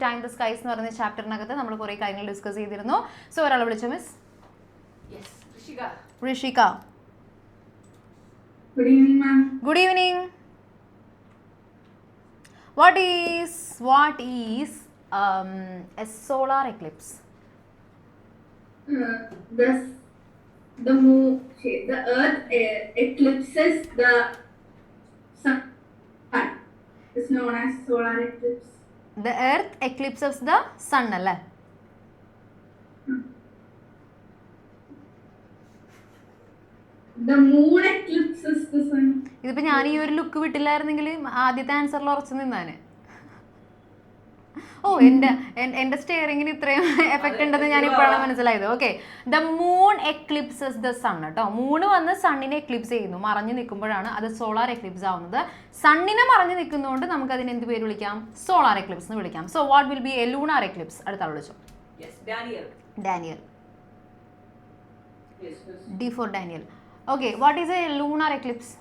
Time the skies എന്ന് പറയുന്ന ചാപ്റ്ററിനകത്ത് നമ്മൾ കുറേ കാര്യങ്ങൾ ഡിസ്കസ് ചെയ്തിരുന്നു. സോ ഒരാളെ വിളിച്ചു miss Rishika. Good evening. What is a solar eclipse? The Earth eclipses the sun. It's known as solar eclipse. The Earth eclipses the sun, അല്ലേ? The moon eclipses the sun. ഇതിപ്പോ ഞാൻ ഈ ഒരു ലുക്ക് വിട്ടില്ലായിരുന്നെങ്കിൽ ആദ്യത്തെ ആൻസറിൽ ഉറച്ചു നിന്നാണ്. ഓ എന്റെ സ്റ്റെയറിങ്ങിന് ഇത്രയും എഫക്ട് ഉണ്ടെന്ന് ഞാൻ ഇപ്പോഴാണ് മനസ്സിലായത്. Okay, the moon eclipses the sun കേട്ടോ. മൂണ് വന്ന് സണ്ണിനെ എക്ലിപ്സ് ചെയ്യുന്നു, മറഞ്ഞു നിൽക്കുമ്പോഴാണ് അത് സോളാർ എക്ലിപ്സ് ആവുന്നത്. സണ്ണിനെ മറഞ്ഞു നിൽക്കുന്നതുകൊണ്ട് നമുക്ക് അതിന് എന്ത് പേര് വിളിക്കാം? സോളാർ എക്ലിപ്സ് എന്ന് വിളിക്കാം. So what will be a lunar eclipse? അടുത്ത ആൾ വിളിച്ചോ. Daniel. D for Daniel. Okay, what is a lunar eclipse?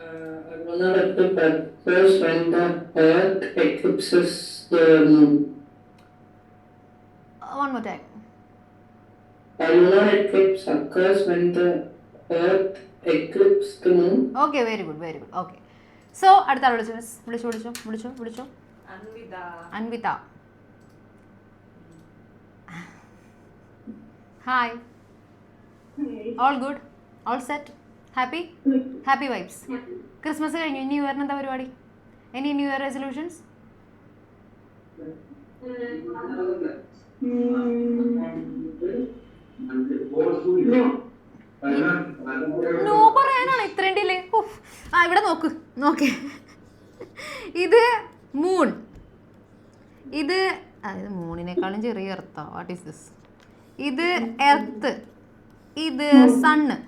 A lunar eclipse occurs when the Earth eclipses the moon. One more time. A lunar eclipse occurs when the Earth eclipses the moon. Okay, very good. Okay. So, അടുത്ത ആൾ വിളിച്ചോ miss. വിളിച്ചോ. Anvitha. Hi. All good? All set? Happy vibes. Christmas കഴിഞ്ഞു, new ഇയറിന് എന്താ പരിപാടി? Any new year resolutions? No പറയാനാണ് ഇത്രയും ഡിലേ? ഇവിടെ നോക്ക്. ഇത് മൂൺ, ഇത് മൂണിനേക്കാളും ചെറിയ എർത്താ. What is this? ഇത് എർത്ത്, ഇത് sun.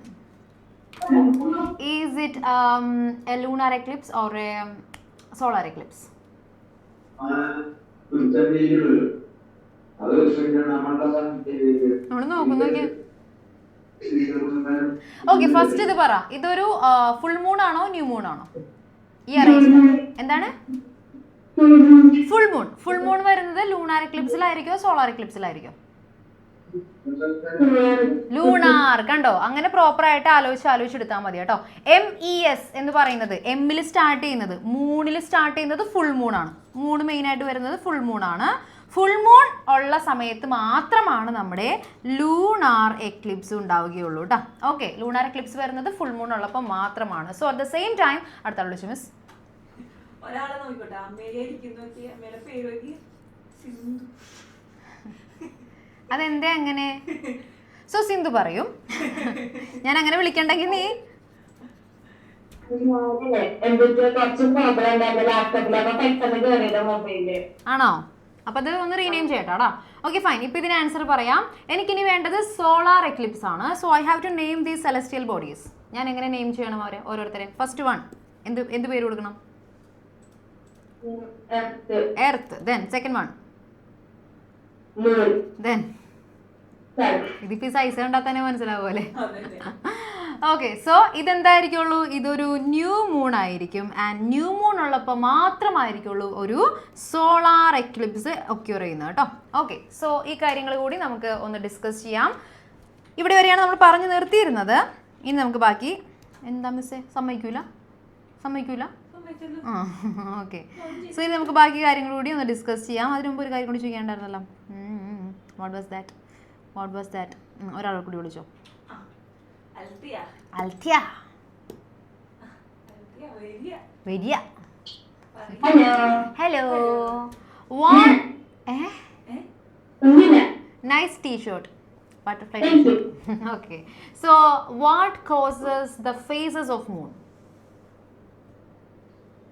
Is it a lunar eclipse or a solar eclipse? Okay, first ഇത് പറ. ഇതൊരു ഫുൾ മൂൺ ആണോ ന്യൂ മൂൺ ആണോ? ഈ എന്താണ് ഫുൾ മൂൺ വരുന്നത് ലൂണാർ എക്ലിപ്സിലായിരിക്കോ സോളാർ എക്ലിപ്സിലായിരിക്കോ? ലൂണാർ. കണ്ടോ, അങ്ങനെ പ്രോപ്പർ ആയിട്ട് ആലോചിച്ചെടുത്താൽ മതി കേട്ടോ. MES എന്ന് പറയുന്നത് എമ്മിൽ സ്റ്റാർട്ട് ചെയ്യുന്നത്, മൂണിൽ സ്റ്റാർട്ട് ചെയ്യുന്നത് ഫുൾ മൂൺ ആണ്. മൂൺ മെയിൻ ആയിട്ട് വരുന്നത് ഫുൾ മൂൺ ആണ്. ഫുൾ മൂൺ ഉള്ള സമയത്ത് മാത്രമാണ് നമ്മുടെ ലൂണാർ എക്ലിപ്സ് ഉണ്ടാവുകയുള്ളൂ കേട്ടോ. ഓക്കെ, ലൂണാർ എക്ലിപ്സ് വരുന്നത് ഫുൾ മൂൺ ഉള്ളപ്പോൾ മാത്രമാണ്. So at the same time അടുത്ത വിളിച്ചു മിസ്. അതെന്തേ അങ്ങനെ? സോ സിന്ധു പറയും. ഞാൻ അങ്ങനെ വിളിക്കണ്ടെങ്കിൽ നീ ആണോ? അപ്പൊ അത് ഒന്ന് റീനെയിം ചെയ്യട്ടാടാ. Okay fine. ഇപ്പൊ ഇതിന് ആൻസർ പറയാം. എനിക്കിനി വേണ്ടത് സോളാർ എക്ലിപ്സ് ആണ്. So I have to name these celestial bodies. ഞാൻ എങ്ങനെ നെയിം ചെയ്യണം അവരെ ഓരോരുത്തരെ? ഫസ്റ്റ് വൺ എന്ത് പേര് കൊടുക്കണം? Earth. Then second one. Then ഇതിപ്പോ സൈസ് കണ്ടാൽ തന്നെ മനസ്സിലാവുമല്ലേ? ഓക്കെ, സോ ഇതെന്തായിരിക്കുള്ളൂ? ഇതൊരു ന്യൂ മൂൺ ആയിരിക്കും. ആൻഡ് ന്യൂ മൂൺ ഉള്ളപ്പോൾ മാത്രമായിരിക്കുള്ളൂ ഒരു സോളാർ എക്ലിപ്സ് ഒക്യൂർ ചെയ്യുന്നത് കേട്ടോ. ഓക്കെ, സോ ഈ കാര്യങ്ങൾ കൂടി നമുക്ക് ഒന്ന് ഡിസ്കസ് ചെയ്യാം. ഇവിടെ വരെയാണ് നമ്മൾ പറഞ്ഞു നിർത്തിയിരുന്നത്. ഇനി നമുക്ക് ബാക്കി എന്താ മിസ്സേ? സമ്മതിക്കൂല? ഓക്കെ, സോ ഇനി നമുക്ക് ബാക്കി കാര്യങ്ങൾ കൂടി ഒന്ന് ഡിസ്കസ് ചെയ്യാം. അതിന് മുമ്പ് ഒരു കാര്യം കൂടി ചെയ്യാണ്ടായിരുന്നല്ലോ. What was that? ഒരാളെ കൂടി വിളിച്ചോ. അൽത്യ. വരിയ. Hello. What? Nice T-shirt. Butterfly t-shirt. Okay. So, what causes the phases of moon?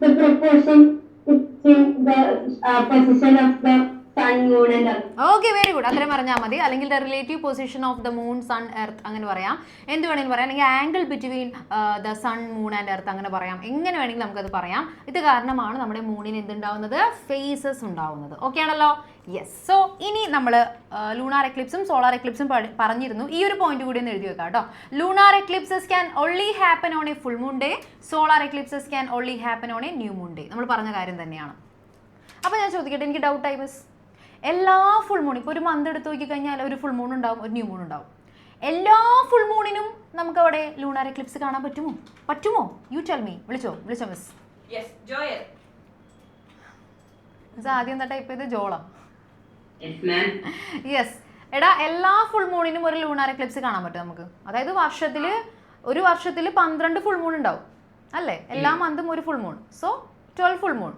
The proportion between the position of the sun, moon and earth. Okay, very good. അത്രയും പറഞ്ഞാൽ മതി. അല്ലെങ്കിൽ the relative position of the moon, sun, earth അങ്ങനെ പറയാം. എന്ത് വേണമെങ്കിലും പറയാം. അല്ലെങ്കിൽ angle between the sun, moon and earth അങ്ങനെ പറയാം. എങ്ങനെ വേണമെങ്കിലും നമുക്കത് പറയാം. ഇത് കാരണമാണ് നമ്മുടെ മൂണിന് എന്തുണ്ടാവുന്നത്? ഫേസസ് ഉണ്ടാവുന്നത്. ഓക്കെ ആണല്ലോ? യെസ്. സോ ഇനി നമ്മൾ ലൂണാർ എക്ലിപ്സും സോളാർ എക്ലിപ്സും പറഞ്ഞിരുന്നു. ഈ ഒരു പോയിന്റ് കൂടി ഒന്ന് എഴുതി വെക്കാം കേട്ടോ. Lunar eclipses can only happen on A full moon day. Solar eclipses can only happen on A new moon day. നമ്മൾ പറഞ്ഞ കാര്യം തന്നെയാണ്. അപ്പോൾ ഞാൻ ചോദിക്കട്ടെ, എനിക്ക് ഡൗട്ടായി മിസ്. എല്ലാ ഫുൾ മൂൺ, ഇപ്പോൾ ഒരു മന്ത് എടുത്ത് നോക്കി കഴിഞ്ഞാൽ ഒരു ഫുൾ മൂൺ ഉണ്ടാവും, ഒരു ന്യൂ മൂൺ ഉണ്ടാവും. എല്ലാ ഫുൾ മൂണിനും നമുക്ക് അവിടെ ലൂണാർ എക്ലിപ്സ് കാണാൻ പറ്റുമോ? You tell me. വിളിച്ചോ മിസ്. മിസ് ആദ്യം എന്താ ടൈപ്പ് ചെയ്ത്? ജോളാ. യെസ്. എടാ, എല്ലാ ഫുൾ മൂണിനും ഒരു ലൂണാർ എക്ലിപ്സ് കാണാൻ പറ്റും നമുക്ക്. അതായത് ഒരു വർഷത്തിൽ 12 ഫുൾ മൂൺ ഉണ്ടാവും അല്ലേ? എല്ലാ മന്തും ഒരു full moon. So 12 full moon.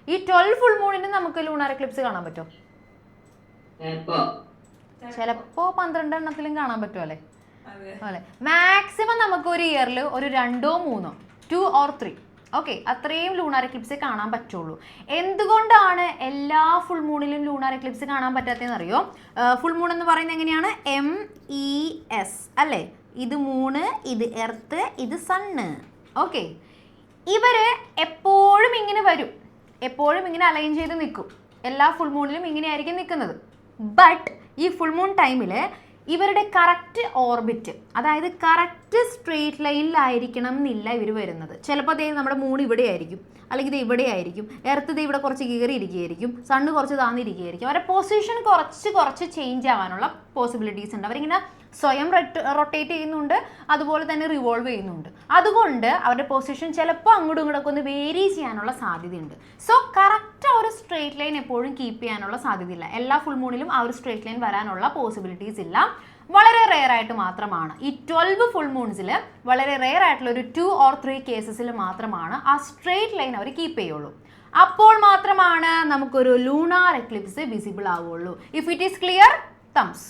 ഈ 12 ഫുൾ മൂണിന് നമുക്ക് ലൂണാർ എക്ലിപ്സ് കാണാൻ പറ്റും. ചിലപ്പോ 12 എണ്ണത്തിലും കാണാൻ പറ്റും അല്ലേ? മാക്സിമം നമുക്ക് ഒരു ഇയറിൽ ഒരു 2 or 3, 2 or 3, ഓക്കെ, അത്രയും ലൂണാർ എക്ലിപ്സ് കാണാൻ പറ്റുള്ളൂ. എന്തുകൊണ്ടാണ് എല്ലാ ഫുൾ മൂണിലും ലൂണാർ എക്ലിപ്സ് കാണാൻ പറ്റാത്തതെന്ന് അറിയോ? ഫുൾ മൂൺ എന്ന് പറയുന്നത് എങ്ങനെയാണ്? MES അല്ലേ? ഇത് മൂണ്, ഇത് എർത്ത്, ഇത് സണ്ണ്. ഓക്കെ, ഇവര് എപ്പോഴും ഇങ്ങനെ വരും, എപ്പോഴും ഇങ്ങനെ അലൈൻ ചെയ്ത് നിൽക്കും. എല്ലാ ഫുൾ മൂണിലും ഇങ്ങനെയായിരിക്കും നിൽക്കുന്നത്. ബട്ട് ഈ ഫുൾ മൂൺ ടൈമിൽ ഇവരുടെ കറക്റ്റ് ഓർബിറ്റ്, അതായത് കറക്റ്റ് സ്ട്രെയിറ്റ് ലൈനിലായിരിക്കണം എന്നില്ല ഇവർ വരുന്നത്. ചിലപ്പോൾ അതേ നമ്മുടെ മൂൺ ഇവിടെ ആയിരിക്കും, അല്ലെങ്കിൽ ഇത് ഇവിടെ ആയിരിക്കും, എർത്ത് ഇത് ഇവിടെ കുറച്ച് കീറി ഇരിക്കുകയായിരിക്കും, സണ്ണ് കുറച്ച് താന്നിരിക്കുകയായിരിക്കും. അവരുടെ പൊസിഷൻ കുറച്ച് ചേഞ്ച് ആവാനുള്ള പോസിബിലിറ്റീസ് ഉണ്ട്. അവരിങ്ങനെ സ്വയം റൊട്ടേറ്റ് ചെയ്യുന്നുണ്ട്, അതുപോലെ തന്നെ റിവോൾവ് ചെയ്യുന്നുണ്ട്. അതുകൊണ്ട് അവരുടെ പൊസിഷൻ ചിലപ്പോൾ അങ്ങോട്ടും ഇങ്ങോട്ടൊക്കെ ഒന്ന് വേരി ചെയ്യാനുള്ള സാധ്യതയുണ്ട്. സോ കറക്റ്റ് ആ ഒരു സ്ട്രെയിറ്റ് ലൈൻ എപ്പോഴും കീപ്പ് ചെയ്യാനുള്ള സാധ്യതയില്ല. എല്ലാ ഫുൾ മൂണിലും ആ ഒരു സ്ട്രെയിറ്റ് ലൈൻ വരാനുള്ള പോസിബിലിറ്റീസ് ഇല്ല. വളരെ റെയർ ആയിട്ട് മാത്രമാണ് ഈ 12 ഫുൾ മൂൺസിൽ, വളരെ റെയർ ആയിട്ടുള്ള ഒരു 2 or 3 കേസസിൽ മാത്രമാണ് ആ സ്ട്രെയിറ്റ് ലൈൻ അവർ കീപ്പ് ചെയ്യുള്ളൂ. അപ്പോൾ മാത്രമാണ് നമുക്കൊരു ലൂണാർ എക്ലിപ്സ് വിസിബിൾ ആവുള്ളൂ. If it is clear, thumbs.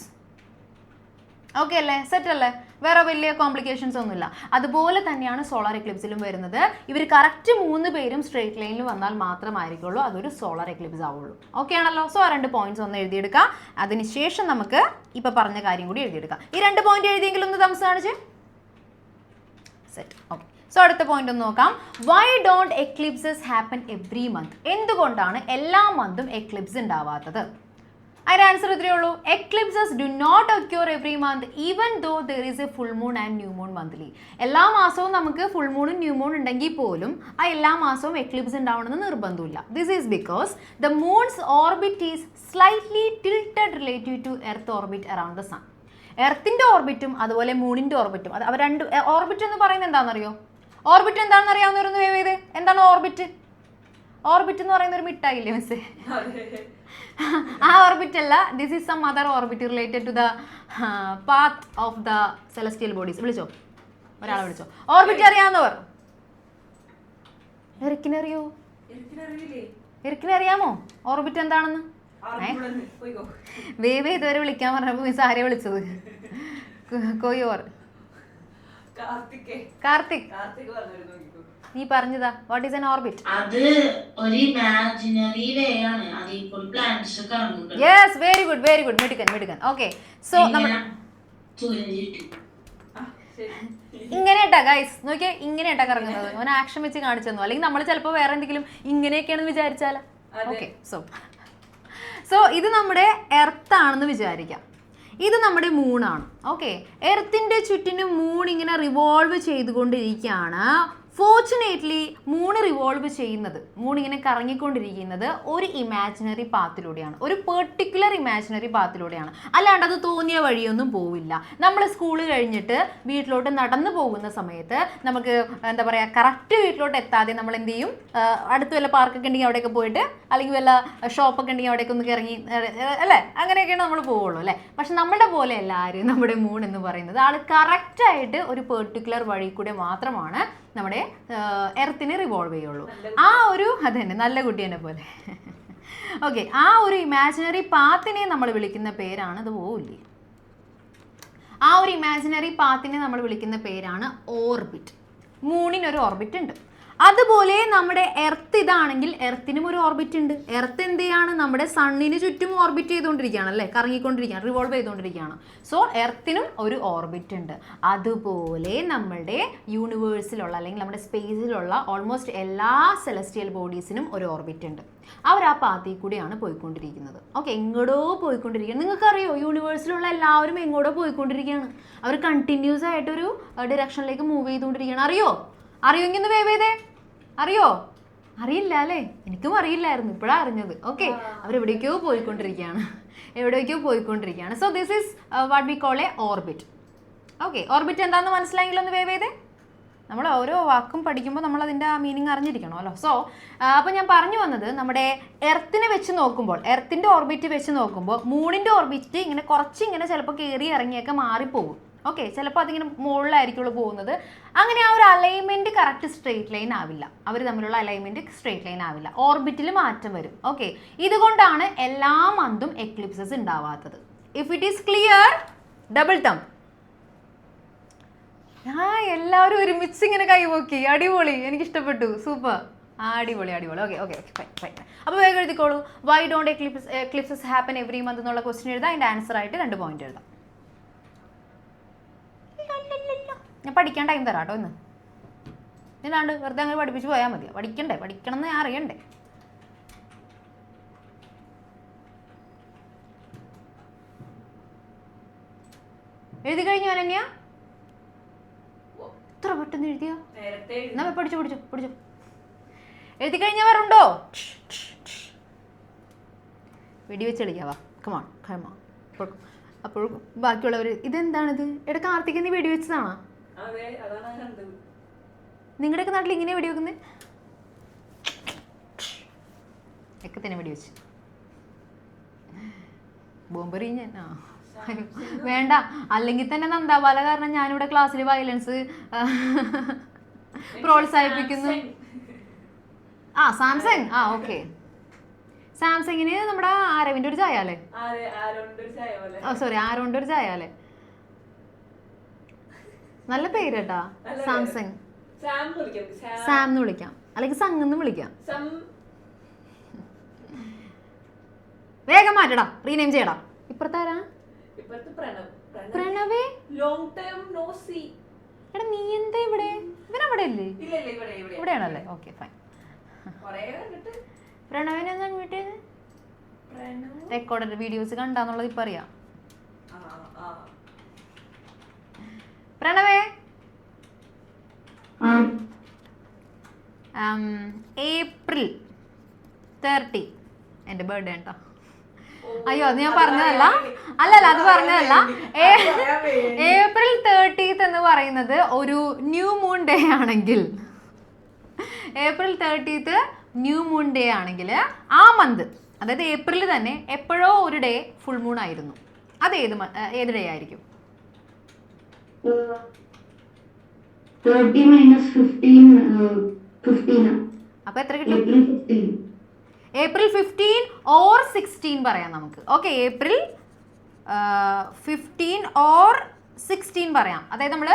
Okay അല്ലേ? സെറ്റ് അല്ലേ? വേറെ വലിയ കോംപ്ലിക്കേഷൻസ് ഒന്നുമില്ല. അതുപോലെ തന്നെയാണ് സോളാർ എക്ലിപ്സിലും വരുന്നത്. ഇവർ കറക്റ്റ് 3 പേരും സ്ട്രെയിറ്റ് ലൈനിൽ വന്നാൽ മാത്രമായിരിക്കുള്ളൂ അതൊരു സോളാർ എക്ലിപ്സ് ആവുള്ളൂ. ഓക്കെ ആണല്ലോ? സോ ആ 2 പോയിന്റ്സ് ഒന്ന് എഴുതിയെടുക്കാം. അതിനുശേഷം നമുക്ക് ഇപ്പം പറഞ്ഞ കാര്യം കൂടി എഴുതിയെടുക്കാം. ഈ 2 പോയിന്റ് എഴുതിയെങ്കിലും ഒന്ന് തംസ് കാണിച്ച്. സെറ്റ്. ഓക്കെ, സോ അടുത്ത പോയിന്റ് ഒന്ന് നോക്കാം. Why don't eclipses happen every month? എന്തുകൊണ്ടാണ് എല്ലാ മന്തും എക്ലിപ്സ് ഉണ്ടാവാത്തത്? അതിൻ്റെ ആൻസർ ഇത്രയേ ഉള്ളൂ. Eclipses do not occur every month even though there is a full moon and new moon monthly. എല്ലാ മാസവും നമുക്ക് ഫുൾ മൂണും ന്യൂ മൂൺ ഉണ്ടെങ്കിൽ പോലും ആ എല്ലാ മാസവും എക്ലിപ്സ് ഉണ്ടാവണമെന്ന് നിർബന്ധമില്ല. This is because the moon's orbit is slightly tilted relative to earth orbit around the sun. എർത്തിൻ്റെ ഓർബിറ്റും അതുപോലെ മൂണിൻ്റെ ഓർബിറ്റും, അത് അവർ രണ്ട് ഓർബിറ്റ് എന്ന് പറയുന്നത് എന്താണെന്നറിയോ? ഓർബിറ്റ് എന്താണെന്ന് അറിയാവുന്നവരൊന്ന് വേവ് ചെയ്ത്. എന്താണ് ഓർബിറ്റ്? ഓർബിറ്റ് എന്ന് പറയുന്ന ഒരു മിഠായില്ലേ മിസ്സേ? ആ ഓർബിറ്റ് അല്ല, this is some other orbit related to the path of the celestial bodies. വിളിച്ചോ, ഒരാളെ വിളിച്ചോ. ഓർബിറ്റ് അറിയാവുന്നവർ? എറിക്കിനറിയോ? എറിക്കിനറിയാമോ ഓർബിറ്റ് എന്താണെന്ന്? വേവ് ഇതുവരെ വിളിക്കാൻ പറഞ്ഞപ്പോൾ മിസ് ആരെയാണ് വിളിച്ചത്? കൊയ്യോർ കാർത്തിക്. നീ പറഞ്ഞതാ വാട്ട് ഈസ് ആൻ ഓർബിറ്റ്? അത് ഒരു ഇമാജിനറി വേ ആണ്. അതിപ്പോൾ പ്ലാനറ്റ്സ് കാണുന്നുണ്ട്. യെസ്, വെരി ഗുഡ് മിടുക്കൻ. ഓക്കേ, സോ നമ്മൾ ഇങ്ങനെയാട്ടാ ഗൈസ്, നോക്കിയാൽ ഇങ്ങനെയാട്ടാ കറങ്ങുന്നത്. അവൻ ആക്ഷൻ വെച്ച് കാണിച്ചു തന്നു. അല്ലെങ്കിൽ നമ്മൾ ചിലപ്പോൾ വേറെ എന്തെങ്കിലും ഇങ്ങനെയൊക്കെയാണെന്ന് വിചാരിച്ചാലോ? ഓക്കെ, സോ ഇത് നമ്മുടെ എർത്ത് ആണെന്ന് വിചാരിക്കാം. ഇത് നമ്മുടെ മൂണാണ്. ഓക്കെ, എർത്തിൻ്റെ ചുറ്റിനും മൂൺ ഇങ്ങനെ റിവോൾവ് ചെയ്തുകൊണ്ടിരിക്കുകയാണ്. ഫോർച്ചുനേറ്റ്ലി മൂൺ റിവോൾവ് ചെയ്യുന്നത്, മൂൺ ഇങ്ങനെ കറങ്ങിക്കൊണ്ടിരിക്കുന്നത് ഒരു ഇമാജിനറി പാത്തിലൂടെയാണ്, ഒരു പെർട്ടിക്കുലർ ഇമാജിനറി പാത്തിലൂടെയാണ്. അല്ലാണ്ട് അത് തോന്നിയ വഴിയൊന്നും പോവില്ല. നമ്മൾ സ്കൂൾ കഴിഞ്ഞിട്ട് വീട്ടിലോട്ട് നടന്നു പോകുന്ന സമയത്ത് നമുക്ക് എന്താ പറയുക, കറക്റ്റ് വീട്ടിലോട്ട് എത്താതെ നമ്മൾ എന്ത് ചെയ്യും? അടുത്ത് വല്ല പാർക്കൊക്കെ ഉണ്ടെങ്കിൽ അവിടെയൊക്കെ പോയിട്ട്, അല്ലെങ്കിൽ വല്ല ഷോപ്പൊക്കെ ഉണ്ടെങ്കിൽ അവിടെയൊക്കെ ഒന്ന് ഇറങ്ങി അല്ലേ, അങ്ങനെയൊക്കെയാണ് നമ്മൾ പോവുള്ളൂ അല്ലേ. പക്ഷെ നമ്മുടെ പോലെ എല്ലാവരും നമ്മുടെ മൂൺ എന്ന് പറയുന്നത് ആൾ കറക്റ്റായിട്ട് ഒരു പെർട്ടിക്കുലർ വഴി കൂടെ മാത്രമാണ് നമ്മുടെ എർത്തിനെ റിവോൾവ് ചെയ്യുള്ളൂ. ആ ഒരു അത് തന്നെ നല്ല കുട്ടീനെ പോലെ. ഓക്കെ, ആ ഒരു ഇമാജിനറി പാത്തിനെ നമ്മൾ വിളിക്കുന്ന പേരാണ്, ഇത് പോവില്ലേ, ആ ഒരു ഇമാജിനറി പാത്തിനെ നമ്മൾ വിളിക്കുന്ന പേരാണ് ഓർബിറ്റ്. മൂണിനൊരു ഓർബിറ്റ് ഉണ്ട്. അതുപോലെ നമ്മുടെ എർത്ത് ഇതാണെങ്കിൽ എർത്തിനും ഒരു ഓർബിറ്റ് ഉണ്ട്. എർത്ത് എന്ത് ചെയ്യാണ്? നമ്മുടെ സണ്ണിന് ചുറ്റും ഓർബിറ്റ് ചെയ്തുകൊണ്ടിരിക്കുകയാണ് അല്ലേ, കറങ്ങിക്കൊണ്ടിരിക്കുകയാണ്, റിവോൾവ് ചെയ്തുകൊണ്ടിരിക്കുകയാണ്. സോ എർത്തിനും ഒരു ഓർബിറ്റ് ഉണ്ട്. അതുപോലെ നമ്മളുടെ യൂണിവേഴ്സിലുള്ള അല്ലെങ്കിൽ നമ്മുടെ സ്പേസിലുള്ള ഓൾമോസ്റ്റ് എല്ലാ സെലസ്റ്റിയൽ ബോഡീസിനും ഒരു ഓർബിറ്റ് ഉണ്ട്. അവർ ആ പാത്തിൽ കൂടിയാണ് പോയിക്കൊണ്ടിരിക്കുന്നത്. ഓക്കെ, എങ്ങോട്ടോ പോയിക്കൊണ്ടിരിക്കുകയാണ്. നിങ്ങൾക്കറിയോ യൂണിവേഴ്സിലുള്ള എല്ലാവരും എങ്ങോട്ടോ പോയിക്കൊണ്ടിരിക്കുകയാണ്. അവർ കണ്ടിന്യൂസ് ആയിട്ടൊരു ഡിറക്ഷനിലേക്ക് മൂവ് ചെയ്തുകൊണ്ടിരിക്കുകയാണ്. അറിയുമെങ്കിൽ ഒന്ന് വേവ് ചെയ്തേ. അറിയോ? അറിയില്ല അല്ലേ? എനിക്കും അറിയില്ലായിരുന്നു, ഇപ്പോഴാണ് അറിഞ്ഞത്. ഓക്കെ, അവരെവിടേക്കോ പോയിക്കൊണ്ടിരിക്കുകയാണ്. So this is what we call A orbit. Okay, orbit എന്താണെന്ന് മനസ്സിലായെങ്കിൽ ഒന്ന് വേവ് ചെയ്തേ. നമ്മൾ ഓരോ വാക്കും പഠിക്കുമ്പോൾ നമ്മൾ അതിൻ്റെ ആ മീനിങ് അറിഞ്ഞിരിക്കണമല്ലോ. സോ അപ്പോൾ ഞാൻ പറഞ്ഞു വന്നത്, നമ്മുടെ എർത്തിനെ വെച്ച് നോക്കുമ്പോൾ, എർത്തിൻ്റെ ഓർബിറ്റ് വെച്ച് നോക്കുമ്പോൾ മൂണിൻ്റെ ഓർബിറ്റ് ഇങ്ങനെ കുറച്ചിങ്ങനെ ചിലപ്പോൾ കയറി ഇറങ്ങിയൊക്കെ മാറിപ്പോകും. ഓക്കെ, ചിലപ്പോൾ അതിങ്ങനെ മുകളിലായിരിക്കുള്ളൂ പോകുന്നത്. അങ്ങനെ ആ ഒരു അലൈൻമെൻറ്റ് കറക്റ്റ് സ്ട്രെയിറ്റ് ലൈൻ ആവില്ല. അവർ തമ്മിലുള്ള അലൈൻമെൻറ്റ് സ്ട്രെയിറ്റ് ലൈൻ ആവില്ല, ഓർബിറ്റിൽ മാറ്റം വരും. ഓക്കെ, ഇതുകൊണ്ടാണ് എല്ലാ മന്തും എക്ലിപ്സസ് ഉണ്ടാവാത്തത്. If it is clear, double thumb. എല്ലാവരും ഒരുമിച്ച് ഇങ്ങനെ കൈപോക്കി. അടിപൊളി, എനിക്ക് ഇഷ്ടപ്പെട്ടു. സൂപ്പർ, അടിപൊളി. Okay, fine. അപ്പോൾ വേഗം എഴുതിക്കോളൂ. Why don't eclipses happen every month എന്നുള്ള ക്വസ്റ്റ്യൻ എഴുതാം. അതിൻ്റെ ആൻസർ ആയിട്ട് 2 പോയിന്റ് എഴുതാം. ഞാൻ പഠിക്കാൻ ടൈം തരാം കേട്ടോ ഇന്ന്. ഇല്ലാണ്ട് വെറുതെ അങ്ങനെ പഠിപ്പിച്ച് പോയാൽ മതിയോ? പഠിക്കണം എന്ന് ഞാൻ അറിയണ്ടേ. എഴുതി കഴിഞ്ഞു അനന്യ? എത്ര പെട്ടെന്ന് എഴുതിയോ? എന്നാ പഠിച്ചു. എഴുതി കഴിഞ്ഞവരുണ്ടോ? വെടിവെച്ച് കളിക്കാവാ. കമാൺ. അപ്പോൾ ബാക്കിയുള്ളവർ ഇതെന്താണിത്? എടാ കാർത്തിക്, നീ വെടിവെച്ചതാണോ? നിങ്ങളുടെയൊക്കെ നാട്ടിൽ ഇങ്ങനെ വെടിവെക്കുന്നത്? ഒക്കെ തന്നെ വെടിവെച്ച് ബോംബെറിഞ്ഞ. വേണ്ട, അല്ലെങ്കിൽ തന്നെ നന്ദാബാല കാരണം ഞാനിവിടെ ക്ലാസ്സിൽ വയലൻസ് പ്രോത്സാഹിപ്പിക്കുന്നു. സാംസങ്. ഓക്കെ, സാംസങ്ങിന് നമ്മുടെ ആരവിന്റെ ഒരു ചായ അല്ലേ? സോറി, ആരോണ്ട് ഒരു ചായ അല്ലേ? നല്ല പേര് കേട്ടാ, സാംസങ്. സാം എന്ന് വിളിക്കാം, അല്ലെങ്കിൽ സംഗ് എന്ന് വിളിക്കാം. വേഗം മാറ്റടാ, റീനെയിം ചെയ്യടാ. ഇപ്പുറത്താരാ? പ്രണവേ. എടാ നീ എന്താ ഇവിടെ? ഇവനവിടെ അല്ലേ? ഇവിടെയാണല്ലേ? Okay, fine. പ്രണവിനെ വീട്ടിൽ റെക്കോർഡഡ് വീഡിയോസ് കണ്ടാന്നുള്ളത് ഇപ്പൊ അറിയാം. പ്രണവേ, April 30 എൻ്റെ ബർത്ത്ഡേ കേട്ടോ. അയ്യോ, അത് ഞാൻ പറഞ്ഞതല്ല. അത് പറഞ്ഞതല്ല. April 30th എന്ന് പറയുന്നത് ഒരു ന്യൂ മൂൺ ഡേ ആണെങ്കിൽ, April 30th new moon day ആണെങ്കിൽ ആ മന്ത്, അതായത് ഏപ്രിൽ തന്നെ എപ്പോഴോ ഒരു ഡേ ഫുൾ മൂൺ ആയിരുന്നു. അത് ഏത് ഡേ ആയിരിക്കും? 30 minus 15. അപ്പൊ എത്ര കിട്ടും? April 15 or 16 പറയാം നമുക്ക്. ഓക്കെ, April 15 or 16 പറയാം. അതായത് നമ്മൾ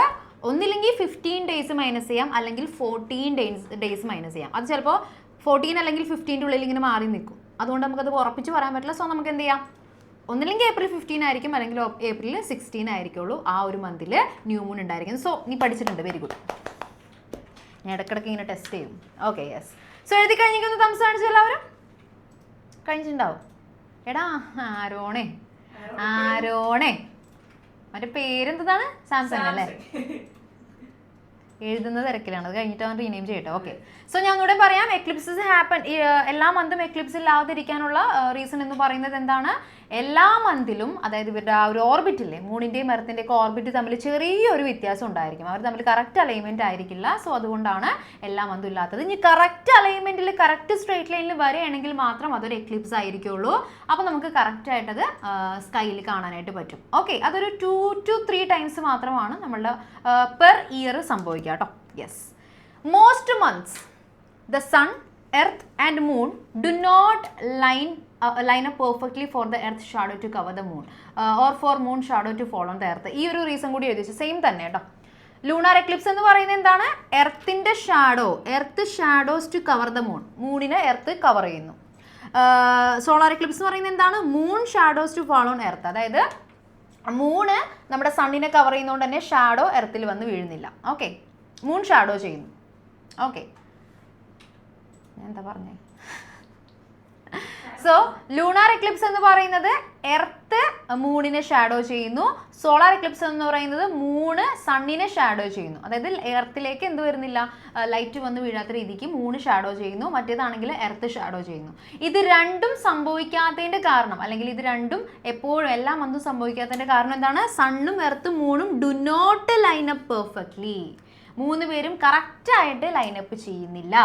ഒന്നില്ലെങ്കിൽ 15 days മൈനസ് ചെയ്യാം, അല്ലെങ്കിൽ 14 days മൈനസ് ചെയ്യാം. അത് ചിലപ്പോൾ 14 അല്ലെങ്കിൽ 15 ഉള്ളിൽ ഇങ്ങനെ മാറി നിൽക്കും. അതുകൊണ്ട് നമുക്കത് ഉറപ്പിച്ച് പറയാൻ പറ്റില്ല. സോ നമുക്ക് എന്ത് ചെയ്യാം? ഒന്നില്ലെങ്കിൽ April 15 ആയിരിക്കും, അല്ലെങ്കിൽ April 16 ആയിരിക്കുള്ളൂ ആ ഒരു മന്തിൽ ന്യൂ മൂൺ ഉണ്ടായിരിക്കും. സോ നീ പഠിച്ചിട്ടുണ്ട്, വെരി ഗുഡ്. ഞാൻ ഇടയ്ക്കിടയ്ക്ക് ഇങ്ങനെ ടെസ്റ്റ് ചെയ്യും. Okay, yes. സോ എഴുതി കഴിഞ്ഞിരിക്കുന്നു. തംസ് കാണിച്ചു എല്ലാവരും കഴിഞ്ഞിട്ടുണ്ടാവും. എടാ ആരോണേ മറ്റേ പേരെന്താണ്? സാംസങ് അല്ലേ? എഴുതുന്ന തിരക്കിലാണ്. അത് കഴിഞ്ഞിട്ട് അവൻ റീനെയിം ചെയ്യട്ടെ. ഓക്കെ, സോ ഞാൻ കൂടെ പറയാം. എക്ലിപ്സസ് ഹാപ്പൻ, എല്ലാ മന്തും എക്ലിപ്സ് ഇല്ലാതിരിക്കാനുള്ള റീസൺ എന്ന് പറയുന്നത് എന്താണ്? എല്ലാ മന്തിലും, അതായത് ഇവരുടെ ആ ഒരു ഓർബിറ്റില്ലേ, മൂണിൻ്റെയും എർത്തിൻ്റെയൊക്കെ ഓർബിറ്റ് തമ്മിൽ ചെറിയൊരു വ്യത്യാസം ഉണ്ടായിരിക്കും. അവർ തമ്മിൽ കറക്റ്റ് അലൈൻമെൻറ്റ് ആയിരിക്കില്ല. സോ അതുകൊണ്ടാണ് എല്ലാ മന്തും ഇല്ലാത്തത്. ഇനി കറക്റ്റ് അലൈൻമെൻറ്റിൽ കറക്റ്റ് സ്ട്രേറ്റ് ലൈനിൽ വരികയാണെങ്കിൽ മാത്രം അതൊരു എക്ലിപ്സ് ആയിരിക്കുള്ളൂ. അപ്പോൾ നമുക്ക് കറക്റ്റായിട്ടത് സ്കൈയിൽ കാണാനായിട്ട് പറ്റും. ഓക്കെ, അതൊരു 2 to 3 times മാത്രമാണ് നമ്മളുടെ പെർ ഇയർ സംഭവിക്കുക കേട്ടോ. Yes. Most months the sun, earth and moon do not line up perfectly for the earth shadow to cover the moon or for moon shadow to fall on the earth. ഈ ഒരു reason കൂടി എഴുതിച്ചു. Same തന്നെ കേട്ടോ. Lunar eclipse എന്ന് പറയുന്നത് എന്താണ്? എർത്തിൻ്റെ shadows to cover the moon. മൂണിനെ എർത്ത് കവർ ചെയ്യുന്നു. സോളാർ എക്ലിപ്സ് എന്ന് പറയുന്നത് എന്താണ്? Moon shadows to fall on earth. അതായത് മൂണ് നമ്മുടെ സണ്ണിനെ കവർ ചെയ്യുന്നതുകൊണ്ട് തന്നെ ഷാഡോ എർത്തിൽ വന്ന് വീഴുന്നില്ല. ഓക്കെ, മൂൺ ഷാഡോ ചെയ്യുന്നു. ഓക്കെ, എന്താ പറഞ്ഞേ? സോ ലൂണാർ എക്ലിപ്സ് എന്ന് പറയുന്നത് എർത്ത് മൂണിനെ ഷാഡോ ചെയ്യുന്നു. സോളാർ എക്ലിപ്സ് എന്ന് പറയുന്നത് മൂണ് സണ്ണിനെ ഷാഡോ ചെയ്യുന്നു. അതായത് എർത്തിലേക്ക് എന്ത് വരുന്നില്ല, ലൈറ്റ് വന്ന് വീഴാത്ത രീതിക്ക് മൂണ് ഷാഡോ ചെയ്യുന്നു, മറ്റേതാണെങ്കിൽ എർത്ത് ഷാഡോ ചെയ്യുന്നു. ഇത് രണ്ടും സംഭവിക്കാത്തതിൻ്റെ കാരണം, അല്ലെങ്കിൽ ഇത് രണ്ടും എപ്പോഴും എല്ലാം ഒന്നും സംഭവിക്കാത്തതിൻ്റെ കാരണം എന്താണ്? സണ്ണും എർത്തും മൂണും ഡു നോട്ട് ലൈനപ്പ് പെർഫെക്റ്റ്ലി. 3 പേരും കറക്റ്റായിട്ട് ലൈനപ്പ് ചെയ്യുന്നില്ല.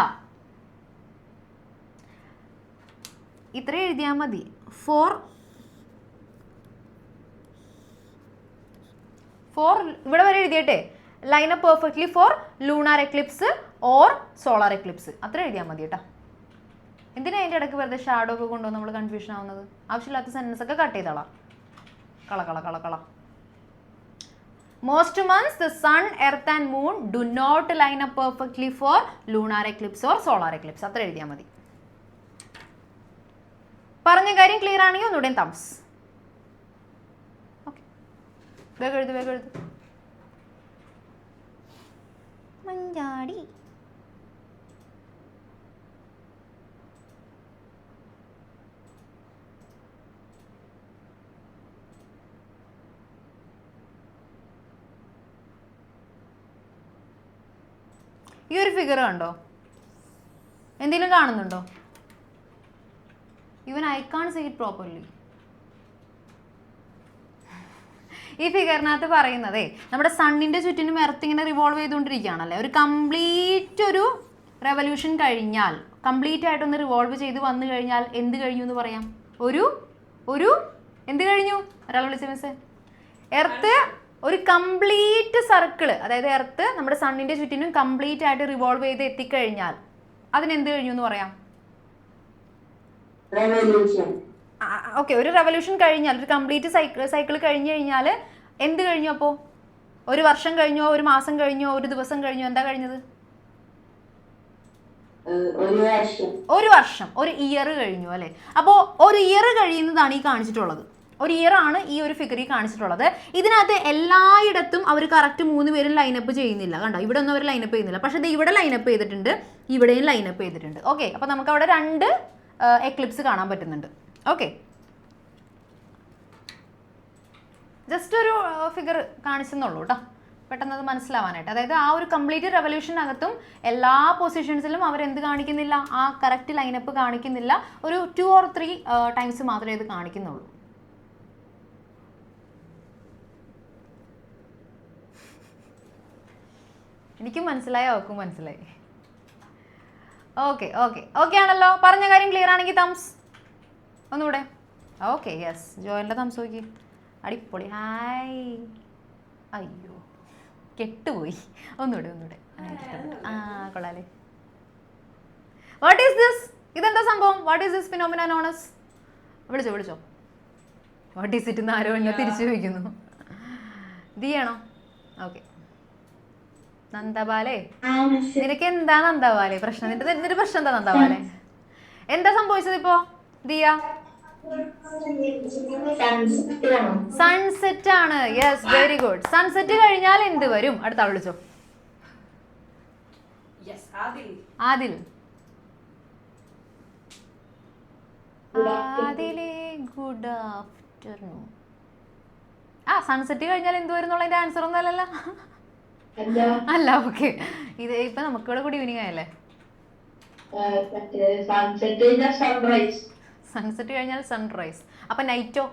ഇത്ര എഴുതിയാൽ മതി. ഫോർ ഇവിടെ വരെ എഴുതിയട്ടെ. Line up perfectly for lunar eclipse or solar eclipse. അത്ര എഴുതിയാൽ മതി കേട്ടോ. എന്തിനാ അതിൻ്റെ ഇടയ്ക്ക് വെറുതെ ഷാഡോ ഒക്കെ കൊണ്ടുവന്ന് നമ്മൾ കൺഫ്യൂഷൻ ആവുന്നത്? ആവശ്യമില്ലാത്ത സെൻറ്റൻസ് ഒക്കെ കട്ട് ചെയ്തോളാം. കള. Most months the sun, earth and moon do not line up perfectly for lunar eclipse or solar eclipse. അത്ര എഴുതിയാൽ മതി. പറഞ്ഞ കാര്യം ക്ലിയർ ആണെങ്കിൽ ഒന്നുകൂടെ തംസ്. ഓക്കെ, വേഗം എഴുതു. മഞ്ചാടി. ഈ ഒരു ഫിഗർ കണ്ടോ? എന്തെങ്കിലും കാണുന്നുണ്ടോ? Even I can't see it properly. ഈ ഫിഗറിനകത്ത് പറയുന്നതേ നമ്മുടെ സണ്ണിൻ്റെ ചുറ്റിനും എർത്ത് ഇങ്ങനെ റിവോൾവ് ചെയ്തുകൊണ്ടിരിക്കുകയാണല്ലേ. ഒരു കംപ്ലീറ്റ് ഒരു റെവല്യൂഷൻ കഴിഞ്ഞാൽ, കംപ്ലീറ്റ് ആയിട്ടൊന്ന് റിവോൾവ് ചെയ്ത് വന്നു കഴിഞ്ഞാൽ എന്ത് കഴിഞ്ഞു എന്ന് പറയാം? ഒരു എന്ത് കഴിഞ്ഞു? ഒരാൾ വിളിച്ച മിസ്സേ. എർത്ത് ഒരു കംപ്ലീറ്റ് സർക്കിള്, അതായത് എർത്ത് നമ്മുടെ സണ്ണിൻ്റെ ചുറ്റിനും കംപ്ലീറ്റ് ആയിട്ട് റിവോൾവ് ചെയ്ത് എത്തിക്കഴിഞ്ഞാൽ അതിനെന്ത് കഴിഞ്ഞു എന്ന് പറയാം? ഓക്കെ, ഒരു റെവല്യൂഷൻ കഴിഞ്ഞാൽ, ഒരു കംപ്ലീറ്റ് സൈക്കിൾ കഴിഞ്ഞു കഴിഞ്ഞാൽ എന്ത് കഴിഞ്ഞു? അപ്പോൾ ഒരു വർഷം കഴിഞ്ഞോ, ഒരു മാസം കഴിഞ്ഞോ, ഒരു ദിവസം കഴിഞ്ഞോ, എന്താ കഴിഞ്ഞത്? ഒരു വർഷം, ഒരു ഇയർ കഴിഞ്ഞു അല്ലേ. അപ്പോൾ ഒരു ഇയർ കഴിയുന്നതാണ് ഈ കാണിച്ചിട്ടുള്ളത്. ഒരു ഇയർ ആണ് ഈ ഒരു ഫിഗറിൽ കാണിച്ചിട്ടുള്ളത്. ഇതിനകത്ത് എല്ലായിടത്തും അവർ കറക്റ്റ് 3 പേരും ലൈനപ്പ് ചെയ്യുന്നില്ല. കണ്ടോ, ഇവിടെ ഒന്നും അവർ ലൈനപ്പ് ചെയ്യുന്നില്ല. പക്ഷേ ഇത് ഇവിടെ ലൈനപ്പ് ചെയ്തിട്ടുണ്ട്, ഇവിടെയും ലൈനപ്പ് ചെയ്തിട്ടുണ്ട്. ഓക്കെ, അപ്പോൾ നമുക്ക് അവിടെ 2 എക്ലിപ്സ് കാണാൻ പറ്റുന്നുണ്ട്. ഓക്കെ, ജസ്റ്റ് ഒരു ഫിഗർ കാണിച്ചെന്നുള്ളൂ കേട്ടോ, പെട്ടെന്ന് അത് മനസ്സിലാവാനായിട്ട്. അതായത് ആ ഒരു കംപ്ലീറ്റ് റെവല്യൂഷനകത്തും എല്ലാ പൊസിഷൻസിലും അവരെന്ത് കാണിക്കുന്നില്ല? ആ കറക്റ്റ് ലൈനപ്പ് കാണിക്കുന്നില്ല. ഒരു 2 or 3 ടൈംസ് മാത്രമേ ഇത് കാണിക്കുന്നുള്ളൂ. എനിക്കും മനസ്സിലായി, അവൾക്കും മനസ്സിലായി. ഓക്കെ ആണല്ലോ. പറഞ്ഞ കാര്യം ക്ലിയർ ആണെങ്കിൽ തംസ് ഒന്നുകൂടെ. Okay, yes. ജോയലിൻ്റെ തംസ് നോക്കി, അടിപൊളി. ഹായ്. അയ്യോ, കെട്ടുപോയി. ഒന്നുകൂടെ. കൊള്ളാലേ. What is this? ഇതെന്താ സംഭവം? What is this phenomena known as? വിളിച്ചോ. വാട്ട് ഈസ് ഇറ്റ് എന്ന് ആരോ എന്നെ തിരിച്ചു ചോദിക്കുന്നു. ഇത് ചെയ്യണോ? ഓക്കെ. നന്ദബാലേ, നിനക്ക് എന്താ നന്ദബാലേ പ്രശ്നം? നിന്റെ പ്രശ്നം എന്താ നന്ദബാലേ? എന്താ സംഭവിച്ചത് ഇപ്പോ ദിയ? സൺസെറ്റ് ആണ്. Yes, very good. സൺസെറ്റ് കഴിഞ്ഞാൽ എന്ത് വരും? അടുത്ത ആൾ വിളിച്ചോ. ആദിൽ. ആദിലേ, ഗുഡ് ആഫ്റ്റർനൂൺ. സൺസെറ്റ് കഴിഞ്ഞാൽ എന്ത് വരും എന്നുള്ളതിന്റെ ആൻസർ ഒന്നും അല്ലല്ലോ. അല്ല, ഓക്കെ. ഇത് ഇപ്പൊ നമുക്കിവിടെ കൂടി ഈവനിങ് ആയല്ലേ. സൺസെറ്റ് കഴിഞ്ഞാൽ സൺറൈസ്. അപ്പൊ നൈറ്റോ?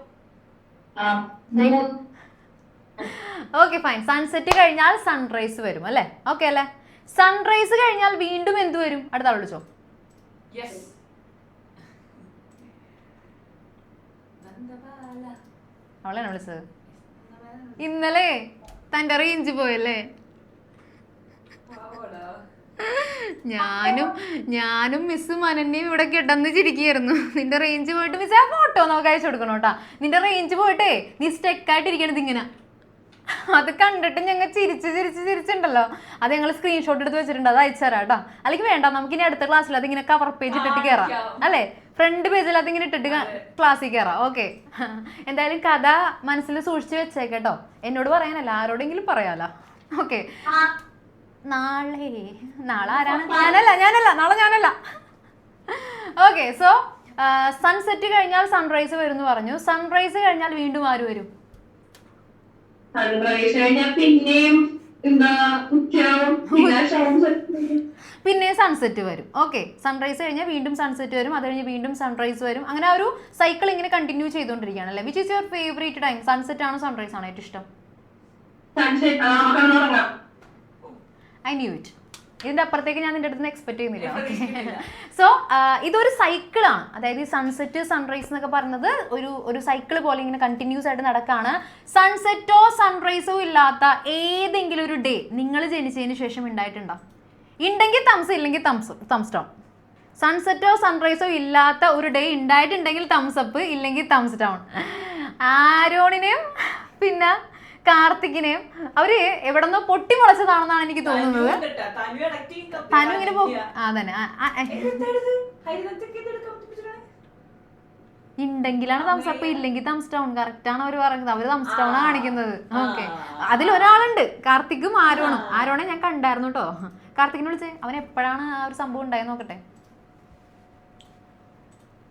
Okay, fine. സൺസെറ്റ് കഴിഞ്ഞാൽ സൺറൈസ് വരും അല്ലേ. ഓക്കെ അല്ലേ. സൺറൈസ് കഴിഞ്ഞാൽ വീണ്ടും എന്ത് വരും? അടുത്ത ആൾ വിളിച്ചോ. അവളാണ് വിളിച്ചത്. ഇന്നലെ തന്റെ റേഞ്ച് പോയല്ലേ. ഞാനും മിസ്സും അനന്യയും ഇവിടെ കിടന്ന് ചിരിക്കുകയായിരുന്നു. നിന്റെ റേഞ്ച് പോയിട്ട് മിസ് ആ ഫോട്ടോ നമുക്ക് അയച്ചു കൊടുക്കണം കേട്ടാ. നിന്റെ റേഞ്ച് പോയിട്ടേ നീ സ്റ്റെക്കായിട്ടിരിക്കണത് ഇങ്ങനെ. അത് കണ്ടിട്ട് ഞങ്ങൾ ചിരിച്ചുണ്ടല്ലോ. അത് ഞങ്ങൾ സ്ക്രീൻഷോട്ട് എടുത്ത് വെച്ചിട്ടുണ്ട്. അത് അയച്ചു തരാം കേട്ടോ. അല്ലെങ്കിൽ വേണ്ട, നമുക്കിനി അടുത്ത ക്ലാസ്സിൽ അതിങ്ങനെ കവർ പേജ് ഇട്ടിട്ട് കയറാം അല്ലേ. ഫ്രണ്ട് പേജിൽ അതിങ്ങനെ ഇട്ടിട്ട് ക്ലാസ്സിൽ കയറാം. ഓക്കെ, എന്തായാലും കഥ മനസ്സിൽ സൂക്ഷിച്ച് വെച്ചേക്കട്ടോ. എന്നോട് പറയാനല്ല, ആരോടെങ്കിലും പറയാലോ. ഓക്കെ, നാളെ ആരാണ്? ഞാനല്ല. നാളെ ഞാനല്ല. ഓക്കെ, സോ സൺസെറ്റ് കഴിഞ്ഞാൽ സൺറൈസ് വരും എന്ന് പറഞ്ഞു. സൺറൈസ് കഴിഞ്ഞാൽ വീണ്ടും ആര് വരും? സൺറൈസ് കഴിഞ്ഞാൽ പിന്നെയും എന്താ ഉച്ചയാവും, പിന്നെ സൺസെറ്റ് വരും. ഓക്കെ, സൺറൈസ് കഴിഞ്ഞാൽ വീണ്ടും സൺസെറ്റ് വരും, അത് കഴിഞ്ഞ് വീണ്ടും സൺറൈസ് വരും. അങ്ങനെ ആ ഒരു സൈക്കിൾ ഇങ്ങനെ കണ്ടിന്യൂ ചെയ്തുകൊണ്ടിരിക്കുകയാണ് അല്ലേ? Which is your favourite time? Sunset ആണോ സൺറൈസ് ആണോ ഏറ്റവും ഇഷ്ടം? I new it. ഇതിന്റെ അപ്പുറത്തേക്ക് ഞാൻ നിന്റെ അടുത്ത് നിന്ന് എക്സ്പെക്ട് ചെയ്യുന്നില്ല. സോ ഇതൊരു സൈക്കിളാണ്. അതായത് ഈ സൺസെറ്റ് സൺറൈസ് എന്നൊക്കെ പറയുന്നത് ഒരു സൈക്കിൾ പോലെ ഇങ്ങനെ കണ്ടിന്യൂസ് ആയിട്ട് നടക്കാണ്. സൺസെറ്റോ സൺറൈസോ ഇല്ലാത്ത ഏതെങ്കിലും ഒരു ഡേ നിങ്ങൾ ജനിച്ചതിന് ശേഷം ഉണ്ടായിട്ടുണ്ടോ? ഉണ്ടെങ്കിൽ തംസ്, ഇല്ലെങ്കിൽ തംസ് ഡൗൺ. സൺസെറ്റോ സൺറൈസോ ഇല്ലാത്ത ഒരു ഡേ ഉണ്ടായിട്ടുണ്ടെങ്കിൽ തംസ് അപ്പ്, ഇല്ലെങ്കിൽ തംസ് ഡൗൺ. ആരോണിനെയും പിന്നെ കാർത്തികിനെയും അവര് എവിടെന്നോ പൊട്ടി മുളച്ചതാണെന്നാണ് എനിക്ക് തോന്നുന്നത്. തനു ഇങ്ങനെ അതന്നെ ഉണ്ടെങ്കിലാണ് തംസ് അപ്പ്, ഇല്ലെങ്കിൽ തംസ് ഡൗൺ. കറക്റ്റ് ആണ് അവര് പറയുന്നത്. അവര് തംസ് ഡൗൺ കാണിക്കുന്നത്. ഓക്കെ, അതിലൊരാളുണ്ട് കാർത്തികും ആരോണും. ആരോണെ ഞാൻ കണ്ടായിരുന്നു കേട്ടോ. കാർത്തികിനെ വിളിച്ചേ, അവൻ എപ്പോഴാണ് ആ ഒരു സംഭവം ഉണ്ടായെന്ന് നോക്കട്ടെ.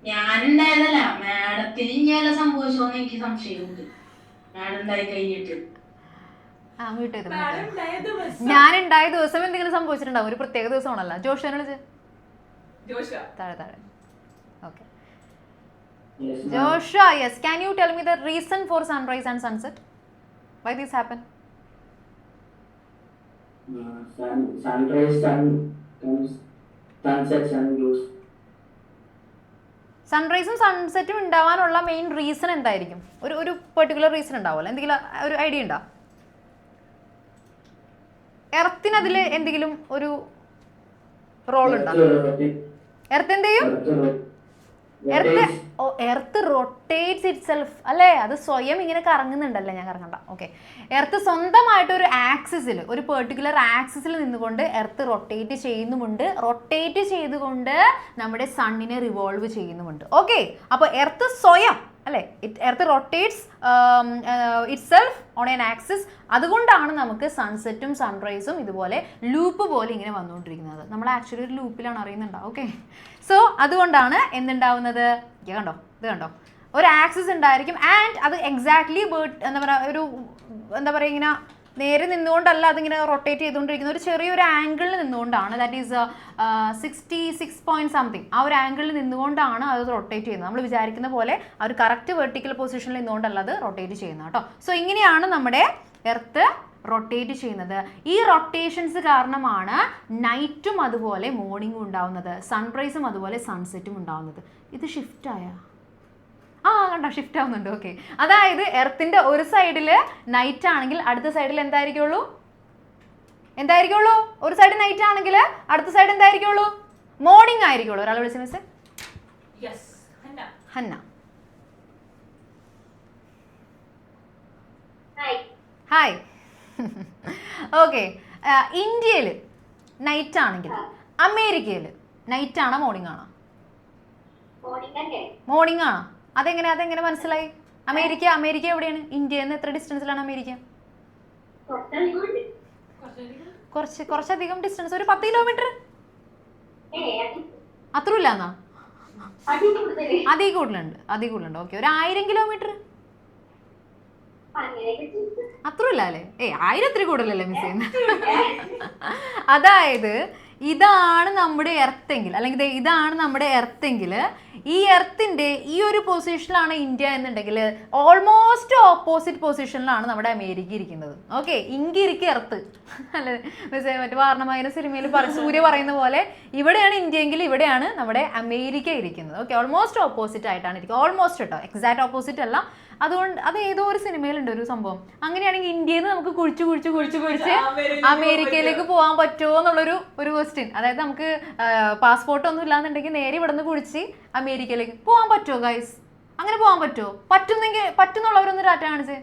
ഞാനുണ്ടായതല്ല, മാഡത്തിന് ഇങ്ങനെ സംഭവിച്ചോന്ന് എനിക്ക് സംശയമുണ്ട്. ഞാൻ ഉണ്ടായ ദിവസം എന്തെങ്കിലും സംഭവിച്ചിട്ടുണ്ടാവും. ഒരു പ്രത്യേക ദിവസമാണല്ലോ. ജോഷുവിനെ വിളിച്ച് താഴെ. ഓക്കെ ജോഷ, yes, can you tell me the reason for sunrise and sunset? Why this happen? Sunrise, sunset, sun goes. സൺറൈസും സൺസെറ്റും ഉണ്ടാവാനുള്ള മെയിൻ റീസൺ എന്തായിരിക്കും? ഒരു പെർട്ടിക്കുലർ റീസൺ ഉണ്ടാവുമല്ലോ, എന്തെങ്കിലും ഒരു ഐഡിയ ഉണ്ടോ? എർത്തിന് അതിൽ എന്തെങ്കിലും ഒരു റോൾ ഉണ്ടോ? എർത്ത് എന്ത് ചെയ്യും? എർത്ത് റൊട്ടേറ്റ്സ് ഇറ്റ് സെൽഫ് അല്ലേ? അത് സ്വയം ഇങ്ങനെ കറങ്ങുന്നുണ്ടല്ലേ? ഞാൻ കറങ്ങണ്ട. ഓക്കെ, എർത്ത് സ്വന്തമായിട്ട് ഒരു ആക്സിസിൽ, ഒരു പെർട്ടിക്കുലർ ആക്സിസിൽ നിന്നുകൊണ്ട് എർത്ത് റൊട്ടേറ്റ് ചെയ്യുന്നുമുണ്ട്. റൊട്ടേറ്റ് ചെയ്തുകൊണ്ട് നമ്മുടെ സണ്ണിനെ റിവോൾവ് ചെയ്യുന്നുമുണ്ട്. ഓക്കെ, അപ്പോൾ എർത്ത് സ്വയം അല്ലേ, earth rotates it self on N axis. അതുകൊണ്ടാണ് നമുക്ക് സൺസെറ്റും സൺറൈസും ഇതുപോലെ ലൂപ്പ് പോലെ ഇങ്ങനെ വന്നുകൊണ്ടിരിക്കുന്നത്. നമ്മൾ ആക്ച്വലി ഒരു ലൂപ്പിലാണ്, അറിയുന്നുണ്ടോ? ഓക്കെ, സോ അതുകൊണ്ടാണ് എന്തുണ്ടാവുന്നത്? കണ്ടോ, ഇത് കണ്ടോ, ഒരു ആക്സിസ് ഉണ്ടായിരിക്കും. ആൻഡ് അത് എക്സാക്ട്ലി എന്താ പറയുക ഇങ്ങനെ നേരെ നിന്നുകൊണ്ടല്ല അതിങ്ങനെ റൊട്ടേറ്റ് ചെയ്തുകൊണ്ടിരിക്കുന്നത്. ഒരു ചെറിയൊരു ആംഗിളിൽ നിന്നുകൊണ്ടാണ്. That is 66 point something. ആ ഒരു ആംഗിളിൽ നിന്നുകൊണ്ടാണ് അത് റൊട്ടേറ്റ് ചെയ്യുന്നത്. നമ്മൾ വിചാരിക്കുന്ന പോലെ ആ ഒരു കറക്റ്റ് വെർട്ടിക്കൽ പൊസിഷനിൽ നിന്നുകൊണ്ടല്ല അത് റൊട്ടേറ്റ് ചെയ്യുന്നത് കേട്ടോ. സോ ഇങ്ങനെയാണ് നമ്മുടെ എർത്ത് റൊട്ടേറ്റ് ചെയ്യുന്നത്. ഈ റൊട്ടേഷൻസ് കാരണമാണ് നൈറ്റും അതുപോലെ മോർണിംഗും ഉണ്ടാവുന്നത്, സൺറൈസും അതുപോലെ സൺസെറ്റും ഉണ്ടാവുന്നത്. ഇത് ഷിഫ്റ്റായ കണ്ടോ, ഷിഫ്റ്റ് ആവുന്നുണ്ട്. ഓക്കെ, അതായത് എർത്തിന്റെ ഒരു സൈഡിൽ നൈറ്റ് ആണെങ്കിൽ അടുത്ത സൈഡിൽ എന്തായിരിക്കുള്ളൂ? ഒരു സൈഡ് നൈറ്റ് ആണെങ്കിൽ അടുത്ത സൈഡ് എന്തായിരിക്കുള്ളൂ? മോർണിംഗ് ആയിരിക്കുള്ളൂ. ഒരാൾ വിളിച്ച മിസ് ഹന്ന. ഹായ്. ഓക്കെ, ഇന്ത്യയിൽ നൈറ്റ് ആണെങ്കിൽ അമേരിക്കയിൽ നൈറ്റ് ആണോ മോർണിംഗ് ആണോ? മോർണിംഗ് ആണോ? അതെങ്ങനെ മനസ്സിലായി? അമേരിക്ക എവിടെയാണ്? ഇന്ത്യയിൽ നിന്ന് എത്ര ഡിസ്റ്റൻസിലാണ് അമേരിക്ക? കുറച്ചധികം ഡിസ്റ്റൻസ്, ഒരു 10 കിലോമീറ്റർ. അത്രയില്ല എന്നാ? അതിൽ കൂടുതലുണ്ട്. ഓക്കെ, ഒരു 1000 കിലോമീറ്റർ. അത്രയില്ല അല്ലേ? 1000 ഇത്തിരി കൂടുതലല്ലേ മിസ് ചെയ്യുന്നത്? അതായത് ഇതാണ് നമ്മുടെ എർത്തെങ്കിൽ, അല്ലെങ്കിൽ ഇതാണ് നമ്മുടെ എർത്തെങ്കിൽ, ഈ എർത്തിന്റെ ഈ ഒരു പൊസിഷനിലാണ് ഇന്ത്യ എന്നുണ്ടെങ്കിൽ ഓൾമോസ്റ്റ് ഓപ്പോസിറ്റ് പൊസിഷനിലാണ് നമ്മുടെ അമേരിക്ക ഇരിക്കുന്നത്. ഓക്കെ, ഇരിക്കുക എർത്ത് അല്ലെ? മറ്റേ വാർണമായന സിനിമയിൽ സൂര്യ പറയുന്ന പോലെ ഇവിടെയാണ് ഇന്ത്യയെങ്കിൽ ഇവിടെയാണ് നമ്മുടെ അമേരിക്ക ഇരിക്കുന്നത്. ഓക്കെ, ഓൾമോസ്റ്റ് ഓപ്പോസിറ്റ് ആയിട്ടാണ് ഇരിക്കുക. ഓൾമോസ്റ്റ് കേട്ടോ, എക്സാക്ട് ഓപ്പോസിറ്റ് അല്ല. അതുകൊണ്ട് അത് ഏതോ ഒരു സിനിമയിലുണ്ട് ഒരു സംഭവം. അങ്ങനെയാണെങ്കിൽ ഇന്ത്യയിൽ നിന്ന് നമുക്ക് കുഴിച്ച് അമേരിക്കയിലേക്ക് പോകാൻ പറ്റുമോ എന്നുള്ളൊരു ക്വസ്റ്റ്യൻ. അതായത് നമുക്ക് പാസ്പോർട്ടൊന്നും ഇല്ലാന്നുണ്ടെങ്കിൽ നേരെ ഇവിടെ നിന്ന് കുഴിച്ച് അമേരിക്കയിലേക്ക് പോകാൻ പറ്റുമോ ഗൈസ്? അങ്ങനെ പോകാൻ പറ്റുമോ? പറ്റുന്നുള്ളവരൊന്ന് ടാറ്റ കാണിച്ചേ.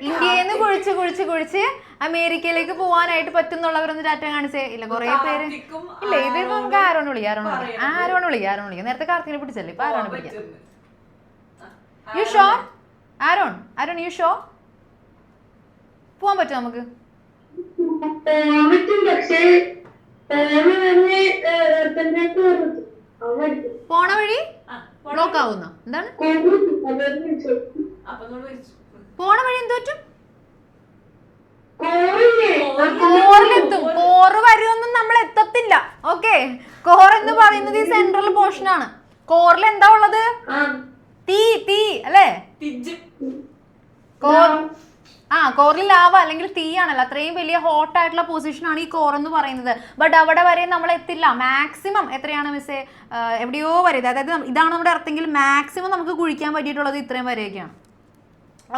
ഇന്ത്യയിൽ നിന്ന് കുഴിച്ച് അമേരിക്കയിലേക്ക് പോകാനായിട്ട് പറ്റുന്നുള്ളവരൊന്ന് ടാറ്റ കാണിച്ചേ. ഇല്ല, കുറെ പേര് ഇല്ല. ഇത് നമുക്ക് ആരോണ് വിളിക്കാം. നേരത്തെ കാർത്തിനെ പിടിച്ചല്ലേ, ഇപ്പൊ ആരോണ് വിളിക്കാം. You sure? Aaron, you sure? പോവാൻ പറ്റുമോ നമുക്ക്? പോണ വഴി ബ്ലോക്ക് ആവുന്ന എന്താണ് പോണ വഴി എന്ത് പറ്റും? കോറിലെത്തും. കോറ് വരുമൊന്നും നമ്മൾ എത്തത്തില്ല. ഓക്കെ, കോർ എന്ന് പറയുന്നത് ഈ സെൻട്രൽ പോർഷൻ ആണ്. കോറിൽ എന്താ ഉള്ളത്? തീ അല്ലേ? കോറിൽ ലാവ അല്ലെങ്കിൽ തീയാണല്ലോ. അത്രയും വലിയ ഹോട്ട് ആയിട്ടുള്ള പൊസിഷൻ ആണ് ഈ കോർ എന്ന് പറയുന്നത്. ബട്ട് അവിടെ വരെ നമ്മൾ എത്തില്ല. മാക്സിമം എത്രയാണ് മിസ്സേ? എവിടെയോ വരെ. അതായത് ഇതാണ് നമ്മുടെ എർത്തിൽ മാക്സിമം നമുക്ക് കുഴിക്കാൻ പറ്റിയിട്ടുള്ളത് ഇത്രയും വരെയൊക്കെയാണ്.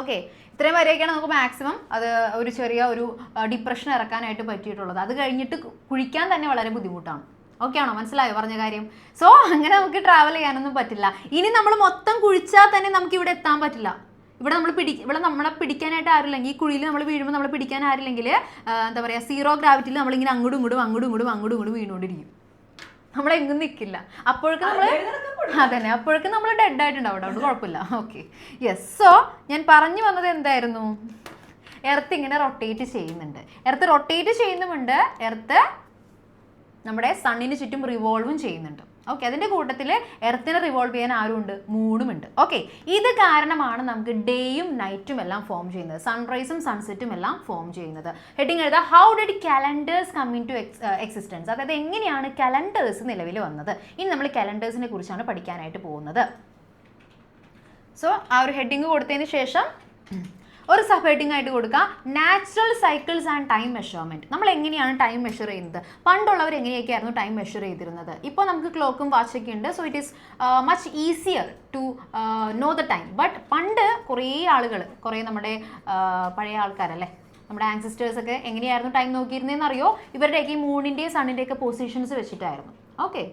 ഓക്കെ, ഇത്രയും വരെയൊക്കെയാണ് നമുക്ക് മാക്സിമം അത് ഒരു ചെറിയ ഒരു ഡിപ്രഷൻ ഇറക്കാനായിട്ട് പറ്റിയിട്ടുള്ളത്. അത് കഴിഞ്ഞിട്ട് കുഴിക്കാൻ തന്നെ വളരെ ബുദ്ധിമുട്ടാണ്. ഓക്കെ ആണോ? മനസ്സിലായോ പറഞ്ഞ കാര്യം? സോ അങ്ങനെ നമുക്ക് ട്രാവൽ ചെയ്യാനൊന്നും പറ്റില്ല. ഇനി നമ്മൾ മൊത്തം കുഴിച്ചാൽ തന്നെ നമുക്ക് ഇവിടെ എത്താൻ പറ്റില്ല. ഇവിടെ നമ്മളെ പിടിക്കാനായിട്ട് ആരില്ലെങ്കിൽ, ഈ കുഴിയിൽ നമ്മൾ വീഴുമ്പോൾ നമ്മളെ പിടിക്കാൻ ആരില്ലെങ്കിൽ എന്താ പറയുക, സീറോ ഗ്രാവിറ്റിയിൽ നമ്മളിങ്ങനെ അങ്ങോട്ടും ഇങ്ങോട്ടും വീണുകൊണ്ടിരിക്കും. നമ്മളെങ്ങും നിൽക്കില്ല. അപ്പോഴേക്കും നമ്മൾ ഡെഡ് ആയിട്ടുണ്ടാവും. അതുകൊണ്ട് കുഴപ്പമില്ല. Okay, yes. സോ ഞാൻ പറഞ്ഞു വന്നത് എന്തായിരുന്നു? എർത്ത് ഇങ്ങനെ റൊട്ടേറ്റ് ചെയ്യുന്നുണ്ട്. എർത്ത് നമ്മുടെ സണ്ണിന് ചുറ്റും റിവോൾവും ചെയ്യുന്നുണ്ട്. ഓക്കെ, അതിൻ്റെ കൂട്ടത്തിൽ എർത്തിനെ റിവോൾവ് ചെയ്യാൻ ആരുമുണ്ട്? മൂണുമുണ്ട്. ഓക്കെ, ഇത് കാരണമാണ് നമുക്ക് ഡേയും നൈറ്റും എല്ലാം ഫോം ചെയ്യുന്നത്, സൺറൈസും സൺസെറ്റും എല്ലാം ഫോം ചെയ്യുന്നത്. ഹെഡിങ് എഴുതാ, how did calendars come into existence. അതായത് എങ്ങനെയാണ് കലണ്ടേഴ്സ് നിലവിൽ വന്നത്. ഇനി നമ്മൾ കലണ്ടേഴ്സിനെ കുറിച്ചാണ് പഠിക്കാനായിട്ട് പോകുന്നത്. സോ ആ ഒരു ഹെഡിങ് കൊടുത്തതിന് ശേഷം ഒരു സബ് ഹെഡിങ് ആയിട്ട് കൊടുക്കുക, natural cycles and time measurement. നമ്മൾ എങ്ങനെയാണ് ടൈം മെഷർ ചെയ്യുന്നത്? പണ്ടുള്ളവർ എങ്ങനെയൊക്കെയായിരുന്നു ടൈം മെഷർ ചെയ്തിരുന്നത്? ഇപ്പോൾ നമുക്ക് ക്ലോക്കും വാച്ചൊക്കെ ഉണ്ട്. So it is much easier to know the time. But പണ്ട് കുറേ നമ്മുടെ പഴയ ആൾക്കാരല്ലേ, നമ്മുടെ ആൻസിസ്റ്റേഴ്സൊക്കെ എങ്ങനെയായിരുന്നു ടൈം നോക്കിയിരുന്നതെന്ന് അറിയോ? ഇവരുടെയൊക്കെ ഈ മൂണിൻ്റെയും സണ്ണിൻ്റെയൊക്കെ പൊസിഷൻസ് വെച്ചിട്ടായിരുന്നു. ഓക്കെ,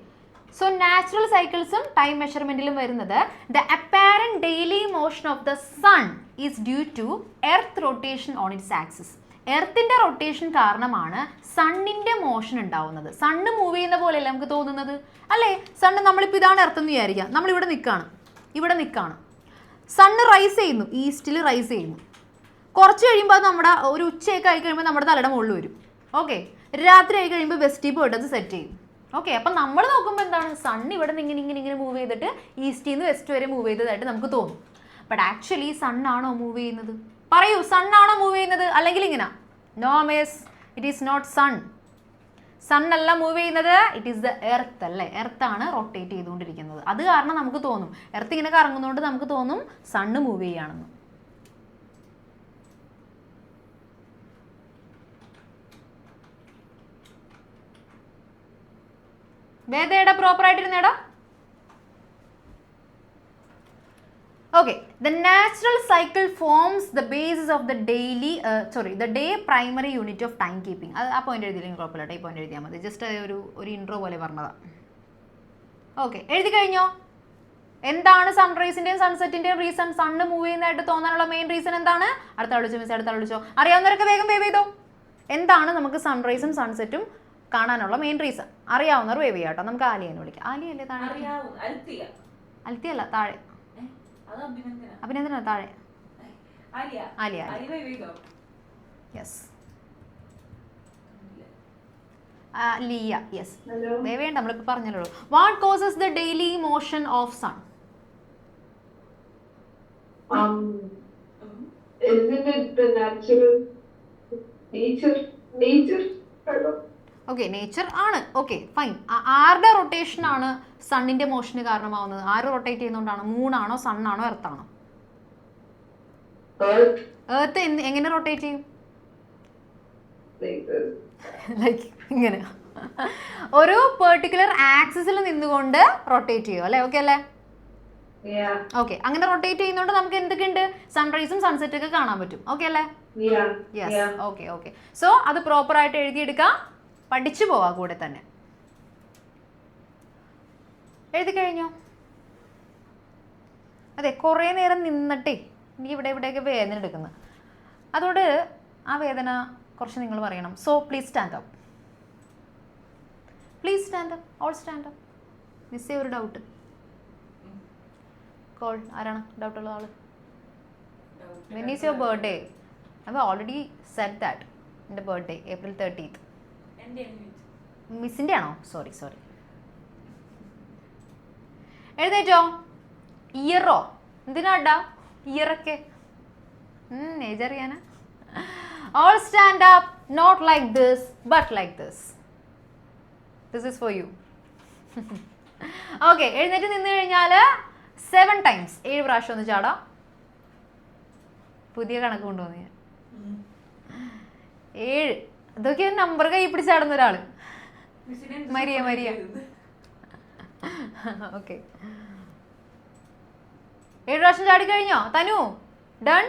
സോ നാച്ചുറൽ സൈക്കിൾസും ടൈം മെഷർമെൻറ്റിലും വരുന്നത്, the apparent daily motion of the sun is due to earth rotation on its axis. എർത്തിൻ്റെ റൊട്ടേഷൻ കാരണമാണ് സണ്ണിൻ്റെ മോഷൻ ഉണ്ടാവുന്നത്. സണ്ണ് മൂവ് ചെയ്യുന്ന പോലെയല്ല നമുക്ക് തോന്നുന്നത് അല്ലേ? സണ്ണ്, നമ്മളിപ്പോൾ ഇതാണ് എർത്ത് എന്ന് വിചാരിക്കുക. നമ്മളിവിടെ നിൽക്കുകയാണ്. സണ്ണ് റൈസ് ചെയ്യുന്നു, ഈസ്റ്റിൽ റൈസ് ചെയ്യുന്നു. കുറച്ച് കഴിയുമ്പോൾ അത് നമ്മുടെ ഒരു ഉച്ചയൊക്കെ ആയി കഴിയുമ്പോൾ നമ്മുടെ തലയുടെ മുകളിൽ വരും. ഓക്കെ, രാത്രി ആയി കഴിയുമ്പോൾ വെസ്റ്റിൽ പോയിട്ട് അത് സെറ്റ് ചെയ്യും. ഓക്കെ, അപ്പം നമ്മൾ നോക്കുമ്പോൾ എന്താണ്? സണ്ണ് ഇവിടെ നിന്ന് ഇങ്ങനെ മൂവ് ചെയ്തിട്ട് ഈസ്റ്റിൽ നിന്ന് വെസ്റ്റ് വരെ മൂവ് ചെയ്തതായിട്ട് നമുക്ക് തോന്നും. ബട്ട് ആക്ച്വലി സണ്ണാണോ മൂവ് ചെയ്യുന്നത്? പറയൂ, സണ്ണാണോ മൂവ് ചെയ്യുന്നത്? അല്ലെങ്കിൽ ഇങ്ങനെ? No miss, it is not sun. സണ്ണല്ല മൂവ് ചെയ്യുന്നത്, ഇറ്റ് ഈസ് ദ എർത്ത് അല്ലേ? എർത്താണ് റൊട്ടേറ്റ് ചെയ്തുകൊണ്ടിരിക്കുന്നത്. അത് കാരണം നമുക്ക് തോന്നും, എർത്ത് ഇങ്ങനെ കറങ്ങുന്നതുകൊണ്ട് നമുക്ക് തോന്നും സണ്ണ് മൂവ് ചെയ്യുകയാണെന്ന്. വേദയുടെ പ്രോപ്പർ ആയിട്ടിരുന്നേടാ. Okay, the natural cycle forms the basis of the the day primary unit of time keeping. അത് ആ പോയിന്റ് എഴുതിയില്ലെങ്കിൽ കുഴപ്പമില്ല, ഈ പോയിന്റ് എഴുതിയാൽ മതി. ജസ്റ്റ് ഒരു ഇൻട്രോ പോലെ പറഞ്ഞതാണ്. ഓക്കെ, എഴുതി കഴിഞ്ഞോ? എന്താണ് സൺറൈസിന്റെയും സൺസെറ്റിന്റെയും റീസൺ? സണ്ണ് മൂവ് ചെയ്യുന്നതായിട്ട് തോന്നാനുള്ള മെയിൻ റീസൺ എന്താണ്? അടുത്ത വിളിച്ചോ. അറിയാവുന്നവരൊക്കെ വേഗം വേവ് ചെയ്തോ. എന്താണ് നമുക്ക് സൺറൈസും സൺസെറ്റും കാണാനുള്ള മെയിൻ റീസൺ? അറിയാവുന്നവർ വേവ് ചെയ്യാം കേട്ടോ. നമുക്ക് ആലിയെന്ന് വിളിക്കാം. ആലിയല്ലേ താഴെ? അൽത്തിയല്ല, താഴെ. അഭിനന്ദന താഴെ. Aliya. Yes, Liya. Yes, wave ചെയ്യണ്ട, നമ്മളിപ്പോൾ പറഞ്ഞല്ലോ. What causes the daily motion of sun? Isn't it the natural nature? Okay, nature ആണ്. Okay, fine. ആരുടെ റൊട്ടേഷൻ ആണ് സണ്ണിന്റെ മോഷന് കാരണമാവുന്നത്? ആര് റൊട്ടേറ്റ് ചെയ്യുന്നതുകൊണ്ടാണ്? മൂണാണോ, സണ്ണാണോ, എർത്താണോ? എർത്ത് എങ്ങനെ റൊട്ടേറ്റ് ചെയ്യും? ലൈക്ക് ഇങ്ങനെ ഒരു പെർട്ടിക്കുലർ ആക്സിസിൽ നിന്നുകൊണ്ട് റൊട്ടേറ്റ് ചെയ്യും അല്ലേ? ഓക്കെ അല്ലേ? ഓക്കെ, അങ്ങനെ റൊട്ടേറ്റ് ചെയ്യുന്നതുകൊണ്ട് നമുക്ക് എന്തൊക്കെയുണ്ട്? സൺറൈസും സൺസെറ്റും ഒക്കെ കാണാൻ പറ്റും. ഓക്കെ അല്ലേ? Yes, okay. സോ അത് പ്രോപ്പർ ആയിട്ട് എഴുതിയെടുക്കാം, പഠിച്ചു പോവാ കൂടെ തന്നെ. എഴുതി കഴിഞ്ഞോ? അതെ, കുറേ നേരം നിന്നിട്ടേ എനിക്ക് ഇവിടെയൊക്കെ വേദന എടുക്കുന്നത്. അതുകൊണ്ട് ആ വേദന കുറച്ച് നിങ്ങൾ പറയണം. So please stand up. All stand up. മിസ്സേ ഒരു ഡൗട്ട്. കോൾ ആരാണ് ഡൗട്ടുള്ള ആള്? When is your birthday? I already said that. എൻ്റെ ബർത്ത്ഡേ April 30th. മിസ്സിൻ്റെ ആണോ? സോറി. എഴുന്നേറ്റോ? ഇയറോ? എന്തിനാടാ ഇയറൊക്കെ? Age അറിയാനാ? All stand up, not like this, but like this. This is for you. Okay, എഴുന്നേറ്റ് നിന്ന് കഴിഞ്ഞാൽ 7 times 7 പ്രാവശ്യം ഒന്ന് ചാടാം. പുതിയ കണക്ക് കൊണ്ടുവന്നു ഞാൻ. 7 ഇതൊക്കെ നമ്പർ കൈ പിടിച്ചാടുന്ന ഒരാള്. മരിയ ഓക്കെ 7 പ്രാവശ്യം ചാടി കഴിഞ്ഞോ തനു? ഡൺ.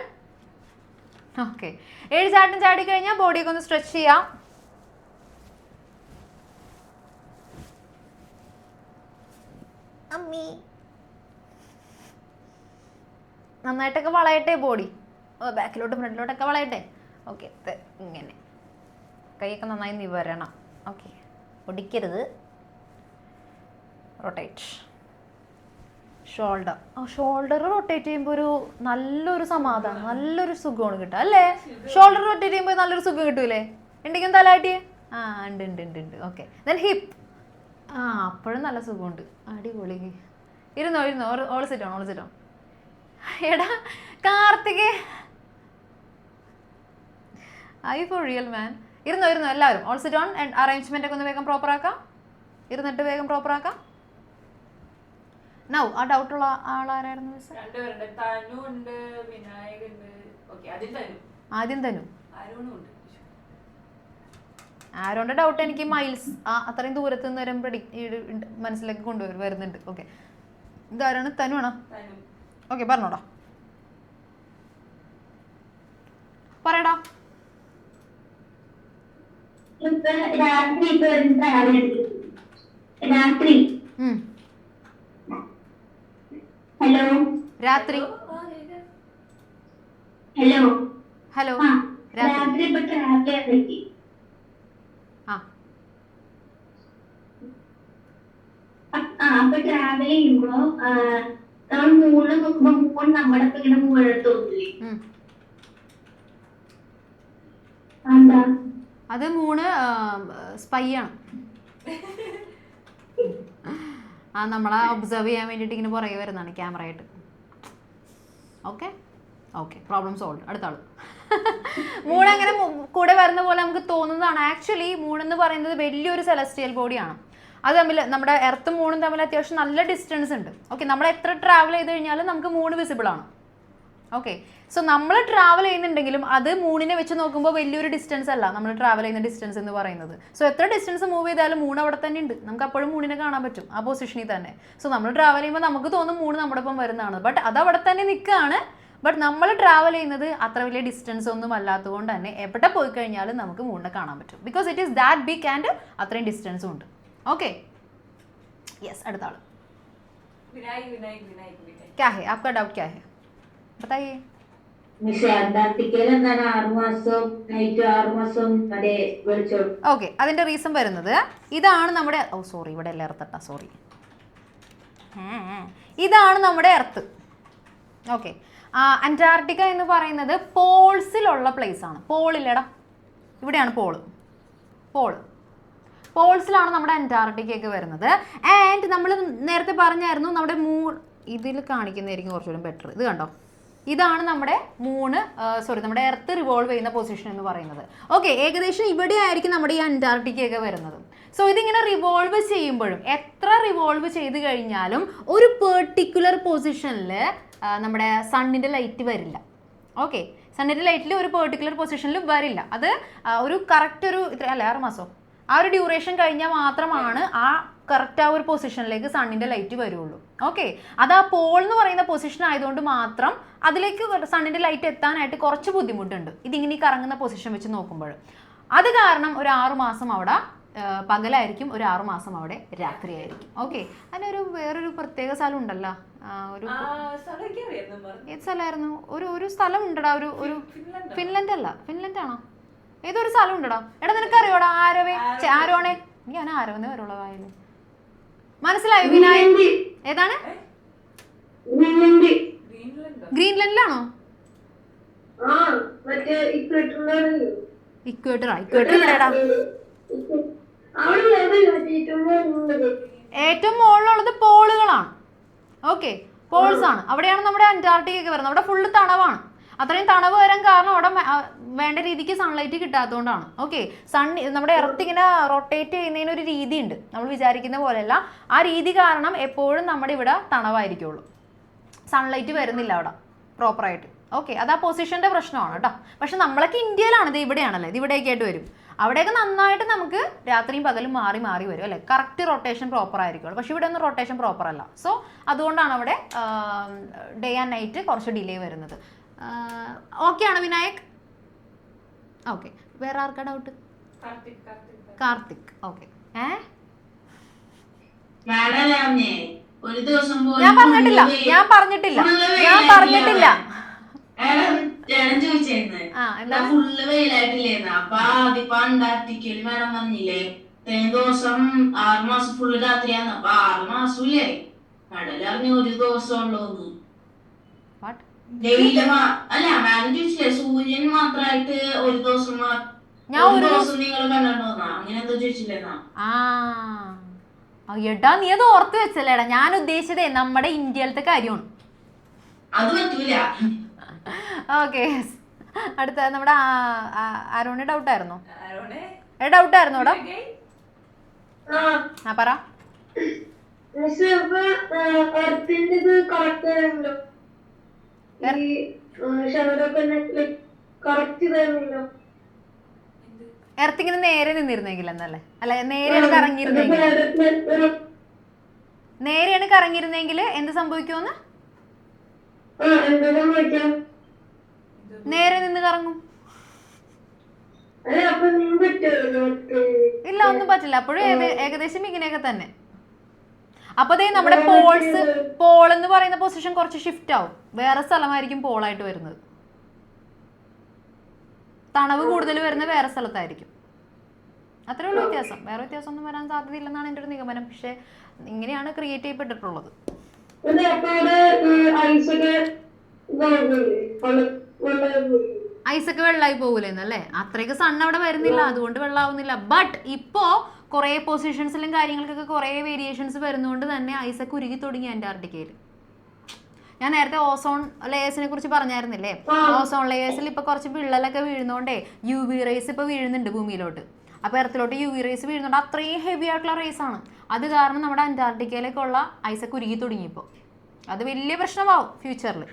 ഓക്കെ 7 ചാട്ടം ചാടി കഴിഞ്ഞാൽ ബോഡിയൊക്കെ ഒന്ന് സ്ട്രെച്ച് ചെയ്യാം. അമ്മി നന്നായിട്ടൊക്കെ വളയട്ടെ ബോഡി. ബാക്കിലോട്ട് ഫ്രണ്ടിലോട്ടൊക്കെ വളയട്ടെ. ഓക്കെ ഇങ്ങനെ കൈയൊക്കെ നന്നായി നിവരണം. ഓക്കെ ഒടിക്കരുത്. റൊട്ടേറ്റ് ഷോൾഡർ റൊട്ടേറ്റ് ചെയ്യുമ്പോൾ ഒരു നല്ലൊരു സമാധാനം, നല്ലൊരു സുഖമാണ് കിട്ടുക അല്ലേ? ഷോൾഡർ റൊട്ടേറ്റ് ചെയ്യുമ്പോൾ നല്ലൊരു സുഖം കിട്ടൂലേ? ഉണ്ടെങ്കിൽ തലാട്ടിയെ ഉണ്ട്. Okay then hip. അപ്പോഴും നല്ല സുഖമുണ്ട്. അടിപൊളി. ഇരുന്നോ ഓൾ സിറ്റോൺ. എടാ Karthik I for real man. ഇരുന്നോ എല്ലാവരും ഓൾ സിറ്റോൺ. അറേഞ്ച്മെന്റ് ഒക്കെ ഒന്ന് വേഗം പ്രോപ്പർ ആക്കാം. ഇരുന്നിട്ട് വേഗം പ്രോപ്പർ ആക്കാം. നൗ ആ ഡൗട്ടുള്ള ആളാരായിരുന്നു? ആദ്യം തനു. ആരോന്റെ ഡൗട്ട് എനിക്ക് മൈൽസ് അത്രയും ദൂരത്ത് നിന്ന് വരും മനസ്സിലേക്ക് വരുന്നുണ്ട്. ഓക്കെ ഇതാരാണ്? തനു ആണോ? ഓക്കെ പറഞ്ഞോടാ. പറയടാ. രാത്രി ഹലോ രാത്രി അപ്പൊ ട്രാവൽ ചെയ്യുമ്പോ നമ്മൾ മൂന്ന് നോക്കുമ്പോ മൂന്ന് നമ്മുടെ ഇങ്ങനെ മുകളിലോട്ട് തോന്നില്ലേ? എന്താ അത്? മൂന്ന് സ്പൈ ആണ്. നമ്മളെ ഒബ്സർവ് ചെയ്യാൻ വേണ്ടിയിട്ട് ഇങ്ങനെ പുറകെ വരുന്നതാണ് ക്യാമറയായിട്ട്. Okay problem solve. അടുത്ത ആള്. മൂണങ്ങനെ കൂടെ വരുന്ന പോലെ നമുക്ക് തോന്നുന്നതാണ്. ആക്ച്വലി മൂണെന്ന് പറയുന്നത് വലിയൊരു സെലസ്റ്റിയൽ ബോഡിയാണ്. അത് തമ്മിൽ നമ്മുടെ എർത്തും മൂണും തമ്മിൽ അത്യാവശ്യം നല്ല ഡിസ്റ്റൻസ് ഉണ്ട്. ഓക്കെ നമ്മൾ എത്ര ട്രാവൽ ചെയ്ത് കഴിഞ്ഞാലും നമുക്ക് മൂണ് വിസിബിൾ ആണ്. ഓക്കെ സോ നമ്മൾ ട്രാവൽ ചെയ്യുന്നുണ്ടെങ്കിലും അത് മൂണിനെ വെച്ച് നോക്കുമ്പോൾ വലിയൊരു ഡിസ്റ്റൻസ് അല്ല നമ്മൾ ട്രാവൽ ചെയ്യുന്ന ഡിസ്റ്റൻസ് എന്ന് പറയുന്നത്. സോ എത്ര ഡിസ്റ്റൻസ് മൂവ് ചെയ്താലും മൂൺ അവിടെ തന്നെ ഉണ്ട്. നമുക്ക് അപ്പോഴും മൂണിനെ കാണാൻ പറ്റും ആ പൊസിഷനിൽ തന്നെ. സോ നമ്മൾ ട്രാവൽ ചെയ്യുമ്പോൾ നമുക്ക് തോന്നും മൂണ് നമ്മുടെ ഒപ്പം വരുന്നതാണ്. ബട്ട് അത് അവിടെ തന്നെ നിൽക്കുകയാണ്. ബട്ട് നമ്മൾ ട്രാവൽ ചെയ്യുന്നത് അത്ര വലിയ ഡിസ്റ്റൻസ് ഒന്നും അല്ലാത്തത് കൊണ്ട് തന്നെ എവിടെ പോയി കഴിഞ്ഞാലും നമുക്ക് മൂണിനെ കാണാൻ പറ്റും. Because it is that big and അത്രയും ഡിസ്റ്റൻസും ഉണ്ട്. ഓക്കെ യെസ് അടുത്ത ആള്. क्या है आपका डाउट क्या है बताइए. ഓക്കെ അതിന്റെ റീസൺ വരുന്നത് ഇതാണ് നമ്മുടെ ഇവിടെ അല്ല എർത്തട്ടാ സോറി ഇതാണ് നമ്മുടെ എർത്ത്. ഓക്കെ അന്റാർട്ടിക്ക എന്ന് പറയുന്നത് പോൾസിലുള്ള പ്ലേസ് ആണ്. പോളില്ലടാ ഇവിടെയാണ് പോൾസിലാണ് നമ്മുടെ അന്റാർട്ടിക്കയൊക്കെ വരുന്നത്. ആൻഡ് നമ്മൾ നേരത്തെ പറഞ്ഞായിരുന്നു നമ്മുടെ ഇതിൽ കാണിക്കുന്നതായിരിക്കും കുറച്ചുകൂടി ബെറ്റർ. ഇത് കണ്ടോ ഇതാണ് നമ്മുടെ നമ്മുടെ എർത്ത് റിവോൾവ് ചെയ്യുന്ന പൊസിഷൻ എന്ന് പറയുന്നത്. ഓക്കെ ഏകദേശം ഇവിടെ ആയിരിക്കും നമ്മുടെ ഈ അന്റാർട്ടിക്കയൊക്കെ വരുന്നത്. സോ ഇതിങ്ങനെ റിവോൾവ് ചെയ്യുമ്പോഴും എത്ര റിവോൾവ് ചെയ്ത് കഴിഞ്ഞാലും ഒരു പെർട്ടിക്കുലർ പൊസിഷനിൽ നമ്മുടെ സണ്ണിൻ്റെ ലൈറ്റ് വരില്ല. ഓക്കെ സണ്ണിൻ്റെ ലൈറ്റിൽ ഒരു പെർട്ടിക്കുലർ പൊസിഷനിൽ വരില്ല. അത് ഒരു കറക്റ്റ് ഒരു 6 മാസം ആ ഒരു ഡ്യൂറേഷൻ കഴിഞ്ഞാൽ മാത്രമാണ് ആ കറക്റ്റ് ആ ഒരു പൊസിഷനിലേക്ക് സണ്ണിൻ്റെ ലൈറ്റ് വരുള്ളൂ. ഓക്കെ അത് ആ പോൾ എന്ന് പറയുന്ന പൊസിഷൻ ആയതുകൊണ്ട് മാത്രം അതിലേക്ക് സണ്ണിൻ്റെ ലൈറ്റ് എത്താനായിട്ട് കുറച്ച് ബുദ്ധിമുട്ടുണ്ട് ഇതിങ്ങനെ കറങ്ങുന്ന പൊസിഷൻ വെച്ച് നോക്കുമ്പോൾ. അത് കാരണം ഒരു 6 മാസം അവിടെ പകലായിരിക്കും, ഒരു 6 മാസം അവിടെ രാത്രിയായിരിക്കും. ഓക്കെ അതിനൊരു വേറൊരു പ്രത്യേക സ്ഥലം ഉണ്ടല്ലോ. ഒരു ഏത് സ്ഥലമായിരുന്നു? ഒരു സ്ഥലം ഉണ്ടടാ. ഒരു ഫിൻലൻഡ് ആണോ? ഏതൊരു സ്ഥലം ഉണ്ടടാ. എടാ നിനക്കറിയോടാ? ആരോണേ ഞാൻ ആരോന്നേ വരുള്ള വായല് മനസ്സിലായോ? വിനായക് ഏതാണ്? ഗ്രീൻലൻഡിലാണോ? ഇക്വേറ്ററാ? ഇക്വേറ്റർ എവിടെയാടാ? ഏറ്റവും മുകളിലുള്ളത് പോളുകളാണ്. ഓക്കെ പോൾസ് ആണ്. അവിടെയാണ് നമ്മുടെ അന്റാർട്ടിക്ക ഒക്കെ വരുന്നത്. അവിടെ ഫുള്ള് തണവാണ്. അത്രയും തണവ് വരാൻ കാരണം അവിടെ വേണ്ട രീതിക്ക് സൺലൈറ്റ് കിട്ടാത്തതുകൊണ്ടാണ്. ഓക്കെ, നമ്മുടെ എർത്ത് ഇങ്ങനെ റൊട്ടേറ്റ് ചെയ്യുന്നതിന് ഒരു രീതിയുണ്ട്, നമ്മൾ വിചാരിക്കുന്ന പോലെയല്ല. ആ രീതി കാരണം എപ്പോഴും നമ്മുടെ ഇവിടെ തണവായിരിക്കുള്ളൂ, സൺലൈറ്റ് വരുന്നില്ല അവിടെ പ്രോപ്പറായിട്ട്. ഓക്കെ, അത് ആ പൊസിഷൻ്റെ പ്രശ്നമാണ് കേട്ടോ. പക്ഷെ നമ്മളൊക്കെ ഇന്ത്യയിലാണ്, ഇത് ഇവിടെയാണല്ലേ, ഇത് ഇവിടേക്ക് ആയിട്ട് വരും. അവിടെയൊക്കെ നന്നായിട്ട് നമുക്ക് രാത്രിയും പകലും മാറി മാറി വരും അല്ലേ, കറക്റ്റ് റൊട്ടേഷൻ പ്രോപ്പർ ആയിരിക്കുള്ളൂ. പക്ഷെ ഇവിടെ ഒന്നും റൊട്ടേഷൻ പ്രോപ്പർ അല്ല. സോ അതുകൊണ്ടാണ് അവിടെ ഡേ ആൻഡ് നൈറ്റ് കുറച്ച് ഡിലേ വരുന്നത്. ഓക്കെ ആണോ വിനായക്? ഓക്കെ, വേറെ ആർക്കാ ഡൗട്ട്? കാർത്തിക്. ഓക്കെ, ഒരു ദിവസം ഞാൻ പറഞ്ഞിട്ടില്ല ഫുള്ള് വെയിലായിട്ടില്ലേന്ന്. അപ്പൊ അതിപ്പോ അന്റാർട്ടിക്കയിൽ മാഡം പറഞ്ഞില്ലേ ഇത്രയും ദിവസം 6 മാസം ഫുള്ള് രാത്രിയാന്ന്. അപ്പൊ 6 മാസം ഇല്ലേ കടലറിഞ്ഞ ഒരു ദിവസം ഉള്ളൂന്ന്. അല്ല മാഡം ചോദിച്ചില്ലേ സൂര്യൻ മാത്രമായിട്ട് ഒരു ദിവസം നിങ്ങൾ കണ്ടിട്ടുണ്ടോന്നാ, അങ്ങനെ എന്തോ ചോദിച്ചില്ലേന്നാ. എടാ നീ അത് ഓർത്ത് വെച്ചല്ലേടാ, ഞാൻ ഉദ്ദേശിച്ചതേ നമ്മുടെ ഇന്ത്യയിലത്തെ കാര്യമാണ്. അത് പറ്റൂല. ഓക്കെ, അടുത്ത നമ്മുടെ ആരോണ് ഡൗട്ടായിരുന്നോ? ഡൗട്ടായിരുന്നോ എടാ? ആ പറ. എർത്തിങ്ങനെ നേരെ നിന്നിരുന്നെങ്കിൽ എന്നല്ലേ? അല്ല, നേരെയാണ് കറങ്ങിയിരുന്നെങ്കിൽ എന്ത് സംഭവിക്കുമെന്ന്? നേരെ നിന്ന് കറങ്ങും. ഇല്ല, ഒന്നും പറ്റില്ല. അപ്പോഴും ഏകദേശം ഇങ്ങനെയൊക്കെ തന്നെ. അപ്പൊ ദേ നമ്മുടെ പോൾ എന്ന് പറയുന്ന പൊസിഷൻ കുറച്ച് ഷിഫ്റ്റ് ആവും, വേറെ സ്ഥലമായിരിക്കും പോളായിട്ട് വരുന്നത്. തണവ് കൂടുതൽ വരുന്ന വേറെ സ്ഥലത്തായിരിക്കും. അത്രേ ഉള്ളൂ വ്യത്യാസം, വേറെ വ്യത്യാസം ഒന്നും വരാൻ സാധ്യതയില്ലെന്നാണ് എൻ്റെ ഒരു നിഗമനം. പക്ഷെ ഇങ്ങനെയാണ് ക്രിയേറ്റ് ചെയ്യപ്പെട്ടിട്ടുള്ളത്. ഐസൊക്കെ വെള്ളമായി പോകൂലെന്നല്ലേ? അത്രയ്ക്ക് സൺ അവിടെ വരുന്നില്ല, അതുകൊണ്ട് വെള്ളമാവുന്നില്ല. ബട്ട് ഇപ്പോ കുറെ പൊസിഷൻസിലും കാര്യങ്ങൾക്കൊക്കെ കുറെ വേരിയേഷൻസ് വരുന്നതുകൊണ്ട് തന്നെ ഐസൊക്കെ ഉരുകി തുടങ്ങി അന്റാർട്ടിക്കയിൽ. ഞാൻ നേരത്തെ ഓസോൺ ലെയേഴ്സിനെ കുറിച്ച് പറഞ്ഞായിരുന്നില്ലേ? ഓസോൺ ലെയേഴ്സിൽ ഇപ്പൊ കുറച്ച് വിള്ളലൊക്കെ വീഴുന്നോണ്ടേ UV റേസ് ഇപ്പൊ വീഴുന്നുണ്ട് ഭൂമിയിലോട്ട്. അപ്പൊ എർത്തിലോട്ട് UV റേസ് വീഴുന്നുണ്ട്. അത്രയും ഹെവി ആയിട്ടുള്ള റേസ് ആണ്. അത് കാരണം നമ്മുടെ അന്റാർട്ടിക്കയിലേക്കുള്ള ഐസൊക്കെ ഉരുകി തുടങ്ങി ഇപ്പോൾ. അത് വലിയ പ്രശ്നമാവും ഫ്യൂച്ചറിൽ.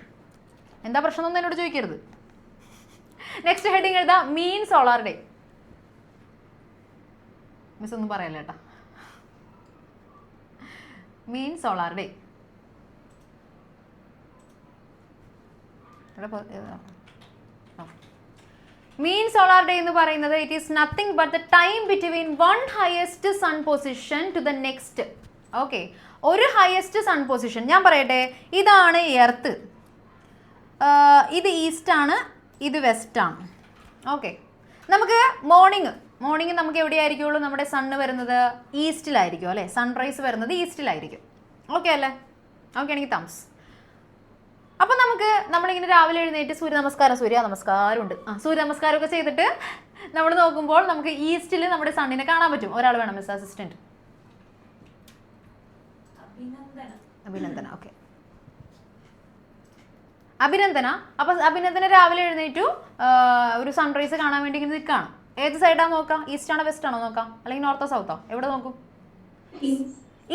എന്താ പ്രശ്നം എന്നൊന്നും എന്നോട് ചോദിക്കരുത്. നെക്സ്റ്റ് ഹെഡിങ് എഴുതാം, മീൻ സോളാർ ഡേ. മിസ് ഒന്നും പറയല്ല കേട്ടാ. Mean solar day mean solar day എന്ന് പറയുന്നത് it is nothing but the time between one highest sun position to the next. Okay, ഒരു ഹയസ്റ്റ് സൺ പൊസിഷൻ ഞാൻ പറയട്ടെ. ഇതാണ് എർത്ത്, ഇത് ഈസ്റ്റ് ആണ്, ഇത് വെസ്റ്റ് ആണ്. ഓക്കെ, നമുക്ക് മോർണിംഗ് നമുക്ക് എവിടെയായിരിക്കുള്ളൂ? നമ്മുടെ സണ്ണ് വരുന്നത് ഈസ്റ്റിലായിരിക്കും അല്ലേ? സൺറൈസ് വരുന്നത് ഈസ്റ്റിലായിരിക്കും. ഓക്കെ അല്ലേ? ഓക്കെ ആണെങ്കിൽ തംസ്. അപ്പം നമ്മളിങ്ങനെ രാവിലെ എഴുന്നേറ്റ് സൂര്യ നമസ്കാരമുണ്ട്. സൂര്യ നമസ്കാരമൊക്കെ ചെയ്തിട്ട് നമ്മൾ നോക്കുമ്പോൾ നമുക്ക് ഈസ്റ്റിൽ നമ്മുടെ സണ്ണിനെ കാണാൻ പറ്റും. ഒരാൾ വേണം മിസ് അസിസ്റ്റന്റ്. അഭിനന്ദന. ഓക്കെ, അഭിനന്ദന രാവിലെ എഴുന്നേറ്റു ഒരു സൺറൈസ് കാണാൻ വേണ്ടി ഇങ്ങനെ നിൽക്കുകയാണ്. ഏത് സൈഡാണ് നോക്കാം? ഈസ്റ്റ് ആണോ വെസ്റ്റ് ആണോ നോക്കാം? അല്ലെങ്കിൽ നോർത്തോ സൗത്തോ? എവിടെ നോക്കും?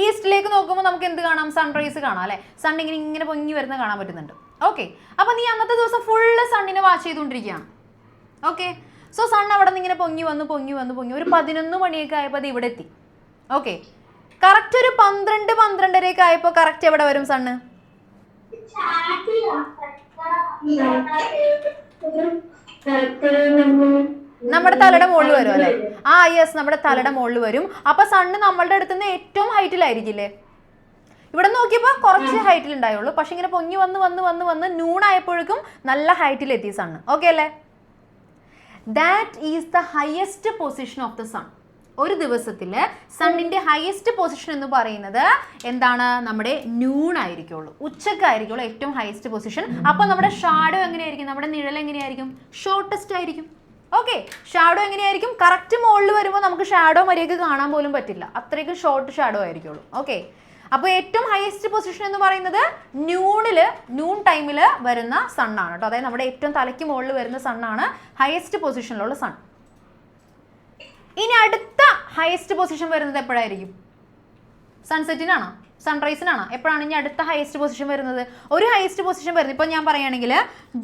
ഈസ്റ്റിലേക്ക് നോക്കുമ്പോൾ നമുക്ക് എന്ത് കാണാം? സൺറൈസ് കാണാം അല്ലേ? സൺ ഇങ്ങനെ പൊങ്ങി വരുന്ന കാണാൻ പറ്റുന്നുണ്ട്. ഓക്കെ, അപ്പൊ നീ അന്നത്തെ ദിവസം ഫുള്ള് സണ്ണിനെ വാച്ച് ചെയ്തുകൊണ്ടിരിക്കുകയാണ്. ഓക്കെ, സോ സൺ അവിടെ നിന്ന് ഇങ്ങനെ പൊങ്ങി വന്ന് ഒരു 11 മണിയൊക്കെ ആയപ്പോൾ അത് ഇവിടെ എത്തി. ഓക്കെ, കറക്റ്റ് ഒരു 12-12:30 ആയപ്പോൾ കറക്റ്റ് എവിടെ വരും സണ്ണ്? നമ്മുടെ തലയുടെ മുകളിൽ വരും അല്ലെ? യെസ്, നമ്മുടെ തലയുടെ മുകളിൽ വരും. അപ്പൊ സണ്ണ് നമ്മളുടെ അടുത്ത് നിന്ന് ഏറ്റവും ഹൈറ്റിലായിരിക്കില്ലേ? ഇവിടെ നോക്കിയപ്പോൾ കുറച്ച് ഹൈറ്റിൽ ഉണ്ടായുള്ളൂ. പക്ഷെ ഇങ്ങനെ പൊങ്ങി വന്ന് നൂണായപ്പോഴേക്കും നല്ല ഹൈറ്റിലെത്തി സണ്ണ്. ഓക്കെ അല്ലേ? That is the highest position of the sun. ഒരു ദിവസത്തിൽ സണ്ണിന്റെ ഹയസ്റ്റ് പൊസിഷൻ എന്ന് പറയുന്നത് എന്താണ്? നമ്മുടെ നൂൺ ആയിരിക്കുള്ളൂ, ഉച്ചക്കായിരിക്കുള്ളൂ ഏറ്റവും ഹയസ്റ്റ് പൊസിഷൻ. അപ്പൊ നമ്മുടെ ഷാഡോ എങ്ങനെയായിരിക്കും? നമ്മുടെ നിഴൽ എങ്ങനെയായിരിക്കും? ഷോർട്ടസ്റ്റ് ആയിരിക്കും. ഓക്കെ, ഷാഡോ എങ്ങനെയായിരിക്കും? കറക്റ്റ് മുകളിൽ വരുമ്പോൾ നമുക്ക് ഷാഡോ മര്യാദയ്ക്ക് കാണാൻ പോലും പറ്റില്ല, അത്രയ്ക്ക് ഷോർട്ട് ഷാഡോ ആയിരിക്കുള്ളൂ. ഓക്കെ, അപ്പോൾ ഏറ്റവും ഹയസ്റ്റ് പൊസിഷൻ എന്ന് പറയുന്നത് നൂൺ ടൈമിൽ വരുന്ന സണ്ണാണ് കേട്ടോ. അതായത് നമ്മുടെ ഏറ്റവും തലയ്ക്ക് മുകളിൽ വരുന്ന സണ്ണാണ് ഹയസ്റ്റ് പൊസിഷനിലുള്ള സൺ. ഇനി അടുത്ത ഹയസ്റ്റ് പൊസിഷൻ വരുന്നത് എപ്പോഴായിരിക്കും? സൺസെറ്റിനാണോ സൺറൈസിനാണോ? എപ്പോഴാണ് ഇനി അടുത്ത ഹയസ്റ്റ് പൊസിഷൻ വരുന്നത്? ഒരു ഹയസ്റ്റ് പൊസിഷൻ വരുന്നത് ഇപ്പോൾ ഞാൻ പറയുകയാണെങ്കിൽ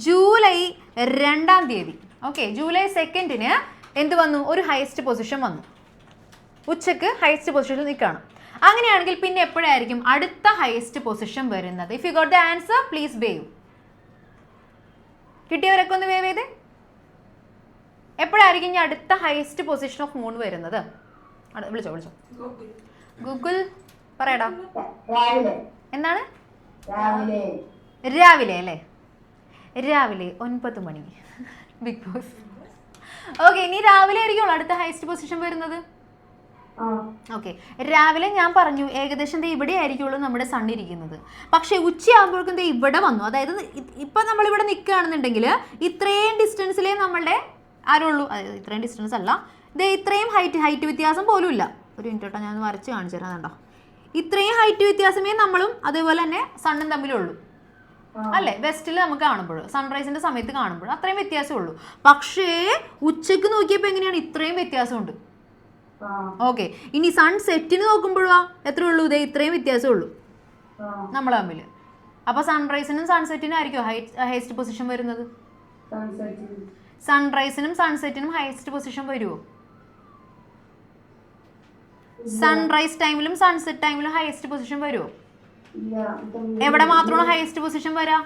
ജൂലൈ 2-ാം തീയതി. ഓക്കെ, ജൂലൈ 2-ന് എന്ത് വന്നു? ഒരു ഹയസ്റ്റ് പൊസിഷൻ വന്നു. ഉച്ചക്ക് ഹയസ്റ്റ് പൊസിഷനിൽ നിൽക്കുകയാണ്. അങ്ങനെയാണെങ്കിൽ പിന്നെ എപ്പോഴായിരിക്കും അടുത്ത ഹയസ്റ്റ് പൊസിഷൻ വരുന്നത്? If you got the answer please wave. കിട്ടിയവരൊക്കെ ഒന്ന് വേവ് ചെയ്തേ. എപ്പോഴായിരിക്കും ഇനി അടുത്ത ഹയസ്റ്റ് പൊസിഷൻ ഓഫ് മൂൺ വരുന്നത്? വിളിച്ചോ ഗൂഗിൾ പറയടാ. എന്താണ്? രാവിലെ അല്ലേ? രാവിലെ 9 മണി. Big boss. ഓക്കെ, ഇനി രാവിലെ ആയിരിക്കുമല്ലോ അടുത്ത ഹയസ്റ്റ് പൊസിഷൻ വരുന്നത്. ഓക്കെ, രാവിലെ ഞാൻ പറഞ്ഞു ഏകദേശം ഇവിടെ ആയിരിക്കുള്ളൂ നമ്മുടെ സൺ ഇരിക്കുന്നത്. പക്ഷേ ഉച്ചയാകുമ്പോഴേക്കും ഇവിടെ വന്നു. അതായത് ഇപ്പം നമ്മളിവിടെ നിൽക്കുകയാണെന്നുണ്ടെങ്കിൽ ഇത്രയും ഡിസ്റ്റൻസിലേ നമ്മളുടെ ആരുള്ളൂ. അതായത് ഇത്രയും ഡിസ്റ്റൻസ് അല്ല, ഇത്രയും ഹൈറ്റ് വ്യത്യാസം പോലും ഇല്ല. ഒരു മിനിറ്റ് കേട്ടോ, ഞാൻ വരച്ച് കാണിച്ചു തരാം. കണ്ടോ, ഇത്രയും ഹൈറ്റ് വ്യത്യാസമേ നമ്മളും അതേപോലെ തന്നെ സണ്ണും തമ്മിലുള്ളൂ അല്ലേ? വെസ്റ്റിൽ നമുക്ക് കാണുമ്പോൾ സൺറൈസിന്റെ സമയത്ത് കാണുമ്പോൾ അത്രയും വ്യത്യാസമേ ഉള്ളൂ. പക്ഷേ ഉച്ചക്ക് നോക്കിയപ്പോൾ എങ്ങനെയാണ്? ഇത്രയും വ്യത്യാസമുണ്ട്. ഓക്കെ, ഇനി സൺസെറ്റിന് നോക്കുമ്പോഴോ എത്ര ഉള്ളൂ? ഇത്രയും വ്യത്യാസമേ ഉള്ളൂ നമ്മൾ തമ്മിൽ. അപ്പോൾ സൺറൈസിനും സൺസെറ്റിനും ആയിരിക്കും ഹയസ്റ്റ് പൊസിഷൻ വരുന്നത്? സൺറൈസിനും സൺസെറ്റിനും ഹയസ്റ്റ് പൊസിഷൻ വരുമോ? സൺറൈസ് ടൈമിലും സൺസെറ്റ് ടൈമിലും ഹയസ്റ്റ് പൊസിഷൻ വരുമോ? എവിടെ മാത്രമാണ് ഹയസ്റ്റ് പൊസിഷൻ വരാ?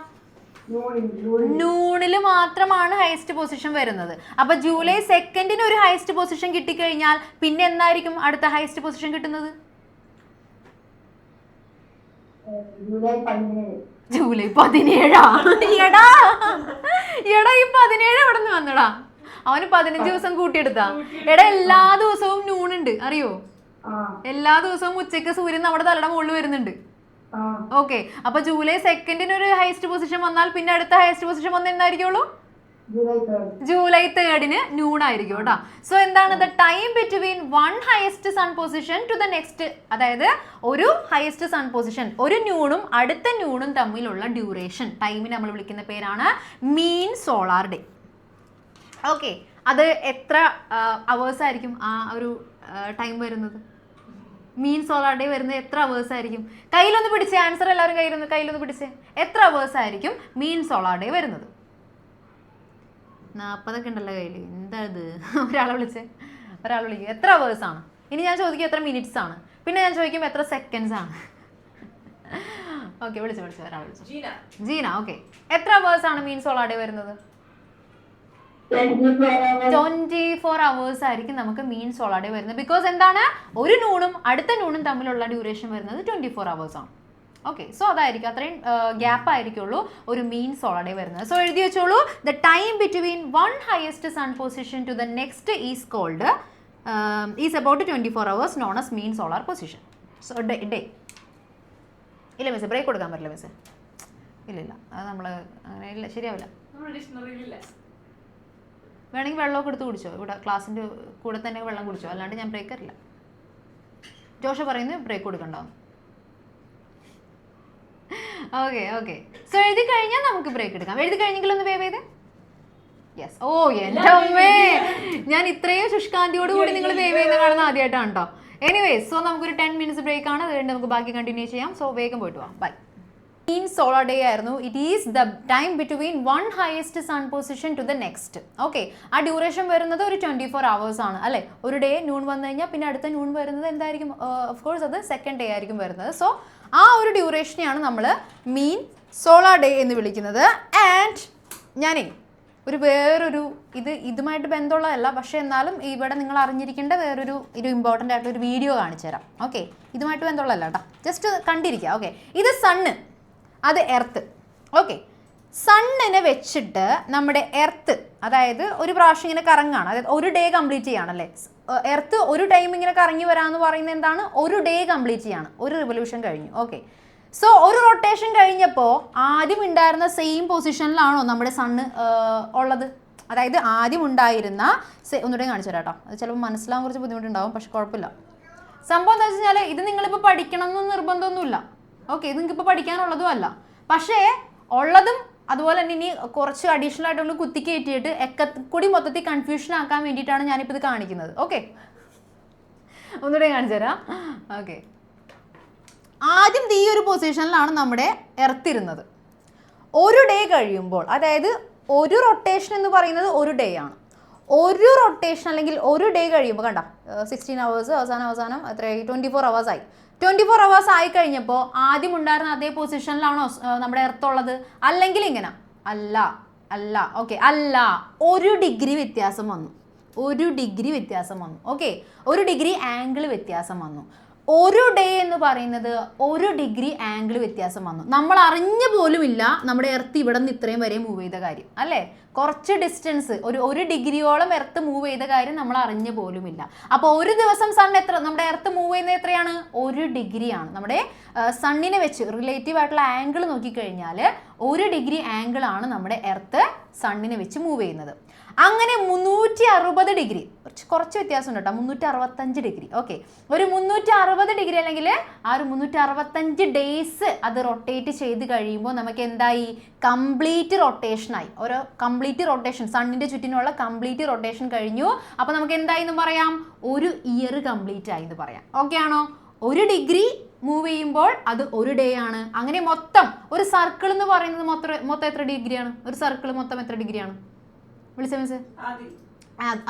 നൂണില് മാത്രമാണ് ഹയസ്റ്റ് പൊസിഷൻ വരുന്നത്. അപ്പൊ ജൂലൈ 2-ന് ഒരു ഹയസ്റ്റ് പൊസിഷൻ കിട്ടിക്കഴിഞ്ഞാൽ പിന്നെ എന്നായിരിക്കും അടുത്ത ഹയസ്റ്റ് പൊസിഷൻ കിട്ടുന്നത്? ജൂലൈ 17. എടാ ഈ 17 എവിടെ നിന്ന് വന്നടാ? അവന് 15 ദിവസം കൂട്ടിയെടുത്താ. എടാ എല്ലാ ദിവസവും നൂണുണ്ട് അറിയോ? എല്ലാ ദിവസവും ഉച്ചയ്ക്ക് സൂര്യൻ നമ്മുടെ തലയുടെ മുകളിൽ വരുന്നുണ്ട്. ഓക്കെ, അപ്പൊ ജൂലൈ 2-ന് ഒരു ഹയസ്റ്റ് പൊസിഷൻ വന്നാൽ പിന്നെ അടുത്ത ഹയസ്റ്റ് പൊസിഷൻ വന്ന എന്നായിരിക്കുള്ളൂ? ജൂലൈ 3-ന് നൂൺ ആയിരിക്കും കേട്ടോ. സോ എന്താണ്? The time between one highest sun position to the next. അതായത് ഒരു ഹയസ്റ്റ് സൺ പൊസിഷൻ, ഒരു നൂണും അടുത്ത നൂണും തമ്മിലുള്ള ഡ്യൂറേഷൻ ടൈമിന് നമ്മൾ വിളിക്കുന്ന പേരാണ് മീൻ സോളാർ ഡേ. ഓക്കെ, അത് എത്ര അവേഴ്സ് ആയിരിക്കും ആ ഒരു ടൈം വരുന്നത്? മീൻ സോളാർ ഡേ വരുന്നത് എത്ര അവേഴ്സ് ആയിരിക്കും? കയ്യിലൊന്ന് പിടിച്ചേ, ആൻസർ എല്ലാവരും കയ്യിലൊന്ന് പിടിച്ചേ. എത്ര അവേഴ്സ് ആയിരിക്കും മീൻ സോളാർ ഡേ വരുന്നത്? 40 ഉണ്ടല്ലോ കയ്യിൽ. എന്താ ഇത്? ഒരാളെ വിളിക്കും. എത്ര അവേഴ്സ് ആണ്? ഇനി ഞാൻ ചോദിക്കും എത്ര മിനിറ്റ്സ് ആണ്, പിന്നെ ഞാൻ ചോദിക്കും എത്ര സെക്കൻഡ്സ് ആണ്. ഓക്കെ, വിളിച്ചു ഒരാളെ വിളിച്ചു. ജീന. ഓക്കെ, എത്ര അവേഴ്സ് ആണ് മീൻ സോളാർ ഡേ വരുന്നത്? 24 hours ആയിരിക്കും നമുക്ക് മീൻ സോളാർ ഡേ വരുന്നത്. ബിക്കോസ് എന്താണ്? ഒരു നൂണും അടുത്ത നൂണും തമ്മിലുള്ള ഡ്യൂറേഷൻ വരുന്നത് 24 hours ആണ്. ഓക്കെ, സോ അതായിരിക്കും, അത്രയും ഗ്യാപ്പ് ആയിരിക്കുള്ളൂ ഒരു മീൻ സോളാർ ഡേ വരുന്നത്. സോ എഴുതി വെച്ചോളൂ, the time between one highest sun position to the next is called is about 24 hours, known as mean solar position. So day. ഇല്ല മിസ്സേ, ബ്രേക്ക് കൊടുക്കാൻ പറ്റില്ല മിസ്സേ. ഇല്ല, അത് നമ്മൾ അങ്ങനെ ഇല്ല, ശരിയാവില്ല. വേണമെങ്കിൽ വെള്ളമൊക്കെ എടുത്ത് കുടിച്ചോ, ഇവിടെ ക്ലാസ്സിൻ്റെ കൂടെ തന്നെ വെള്ളം കുടിച്ചോ, അല്ലാണ്ട് ഞാൻ ബ്രേക്ക് തരില്ല. ജോഷ പറയുന്നത് ബ്രേക്ക് കൊടുക്കണ്ടാവും. ഓക്കെ. സോ എഴുതി കഴിഞ്ഞാൽ നമുക്ക് ബ്രേക്ക് എടുക്കാം. എഴുതി കഴിഞ്ഞെങ്കിലൊന്ന് വേവ് ചെയ്തേ. യെസ്. ഓ എൻ്റെ അമ്മേ, ഞാൻ ഇത്രയും ശുഷ്കാന്തിയോടുകൂടി നിങ്ങൾ വേവ് ചെയ്യുന്ന കാണുന്ന ആദ്യമായിട്ടാണ് കേട്ടോ. എനിവേസ്, സോ നമുക്കൊരു 10 minutes ബ്രേക്ക് ആണ്. അതുകൊണ്ട് നമുക്ക് ബാക്കി കണ്ടിന്യൂ ചെയ്യാം. സോ വേഗം പോയിട്ട് പോവാം. ബൈ. മീൻ സോളാർ ഡേ ആയിരുന്നു. It is the time between one highest sun position to the next. Okay, ആ ഡ്യൂറേഷൻ വരുന്നത് ഒരു 24 hours ആണ് അല്ലേ? ഒരു ഡേ നൂൺ വന്നു കഴിഞ്ഞാൽ പിന്നെ അടുത്ത നൂൺ വരുന്നത് എന്തായിരിക്കും? ഓഫ് കോഴ്സ് അത് സെക്കൻഡ് ഡേ ആയിരിക്കും വരുന്നത്. സോ ആ ഒരു ഡ്യൂറേഷനെയാണ് നമ്മൾ മീൻ സോളാർ ഡേ എന്ന് വിളിക്കുന്നത്. ആൻഡ് ഞാനേ വേറൊരു ഇതുമായിട്ട് ബന്ധമുള്ളതല്ല, പക്ഷേ എന്നാലും ഇവിടെ നിങ്ങൾ അറിഞ്ഞിരിക്കേണ്ട വേറൊരു ഇമ്പോർട്ടൻ്റ് ആയിട്ടുള്ള ഒരു വീഡിയോ കാണിച്ചു തരാം. ഓക്കെ, ഇതുമായിട്ട് ബന്ധമുള്ളതല്ല കേട്ടോ, ജസ്റ്റ് കണ്ടിരിക്കുക. ഓക്കെ, ഇത് സണ്ണ്, അത് എർത്ത്. ഓക്കെ, സണ്ണിനെ വെച്ചിട്ട് നമ്മുടെ എർത്ത്, അതായത് ഒരു പ്രാവശ്യം ഇങ്ങനെ കറങ്ങാണ്, അതായത് ഒരു ഡേ കംപ്ലീറ്റ് ചെയ്യാണല്ലേ. എർത്ത് ഒരു ടൈം ഇങ്ങനെ കറങ്ങി വരാമെന്ന് പറയുന്നത് എന്താണ്? ഒരു ഡേ കംപ്ലീറ്റ് ചെയ്യാണ്, ഒരു റിവല്യൂഷൻ കഴിഞ്ഞു. ഓക്കെ, സോ ഒരു റൊട്ടേഷൻ കഴിഞ്ഞപ്പോൾ ആദ്യം ഉണ്ടായിരുന്ന സെയിം പൊസിഷനിലാണോ നമ്മുടെ സണ്ണ് ഉള്ളത്? അതായത് ആദ്യം ഉണ്ടായിരുന്ന ഒന്നുകൂടെ കാണിച്ചു തരാം കേട്ടോ, അത് ചിലപ്പോൾ മനസ്സിലാവാൻ കുറച്ച് ബുദ്ധിമുട്ടുണ്ടാവും, പക്ഷെ കുഴപ്പമില്ല. സംഭവം എന്താ വെച്ച് കഴിഞ്ഞാൽ ഇത് നിങ്ങളിപ്പോൾ പഠിക്കണം എന്ന് നിർബന്ധമൊന്നുമില്ല. ഓക്കെ, ഇത് നിങ്ങൾക്ക് ഇപ്പോൾ പഠിക്കാനുള്ളതും അല്ല. പക്ഷേ ഉള്ളതും അതുപോലെ തന്നെ ഇനി കുറച്ച് അഡീഷണൽ ആയിട്ടുള്ള കുത്തി കയറ്റിയിട്ട് കൂടി മൊത്തത്തിൽ കൺഫ്യൂഷൻ ആക്കാൻ വേണ്ടിയിട്ടാണ് ഞാനിപ്പോൾ ഇത് കാണിക്കുന്നത്. ഓക്കെ, ഒന്നുകൂടെ കാണിച്ചു തരാം. ഓക്കെ, ആദ്യം ഈ ഒരു പൊസിഷനിലാണ് നമ്മുടെ എർത്ത് ഇരുന്നത്. ഒരു ഡേ കഴിയുമ്പോൾ, അതായത് ഒരു റൊട്ടേഷൻ എന്ന് പറയുന്നത് ഒരു ഡേ ആണ്. ഒരു റൊട്ടേഷൻ അല്ലെങ്കിൽ ഒരു ഡേ കഴിയുമ്പോൾ കണ്ട 16 hours അവസാനം എത്ര 24 hours ആയി. 24 hours ആയി കഴിഞ്ഞപ്പോൾ ആദ്യം ഉണ്ടായിരുന്ന അതേ പൊസിഷനിലാണോ നമ്മുടെ എർത്ത് ഉള്ളത്? അല്ലെങ്കിൽ ഇങ്ങനെ അല്ല. ഓക്കെ, അല്ല, 1 ഡിഗ്രി വ്യത്യാസം വന്നു. 1 ഡിഗ്രി വ്യത്യാസം വന്നു. ഓക്കെ, 1 ഡിഗ്രി ആംഗിൾ വ്യത്യാസം വന്നു. ഒരു ഡേ എന്ന് പറയുന്നത് 1 ഡിഗ്രി ആംഗിൾ വ്യത്യാസം വന്നു. നമ്മൾ അറിഞ്ഞ പോലുമില്ല നമ്മുടെ എർത്ത് ഇവിടെ നിന്ന് ഇത്രയും വരെ മൂവ് ചെയ്ത കാര്യം, അല്ലേ? കുറച്ച് ഡിസ്റ്റൻസ്, ഒരു ഡിഗ്രിയോളം എർത്ത് മൂവ് ചെയ്ത കാര്യം നമ്മൾ അറിഞ്ഞ പോലുമില്ല. അപ്പോൾ ഒരു ദിവസം നമ്മുടെ എർത്ത് മൂവ് ചെയ്യുന്നത് എത്രയാണ്? 1 ഡിഗ്രിയാണ്. നമ്മുടെ സണ്ണിനെ വെച്ച് റിലേറ്റീവ് ആയിട്ടുള്ള ആംഗിൾ നോക്കിക്കഴിഞ്ഞാൽ 1 ഡിഗ്രി ആംഗിൾ ആണ് നമ്മുടെ എർത്ത് സണ്ണിനെ വെച്ച് മൂവ് ചെയ്യുന്നത്. അങ്ങനെ 360 ഡിഗ്രി, കുറച്ച് വ്യത്യാസമുണ്ട് കേട്ടോ, 365 ഡിഗ്രി. ഓക്കെ, ഒരു 360 ഡിഗ്രി അല്ലെങ്കിൽ ആ ഒരു 365 ഡേയ്സ് അത് റൊട്ടേറ്റ് ചെയ്ത് കഴിയുമ്പോൾ നമുക്ക് എന്തായി? കംപ്ലീറ്റ് റൊട്ടേഷനായി. ഒരു കംപ്ലീറ്റ് റൊട്ടേഷൻ, സണ്ണിൻ്റെ ചുറ്റിനുള്ള കംപ്ലീറ്റ് റൊട്ടേഷൻ കഴിഞ്ഞു. അപ്പോൾ നമുക്ക് എന്തായി എന്ന് പറയാം? ഒരു ഇയർ കംപ്ലീറ്റ് ആയി എന്ന് പറയാം. ഓക്കെ ആണോ? 1 ഡിഗ്രി മൂവ് ചെയ്യുമ്പോൾ അത് 1 ഡേ ആണ്. അങ്ങനെ മൊത്തം ഒരു സർക്കിൾ എന്ന് പറയുന്നത് മൊത്തം എത്ര ഡിഗ്രിയാണ്? ഒരു സർക്കിൾ മൊത്തം എത്ര ഡിഗ്രിയാണ്? വിളിച്ച മിസ്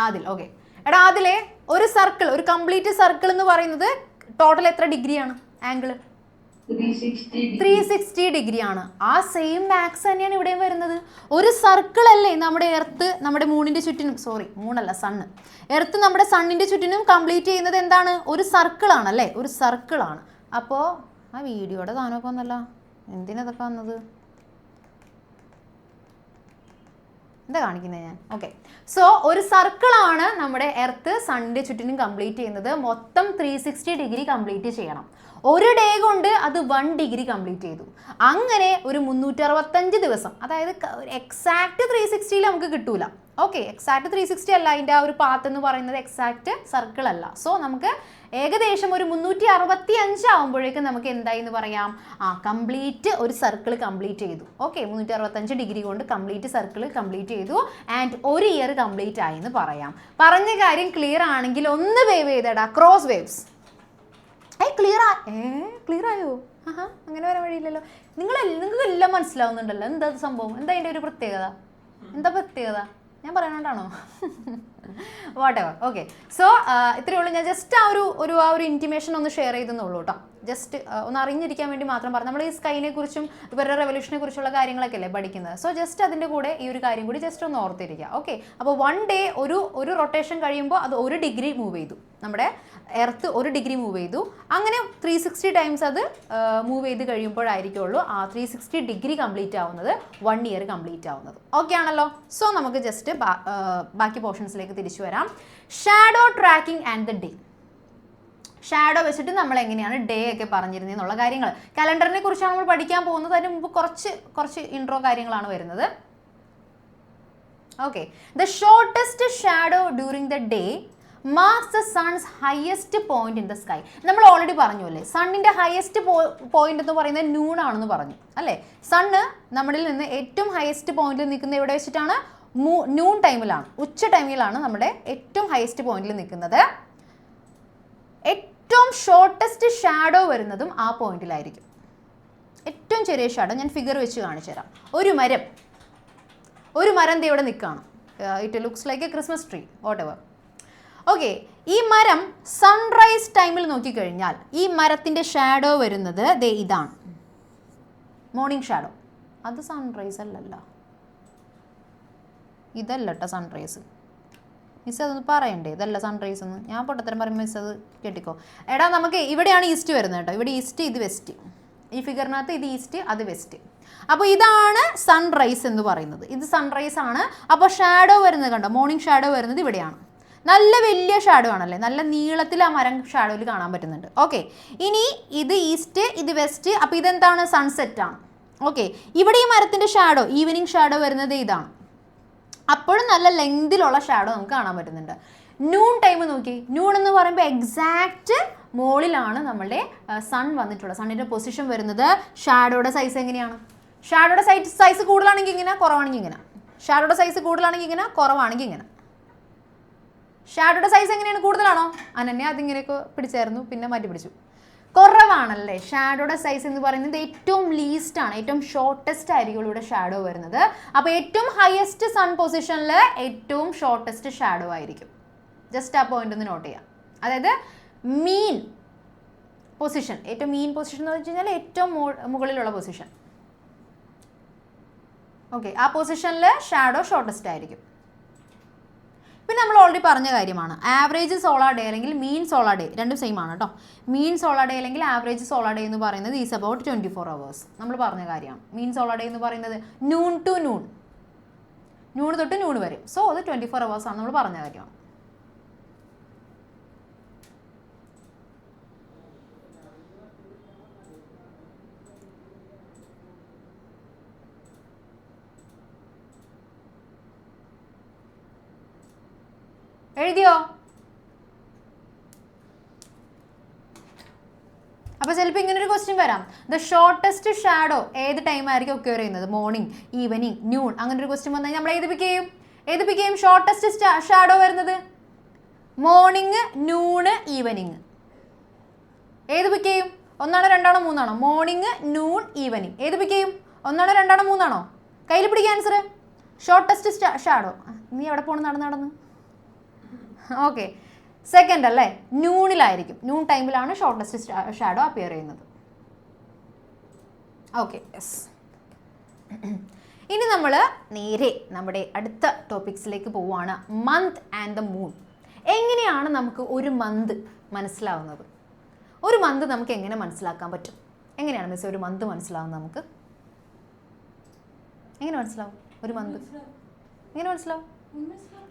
ആദിൽ. ഓക്കെ, എടാ ആദിലെ, ഒരു സർക്കിൾ, ഒരു കംപ്ലീറ്റ് സർക്കിൾ എന്ന് പറയുന്നത് ടോട്ടൽ എത്ര ഡിഗ്രിയാണ് ആംഗിൾ? 360 ഡിഗ്രിയാണ്. ആ സെയിം മാക്സ് തന്നെയാണ് ഇവിടെയും വരുന്നത്. ഒരു സർക്കിൾ അല്ലേ നമ്മുടെ എർത്ത് നമ്മുടെ മൂണിൻ്റെ ചുറ്റിനും, മൂണല്ല സണ്ണ്, എർത്ത് നമ്മുടെ സണ്ണിൻ്റെ ചുറ്റിനും കംപ്ലീറ്റ് ചെയ്യുന്നത് എന്താണ്? ഒരു സർക്കിളാണ് അല്ലേ? ഒരു സർക്കിളാണ്. അപ്പോൾ ആ വീഡിയോയുടെ സാധനമൊക്കെ വന്നല്ല, എന്തിനതൊക്കെ വന്നത്? എന്താ കാണിക്കുന്നത് ഞാൻ? ഓക്കെ, സോ ഒരു സർക്കിളാണ് നമ്മുടെ എർത്ത് സണ്ണിൻ്റെ ചുറ്റിനും കംപ്ലീറ്റ് ചെയ്യുന്നത്. മൊത്തം 360 ഡിഗ്രി കംപ്ലീറ്റ് ചെയ്യണം. ഒരു ഡേ കൊണ്ട് അത് 1 ഡിഗ്രി കംപ്ലീറ്റ് ചെയ്തു. അങ്ങനെ ഒരു 365 ദിവസം, അതായത് എക്സാക്ട് 360 നമുക്ക് കിട്ടൂല. ഓക്കെ, എക്സാക്ട് 360 അല്ല, അതിൻ്റെ ആ ഒരു പാത്ത് എന്ന് പറയുന്നത് എക്സാക്ട് സർക്കിൾ അല്ല. സോ നമുക്ക് ഏകദേശം ഒരു 365 ആകുമ്പോഴേക്കും നമുക്ക് എന്തായി എന്ന് പറയാം? കംപ്ലീറ്റ് ഒരു സർക്കിൾ കംപ്ലീറ്റ് ചെയ്തു. ഓക്കെ, 365 ഡിഗ്രി കൊണ്ട് കംപ്ലീറ്റ് സർക്കിൾ കംപ്ലീറ്റ് ചെയ്തു ആൻഡ് 1 ഇയർ കംപ്ലീറ്റ് ആയി എന്ന് പറയാം. പറഞ്ഞ കാര്യം ക്ലിയർ ആണെങ്കിൽ ഒന്ന് വേവ് ചെയ്തടാ, ക്രോസ് വേവ്സ്. ക്ലിയർ ആയോ? അങ്ങനെ വരാൻ വഴിയില്ലല്ലോ. നിങ്ങൾക്ക് എല്ലാം മനസ്സിലാവുന്നുണ്ടല്ലോ. എന്താ സംഭവം? എന്താ അതിൻ്റെ ഒരു പ്രത്യേകത? എന്താ പ്രത്യേകത? ഞാൻ പറയാനായിട്ടാണോ? Whatever. ഓക്കെ, സോ ഇത്രയേ ഉള്ളൂ. ഞാൻ ജസ്റ്റ് ആ ഒരു ഇൻറ്റിമേഷൻ ഒന്ന് ഷെയർ ചെയ്തെന്നുള്ളൂ കേട്ടോ. ജസ്റ്റ് ഒന്ന് അറിഞ്ഞിരിക്കാൻ വേണ്ടി മാത്രം പറഞ്ഞു. നമ്മൾ ഈ സ്കൈനെ കുറിച്ചും ഇവരുടെ റെവല്യൂഷനെ കുറിച്ചുള്ള കാര്യങ്ങളൊക്കെ അല്ലേ പഠിക്കുന്നത്. സോ ജസ്റ്റ് അതിൻ്റെ കൂടെ ഈ ഒരു കാര്യം കൂടി ജസ്റ്റ് ഒന്ന് ഓർത്തിരിക്കുക. ഓക്കെ, അപ്പോൾ 1 ഡേ ഒരു റൊട്ടേഷൻ കഴിയുമ്പോൾ അത് 1 ഡിഗ്രി മൂവ് ചെയ്തു. നമ്മുടെ എർത്ത് 1 ഡിഗ്രി മൂവ് ചെയ്തു. അങ്ങനെ 360 ടൈംസ് അത് മൂവ് ചെയ്ത് കഴിയുമ്പോഴായിരിക്കുള്ളൂ ആ 360 ഡിഗ്രി കംപ്ലീറ്റ് ആവുന്നത്, 1 ഇയർ കംപ്ലീറ്റ് ആവുന്നത്. ഓക്കെ ആണല്ലോ? സോ നമുക്ക് ജസ്റ്റ് ബാക്കി പോർഷൻസിലേക്ക് തിരിച്ചു വരാം. Shadow tracking and the day. Shadow വെച്ചിട്ട് നമ്മൾ എങ്ങനെയാണ് ഡേ ഒക്കെ പറഞ്ഞിരുന്നതെന്നുള്ള കാര്യങ്ങൾ, കലണ്ടറിനെ കുറിച്ചാണ് നമ്മൾ പഠിക്കാൻ പോകുന്നത്. അതിന് മുമ്പ് കുറച്ച് ഇൻട്രോ കാര്യങ്ങളാണ് വരുന്നത്. Okay, the shortest shadow during the day marks the sons highest point in the sky. നമ്മൾ ഓൾറെഡി പറഞ്ഞു അല്ലേ, സണ്ണിൻ്റെ ഹയസ്റ്റ് പോയിന്റ് എന്ന് പറയുന്നത് നൂൺ ആണെന്ന് പറഞ്ഞു അല്ലേ. സണ്ണ് നമ്മളിൽ നിന്ന് ഏറ്റവും ഹയസ്റ്റ് പോയിന്റിൽ നിൽക്കുന്നത് എവിടെ വെച്ചിട്ടാണ്? നൂൺ ടൈമിലാണ്, ഉച്ച ടൈമിലാണ് നമ്മുടെ ഏറ്റവും ഹയസ്റ്റ് പോയിന്റിൽ നിൽക്കുന്നത്. ഏറ്റവും ഷോർട്ടസ്റ്റ് ഷാഡോ വരുന്നതും ആ പോയിന്റിലായിരിക്കും. ഏറ്റവും ചെറിയ ഷാഡോ ഞാൻ ഫിഗർ വെച്ച് കാണിച്ചു തരാം. ഒരു മരം ഇവിടെ നിൽക്കുകയാണ്. It looks like A Christmas tree, what ever. Okay, ഈ മരം സൺറൈസ് ടൈമിൽ നോക്കിക്കഴിഞ്ഞാൽ ഈ മരത്തിൻ്റെ ഷാഡോ വരുന്നത് ദേ ഇതാണ്, മോർണിംഗ് ഷാഡോ. അത് സൺറൈസ് അല്ലല്ലോ, ഇതല്ല കേട്ടോ സൺറൈസ്. മിസ് അതൊന്ന് പറയണ്ടേ, ഇതല്ല സൺറൈസ് എന്ന്. ഞാൻ പൊട്ടത്തരം പറയുമ്പോൾ മിസ് അത് കേട്ടിക്കോ. എടാ, നമുക്ക് ഇവിടെയാണ് ഈസ്റ്റ് വരുന്നത് കേട്ടോ. ഇവിടെ ഈസ്റ്റ്, ഇത് വെസ്റ്റ്. ഈ ഫിഗറിനകത്ത് ഇത് ഈസ്റ്റ്, അത് വെസ്റ്റ്. അപ്പോൾ ഇതാണ് സൺറൈസ് എന്ന് പറയുന്നത്. ഇത് സൺറൈസ് ആണ്. അപ്പോൾ ഷാഡോ വരുന്നത് കണ്ടോ, മോർണിംഗ് ഷാഡോ വരുന്നത് ഇവിടെയാണ്. നല്ല വലിയ ഷാഡോ ആണല്ലേ, നല്ല നീളത്തിൽ ആ മരം ഷാഡോയിൽ കാണാൻ പറ്റുന്നുണ്ട്. ഓക്കെ, ഇനി ഇത് ഈസ്റ്റ്, ഇത് വെസ്റ്റ്. അപ്പോൾ ഇതെന്താണ്? സൺസെറ്റ് ആണ്. ഓക്കെ, ഇവിടെ ഈ മരത്തിൻ്റെ ഷാഡോ, ഈവനിങ് ഷാഡോ വരുന്നത് ഇതാണ്. അപ്പോഴും നല്ല ലെങ്തിലുള്ള ഷാഡോ നമുക്ക് കാണാൻ പറ്റുന്നുണ്ട്. നൂൺ ടൈം നോക്കി, നൂൺ എന്ന് പറയുമ്പോൾ എക്സാക്റ്റ് മുകളിലാണ് നമ്മളുടെ സൺ വന്നിട്ടുള്ളത്. സണ്ണിൻ്റെ പൊസിഷൻ വരുന്നത്. ഷാഡോയുടെ സൈസ് എങ്ങനെയാണ്? ഷാഡോയുടെ സൈസ് കൂടുതലാണെങ്കിൽ ഇങ്ങനെ, കുറവാണെങ്കിൽ ഇങ്ങനെ. ഷാഡോയുടെ സൈസ് കൂടുതലാണെങ്കിൽ ഇങ്ങനെ, കുറവാണെങ്കിൽ ഇങ്ങനെ. ഷാഡോയുടെ സൈസ് എങ്ങനെയാണ്? കൂടുതലാണോ? അനന്യ അതിങ്ങനെയൊക്കെ പിടിച്ചായിരുന്നു, പിന്നെ മാറ്റി പിടിച്ചു. കുറവാണല്ലേ? ഷാഡോയുടെ സൈസ് എന്ന് പറയുന്നത് ഏറ്റവും ലീസ്റ്റ് ആണ്, ഏറ്റവും ഷോർട്ടസ്റ്റ് ആയിരിക്കും ഇവിടെ ഷാഡോ വരുന്നത്. അപ്പോൾ ഏറ്റവും ഹയസ്റ്റ് സൺ പൊസിഷനിൽ ഏറ്റവും ഷോർട്ടസ്റ്റ് ഷാഡോ ആയിരിക്കും. ജസ്റ്റ് ആ പോയിന്റ് ഒന്ന് നോട്ട് ചെയ്യാം. അതായത് മീൻ പൊസിഷൻ, ഏറ്റവും മീൻ പൊസിഷൻ എന്ന് വെച്ച് കഴിഞ്ഞാൽ ഏറ്റവും മുകളിലുള്ള പൊസിഷൻ. ഓക്കെ, ആ പൊസിഷനിൽ ഷാഡോ ഷോർട്ടസ്റ്റ് ആയിരിക്കും. പിന്നെ നമ്മൾ ഓൾറെഡി പറഞ്ഞ കാര്യമാണ് ആവറേജ് സോളാർ ഡേ അല്ലെങ്കിൽ മീൻ സോളാർ ഡേ, രണ്ടും സെയിം ആണ് കേട്ടോ. മീൻ സോളാർ ഡേ അല്ലെങ്കിൽ ആവറേജ് സോളാർ ഡേ എന്ന് പറയുന്നത് ഈസ് അബൌട്ട് 24 hours. നമ്മൾ പറഞ്ഞ കാര്യമാണ്. മീൻ സോളാർ ഡേ എന്ന് പറയുന്നത് നൂൺ ടു നൂൺ, നൂൺ തൊട്ട് നൂൺ വരെ. സോ അത് 24 hours ആണ്, നമ്മൾ പറഞ്ഞ കാര്യമാണ്. എഴുതിയോ? അപ്പോൾ ചിലപ്പോൾ ഇങ്ങനൊരു ക്വസ്റ്റ്യൻ വരാം. ദ ഷോർട്ടസ്റ്റ് ഷാഡോ ഏത് ടൈം ആയിരിക്കും ഒക്യൂർ ചെയ്യുന്നത്? Morning, evening, noon. അങ്ങനെ ഒരു ക്വസ്റ്റ്യൻ വന്നാൽ നമ്മൾ ഏത് പിക്ക് ചെയ്യും? ഷോർട്ടസ്റ്റ് ഷാഡോ വരുന്നത് മോർണിംഗ്, നൂണ്, ഈവനിങ്. ഏത് പിക്ക് ചെയ്യും? 1 ആണോ 2 ആണോ 3 ആണോ? Morning, noon, evening. ഏത് പിക്ക് ചെയ്യും? 1 ആണോ 2 ആണോ 3 ആണോ? കയ്യിൽ പിടിക്കുക ആൻസർ. Shortest shadow. നീ എവിടെ പോകണം? നടന്ന്. ഓക്കെ, സെക്കൻഡ് അല്ലേ? നൂണിലായിരിക്കും. നൂൺ ടൈമിലാണ് ഷോർട്ടസ്റ്റ് ഷാഡോ അപ്പിയർ ചെയ്യുന്നത്. Okay, yes. ഇനി നമ്മൾ നേരെ നമ്മുടെ അടുത്ത ടോപ്പിക്സിലേക്ക് പോവുകയാണ്. Month and the moon. എങ്ങനെയാണ് നമുക്ക് ഒരു മന്ത് മനസ്സിലാവുന്നത്? ഒരു മന്ത് നമുക്ക് എങ്ങനെ മനസ്സിലാക്കാൻ പറ്റും? എങ്ങനെയാണ് മിസ് ഒരു മന്ത് മനസ്സിലാവുന്നത്? നമുക്ക് എങ്ങനെ മനസ്സിലാവും ഒരു മന്ത്? എങ്ങനെ മനസ്സിലാവും?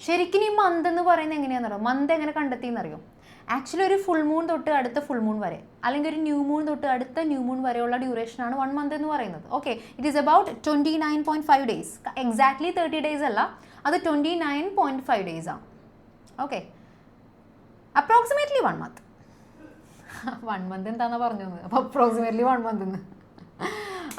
ശരിക്കും ഈ മന്ത് എന്ന് പറയുന്നത് എങ്ങനെയാണെന്നറിയോ? മന്ത് എങ്ങനെ കണ്ടെത്തിയെന്നറിയോ? ആക്ച്വലി ഒരു ഫുൾ മൂൺ തൊട്ട് അടുത്ത ഫുൾ മൂൺ വരെ, അല്ലെങ്കിൽ ഒരു ന്യൂ മൂൺ തൊട്ട് അടുത്ത ന്യൂ മൂൺ വരെയുള്ള ഡ്യൂറേഷനാണ് 1 month എന്ന് പറയുന്നത്. Okay, it is about 29.5 days. Exactly 30 days അല്ല, അത് 29.5 days ആണ്. Okay, approximately 1 month. 1 month എന്താണെന്ന് പറഞ്ഞു, അപ്പോൾ അപ്രോക്സിമേറ്റ്ലി 1 month എന്ന്.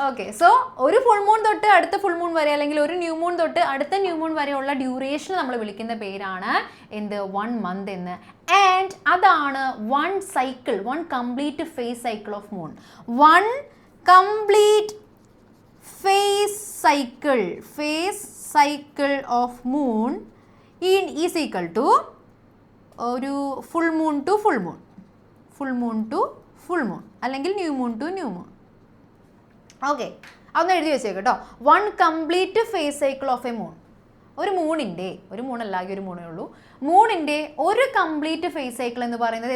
ഓക്കെ, സോ ഒരു ഫുൾ മൂൺ തൊട്ട് അടുത്ത ഫുൾ മൂൺ വരെ, അല്ലെങ്കിൽ ഒരു ന്യൂ മൂൺ തൊട്ട് അടുത്ത ന്യൂ മൂൺ വരെയുള്ള ഡ്യൂറേഷൻ നമ്മൾ വിളിക്കുന്ന പേരാണ് എന്ത്? 1 month എന്ന്. ആൻഡ് അതാണ് 1 cycle, 1 complete phase cycle of moon. 1 complete phase cycle of moon is equal to ഒരു full moon to full moon, full moon to full moon, അല്ലെങ്കിൽ new moon to new moon. Okay, അതൊന്ന് എഴുതി വെച്ചേക്ക് കേട്ടോ. 1 complete phase cycle of a moon. ഒരു മൂണിൻ്റെ, ഒരു മൂണല്ല, ഒരു മൂണേ ഉള്ളൂ, മൂണിൻ്റെ ഒരു കംപ്ലീറ്റ് ഫേസ് സൈക്കിൾ എന്ന് പറയുന്നത്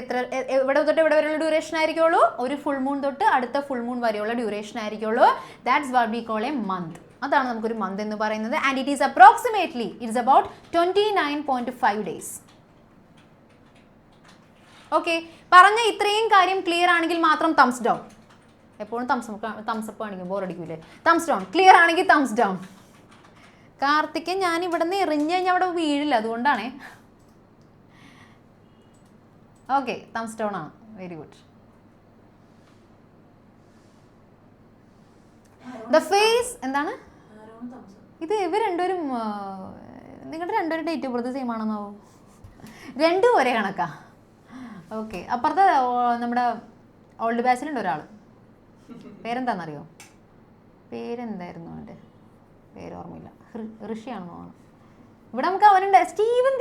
എവിടെ തൊട്ട് എവിടെ വരെയുള്ള ഡ്യൂറേഷൻ ആയിരിക്കുള്ളൂ? ഒരു ഫുൾ മൂൺ തൊട്ട് അടുത്ത ഫുൾ മൂൺ വരെയുള്ള ഡ്യൂറേഷൻ ആയിരിക്കുള്ളൂ. That's what we call a month. അതാണ് നമുക്കൊരു മന്ത് എന്ന് പറയുന്നത്. And it is approximately it's about 29.5 days. Okay, പറഞ്ഞ ഇത്രയും കാര്യം ക്ലിയർ ആണെങ്കിൽ മാത്രം തംസ് ഡൗൺ. എപ്പോഴും തംസപ്പ് കാണിക്കും, ബോറടിക്കൂലേ? Thumbs down. ക്ലിയർ ആണെങ്കിൽ തംസ് ഡൗൺ. കാർത്തിക്, ഞാൻ ഇവിടെ നിന്ന് എറിഞ്ഞ് കഴിഞ്ഞാൽ അവിടെ വീഴില്ല, അതുകൊണ്ടാണേ. ഓക്കെ, തംസ് ഡൗൺ ആണ്. Very good. ദ ഫേസ് എന്താണ് ഇത്? ഇവർ രണ്ടുപേരും, നിങ്ങളുടെ രണ്ടുപേരും ഡേറ്റ് ഓഫ് ബർത്ത് സെയിം ആണെന്നാവോ? രണ്ടും ഒരേ കണക്കാ. ഓക്കെ, അപ്പുറത്തെ നമ്മുടെ ഓൾഡ് ബാച്ചിലുണ്ട് ഒരാൾ. പേരെന്താണെന്നറിയോ? പേരെന്തായിരുന്നു അവൻ്റെ? പേര് ഓർമ്മയില്ല. ഋഷിയാണെന്നോ? ഇവിടെ നമുക്ക് അവനുണ്ട്. സ്റ്റീവൻ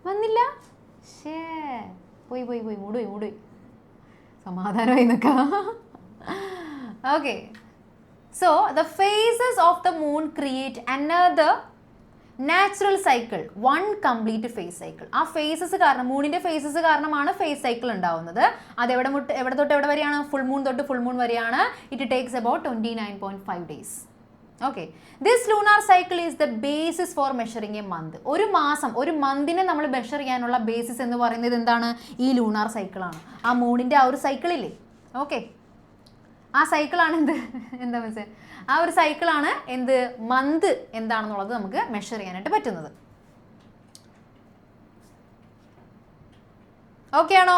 വന്നില്ല. ശേ, പോയി മൂടുപോയി. സമാധാനമായി നിൽക്കാം. Okay, so the phases of the moon create another natural cycle, 1 complete phase cycle. ആ ഫേസസ് കാരണം, മൂണിൻ്റെ ഫേസസ് കാരണമാണ് ഫേസ് സൈക്കിൾ ഉണ്ടാവുന്നത്. അത് എവിടെ തൊട്ട് എവിടെ വരെയാണ്? ഫുൾ മൂൺ തൊട്ട് ഫുൾ മൂൺ വരെയാണ്. It takes about 29.5 days. Okay, this lunar cycle is the basis for measuring a month. ഒരു മാസം, ഒരു മന്തിനെ നമ്മൾ മെഷർ ചെയ്യാനുള്ള ബേസിസ് എന്ന് പറയുന്നത് എന്താണ്? ഈ ലൂണാർ സൈക്കിളാണ്. ആ മൂണിൻ്റെ ആ ഒരു സൈക്കിളില്ലേ? ഓക്കെ, ആ സൈക്കിളാണ് എന്താ മനസ്സിലായി? ആ ഒരു സൈക്കിളാണ് എന്ത്? മന്ത് എന്താണെന്നുള്ളത് നമുക്ക് മെഷർ ചെയ്യാനായിട്ട് പറ്റുന്നത്. ഓക്കെ ആണോ?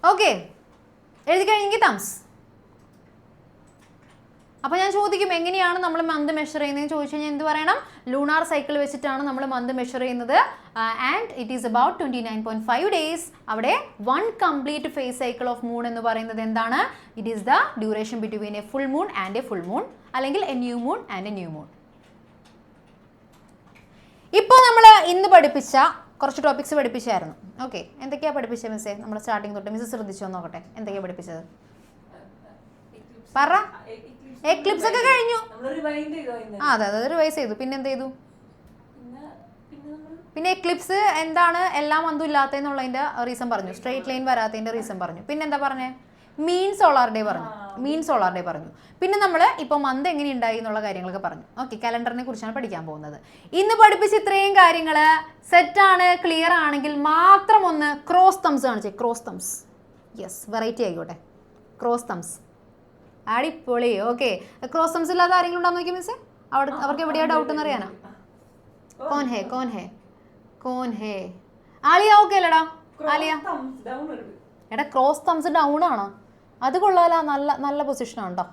ഓക്കെ, എഴുതി കഴിഞ്ഞെങ്കിൽ തംസ്. അപ്പോൾ ഞാൻ ചോദിക്കും എങ്ങനെയാണ് നമ്മൾ മന്ത് മെഷർ ചെയ്യുന്നതെന്ന് ചോദിച്ചു കഴിഞ്ഞാൽ എന്ത് പറയണം? ലൂണാർ സൈക്കിൾ വെച്ചിട്ടാണ് നമ്മൾ മന്ത് മെഷർ ചെയ്യുന്നത്. And it is about 29.5 days. അവിടെ 1 complete phase cycle of moon എന്ന് പറയുന്നത് എന്താണ്? It is the duration between a full moon and a full moon, അല്ലെങ്കിൽ a new moon and a new moon. ഇപ്പോൾ നമ്മൾ ഇന്ന് പഠിപ്പിച്ച കുറച്ച് ടോപ്പിക്സ് പഠിപ്പിച്ചായിരുന്നു. ഓക്കെ, എന്തൊക്കെയാണ് പഠിപ്പിച്ചത് മിസ്സേ? നമ്മൾ സ്റ്റാർട്ടിങ് തൊട്ട് മിസ്സ് ശ്രദ്ധിച്ചോ നോക്കട്ടെ, എന്തൊക്കെയാണ് പഠിപ്പിച്ചത്? പറ. എക്ലിപ്സ് ഒക്കെ കഴിഞ്ഞു. അതെ അതെ, റിവൈസ് ചെയ്തു. പിന്നെ എന്ത് ചെയ്തു? പിന്നെ എക്ലിപ്സ് എന്താണ് എല്ലാ മന്തും ഇല്ലാത്തതെന്നുള്ളതിന്റെ റീസൺ പറഞ്ഞു. സ്ട്രെയിറ്റ് ലൈൻ വരാത്തതിന്റെ റീസൺ പറഞ്ഞു. പിന്നെ എന്താ പറഞ്ഞേ? മീൻ സോളാർ ഡേ പറഞ്ഞു. പിന്നെ നമ്മൾ ഇപ്പോൾ മന്ത് എങ്ങനെ ഉണ്ടായി എന്നുള്ള കാര്യങ്ങളൊക്കെ പറഞ്ഞു. ഓക്കെ, കലണ്ടറിനെ കുറിച്ചാണ് പഠിക്കാൻ പോകുന്നത്. ഇന്ന് പഠിപ്പിച്ച ഇത്രയും കാര്യങ്ങൾ സെറ്റാണ്, ക്ലിയർ ആണെങ്കിൽ മാത്രം ഒന്ന് ക്രോസ് തംസ് കാണിച്ചേ. ക്രോസ് തംസ്, യെസ്, വെറൈറ്റി ആയിക്കോട്ടെ. ക്രോസ് തംസ് അടിപൊളി. ഓക്കെ, ക്രോസ് തംസ് ഇല്ലാത്ത ആരെങ്കിലും ഉണ്ടാന്ന് നോക്കി മിസ്സേ? അവർക്ക് എവിടെയാ ഡൗട്ട് എന്ന് അറിയാനാ? കോൻ ഹേ ആലിയ. ഓക്കെ അല്ലടാ ആലിയ? എടാ ക്രോസ് തംസ് ഡൗൺ ആണോ? അത് കൊള്ളാല, നല്ല പൊസിഷനാണ് കേട്ടോ.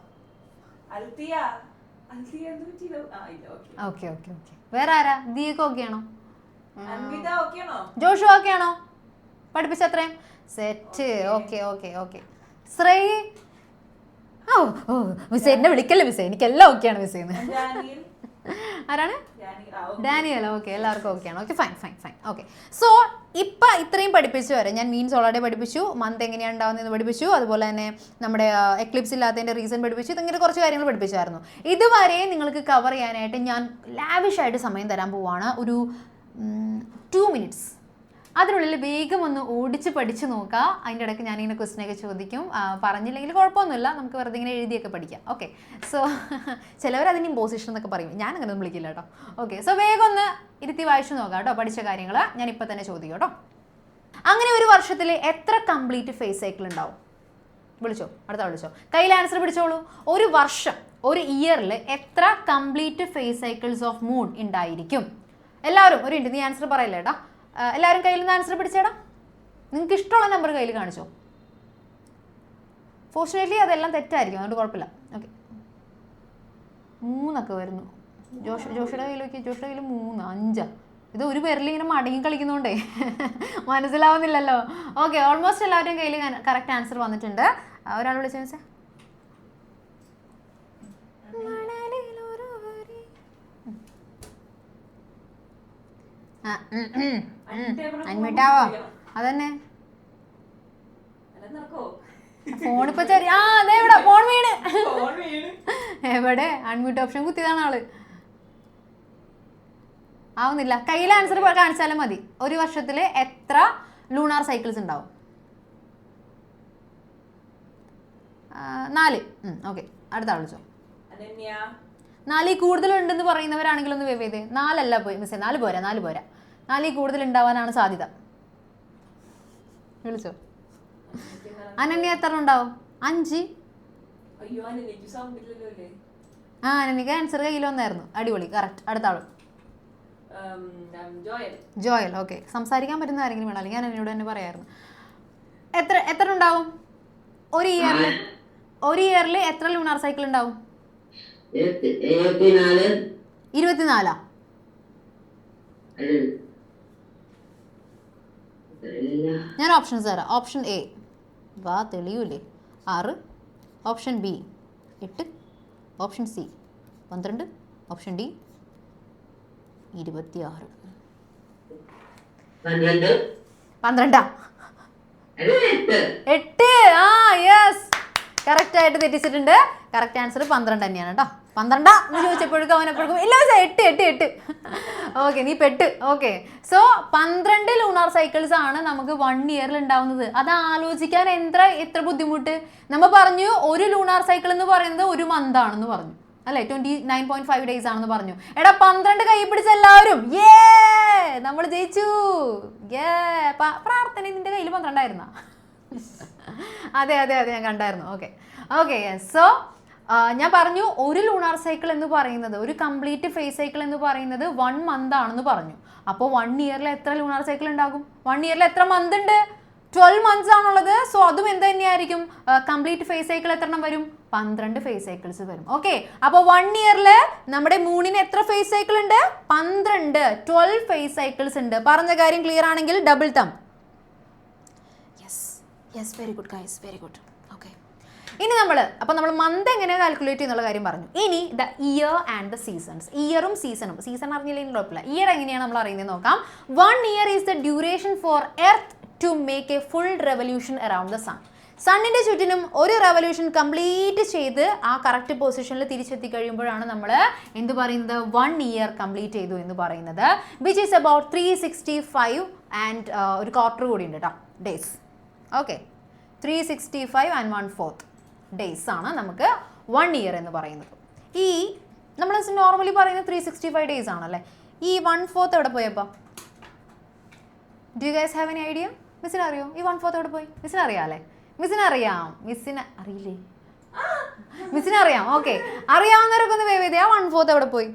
Okay okay okay. വേറെ ആരാ? ദീയൊക്കെ ഓക്കെ ആണോ? ജോഷു ഓക്കെ ആണോ? പഠിപ്പിച്ച അത്രയും set. Okay okay okay. Shreya, ഓ ഓ മിസ്സേ എന്നെ വിളിക്കല്ലേ മിസ്സേ, എനിക്കെല്ലാം ഓക്കെയാണ് മിസ്സേ. ആരാണ്? ഡാനിയൽ. ഓക്കെ, എല്ലാവർക്കും ഓക്കെയാണ്. Okay, fine fine fine. Okay, so ഇപ്പം ഇത്രയും പഠിപ്പിച്ചു വരെ ഞാൻ മീൻ സോളാർ പഠിപ്പിച്ചു, മന്ത് എങ്ങനെയാണ് ഉണ്ടാകുന്നതെന്ന് പഠിപ്പിച്ചു, അതുപോലെ തന്നെ നമ്മുടെ എക്ലിപ്സ് ഇല്ലാത്തതിൻ്റെ റീസൺ പഠിപ്പിച്ചു. ഇതിങ്ങനെ കുറച്ച് കാര്യങ്ങൾ പഠിപ്പിച്ചായിരുന്നു. ഇതുവരെ നിങ്ങൾക്ക് കവർ ചെയ്യാനായിട്ട് ഞാൻ ലാവിഷായിട്ട് സമയം തരാൻ പോവാണ്. ഒരു 2 മിനിറ്റ്സ്. അതിനുള്ളിൽ വേഗം ഒന്ന് ഓടിച്ച് പഠിച്ച് നോക്കുക. അതിൻ്റെ ഇടയ്ക്ക് ഞാനിങ്ങനെ ക്വസ്റ്റ്യനൊക്കെ ചോദിക്കും. പറഞ്ഞില്ലെങ്കിൽ കുഴപ്പമൊന്നുമില്ല, നമുക്ക് വെറുതെ ഇങ്ങനെ എഴുതിയൊക്കെ പഠിക്കാം. ഓക്കെ, സോ ചിലവർ അതിന് ഇമ്പോസിഷൻ എന്നൊക്കെ പറയും, ഞാൻ അങ്ങനെ ഒന്നും വിളിക്കില്ല കേട്ടോ. ഓക്കെ, സോ വേഗം ഒന്ന് ഇരുത്തി വായിച്ചു നോക്കാം കേട്ടോ പഠിച്ച കാര്യങ്ങൾ. ഞാൻ ഇപ്പം തന്നെ ചോദിക്കും കേട്ടോ. അങ്ങനെ ഒരു വർഷത്തിൽ എത്ര കംപ്ലീറ്റ് ഫേസ് സൈക്കിൾ ഉണ്ടാവും? വിളിച്ചോ, അടുത്ത വിളിച്ചോ, കയ്യിൽ ആൻസർ പിടിച്ചോളൂ. ഒരു വർഷം, ഒരു ഇയറിൽ എത്ര complete phase cycles of moon ഉണ്ടായിരിക്കും? എല്ലാവരും ഒരു മിനിറ്റ്, നീ ആൻസർ പറയില്ല കേട്ടോ. എല്ലാവരും കയ്യിൽ നിന്ന് ആൻസർ പിടിച്ചേടാ. നിങ്ങൾക്ക് ഇഷ്ടമുള്ള നമ്പർ കയ്യിൽ കാണിച്ചോ. ഫോർച്ചുനേറ്റ്ലി അതെല്ലാം തെറ്റായിരിക്കും, അതുകൊണ്ട് കുഴപ്പമില്ല. ഓക്കെ, 3 വരുന്നു. ജോഷിയുടെ കയ്യിലേക്ക്, ജോഷിയുടെ കയ്യിൽ 3, 5. ഇത് ഒരു പേരിൽ ഇങ്ങനെ മടങ്ങി കളിക്കുന്നതുകൊണ്ടേ മനസ്സിലാവുന്നില്ലല്ലോ. ഓക്കെ, ഓൾമോസ്റ്റ് എല്ലാവരുടെയും കയ്യിൽ കറക്റ്റ് ആൻസർ വന്നിട്ടുണ്ട്. ഒരാൾ വിളിച്ചു വെച്ചാൽ അൺമ്യൂട്ടാവോ? അതന്നെ ഫോണിപ്പോ ചെറിയ അതെ എവിടെ ഫോൺ വീണ് എവിടെ അൺമ്യൂട്ട് ഓപ്ഷൻ കുത്തിയതാണ് ആള്. ആവുന്നില്ല. കയ്യിൽ ആൻസർ കാണിച്ചാലും മതി. ഒരു വർഷത്തില് എത്ര ലൂണാർ സൈക്കിൾസ് ഉണ്ടാവും? 4. ഓക്കെ, അടുത്ത ആൾ വിളിച്ചോ. 4 കൂടുതലുണ്ടെന്ന് പറയുന്നവരാണെങ്കിൽ ഒന്ന് വേവ് ചെയ്തേ. 4 അല്ല പോയി മിസ്സേ, 4 പോരാ. 4 കൂടുതൽ ഉണ്ടാവാനാണ് സാധ്യത. വിളിച്ചോ. അനന്യ എത്ര ഉണ്ടാവും? 5. അനന്യക്ക് ആൻസർ കയ്യിൽ വന്നായിരുന്നു. അടിപൊളി, കറക്റ്റ്. അടുത്ത ആള് ജോയൽ. ഓക്കെ, സംസാരിക്കാൻ പറ്റുന്ന ആരെങ്കിലും വേണം, അല്ലെങ്കിൽ അനന്യയോട് തന്നെ പറയായിരുന്നു. എത്ര ഉണ്ടാവും ഒരു ഇയറിൽ എത്ര ലൂണാർ സൈക്കിൾ ഉണ്ടാവും? 24. ഞാൻ ഓപ്ഷൻസ് തരാം. ഓപ്ഷൻ എ വാ തെളിയൂലേ 6, option B 8, option C 12, option D 26. 12. 8. ആ യെസ്, കറക്റ്റ് ആയിട്ട് തെറ്റിച്ചിട്ടുണ്ട്. കറക്റ്റ് ആൻസർ 12 തന്നെയാണ് കേട്ടോ. 12 എന്ന് ചോദിച്ചപ്പോഴേക്കും അവനെപ്പോഴും ഇല്ല 8. ഓക്കെ, നീ പെട്ട്. ഓക്കെ, സോ 12 ലൂണാർ സൈക്കിൾസ് ആണ് നമുക്ക് 1 ഇയറിൽ ഉണ്ടാവുന്നത്. അത് ആലോചിക്കാൻ എത്ര ബുദ്ധിമുട്ട്. നമ്മൾ പറഞ്ഞു ഒരു ലൂണാർ സൈക്കിൾ എന്ന് പറയുന്നത് ഒരു മന്ത് ആണെന്ന് പറഞ്ഞു അല്ലേ, 29.5 ഡേയ്സ് ആണെന്ന് പറഞ്ഞു. എടാ 12 കൈ പിടിച്ച എല്ലാവരും നമ്മൾ ജയിച്ചു. പ്രാർത്ഥന നിന്റെ കയ്യിൽ 12 ആയിരുന്ന? അതെ ഞാൻ കണ്ടായിരുന്നു. ഓക്കെ സോ ഞാൻ പറഞ്ഞു ഒരു ലൂണാർ സൈക്കിൾ എന്ന് പറയുന്നത്, ഒരു കംപ്ലീറ്റ് ഫേസ് സൈക്കിൾ എന്ന് പറയുന്നത് 1 മന്ത് ആണെന്ന് പറഞ്ഞു. അപ്പോൾ 1 ഇയറിൽ എത്ര ലൂണാർ സൈക്കിൾ ഉണ്ടാകും? 1 ഇയറിൽ എത്ര മന്ത് ഉണ്ട്? 12 months ആണുള്ളത്. സോ അതും എന്ത് തന്നെയായിരിക്കും, കംപ്ലീറ്റ് ഫേസ് സൈക്കിൾ എത്ര എണ്ണം വരും, 12 ഫേസ് സൈക്കിൾസ് വരും. ഓക്കെ, അപ്പോൾ 1 ഇയറിൽ നമ്മുടെ മൂണിന് എത്ര ഫേസ് സൈക്കിൾ ഉണ്ട്, 12 ഫേസ് സൈക്കിൾസ് ഉണ്ട്. പറഞ്ഞ കാര്യം ക്ലിയർ ആണെങ്കിൽ double thumb. Yes, very good guys, very good. Okay, ഇനി നമ്മൾ മന്ത് എങ്ങനെ കാൽക്കുലേറ്റ് ചെയ്യുന്നുള്ള കാര്യം പറഞ്ഞു. ഇനി the year and the seasons. ഇയറും സീസണും, സീസൺ അറിഞ്ഞില്ലെങ്കിൽ കുഴപ്പമില്ല, ഇയർ എങ്ങനെയാണ് നമ്മൾ അറിയുന്നത് നോക്കാം. 1 year is the duration for earth to make a full revolution around the sun. സണ്ണിൻ്റെ ചുറ്റിനും ഒരു റെവല്യൂഷൻ കംപ്ലീറ്റ് ചെയ്ത് ആ കറക്റ്റ് പൊസിഷനിൽ തിരിച്ചെത്തി കഴിയുമ്പോഴാണ് നമ്മൾ എന്ത് പറയുന്നത്, 1 ഇയർ കംപ്ലീറ്റ് ചെയ്തു എന്ന് പറയുന്നത്. വിച്ച് ഈസ് അബൌട്ട് 365 ആൻഡ് ഒരു ക്വാർട്ടർ കൂടി ഉണ്ട് കേട്ടോ, ഡേയ്സ്. ഓക്കെ, 365 and 1/4 ഡേയ്സ് ആണ് നമുക്ക് 1 ഇയർ എന്ന് പറയുന്നത്. ഈ നമ്മൾ നോർമലി പറയുന്നത് 365 ഡേയ്സ് ആണല്ലേ. ഈ 1/4 എവിടെ പോയപ്പോൾ, do you guys have any idea? മിസ്സിന് അറിയോ ഈ 1/4 എവിടെ പോയി? മിസ്സിന് അറിയാം അല്ലേ? മിസ്സിന് അറിയാം, മിസ്സിന് അറിയില്ലേ? മിസ്സിന് അറിയാം. ഓക്കെ, അറിയാവുന്നവരൊക്കെ ഒന്ന് വേവ് ചെയ്തേ, ആ 1/4 എവിടെ പോയി?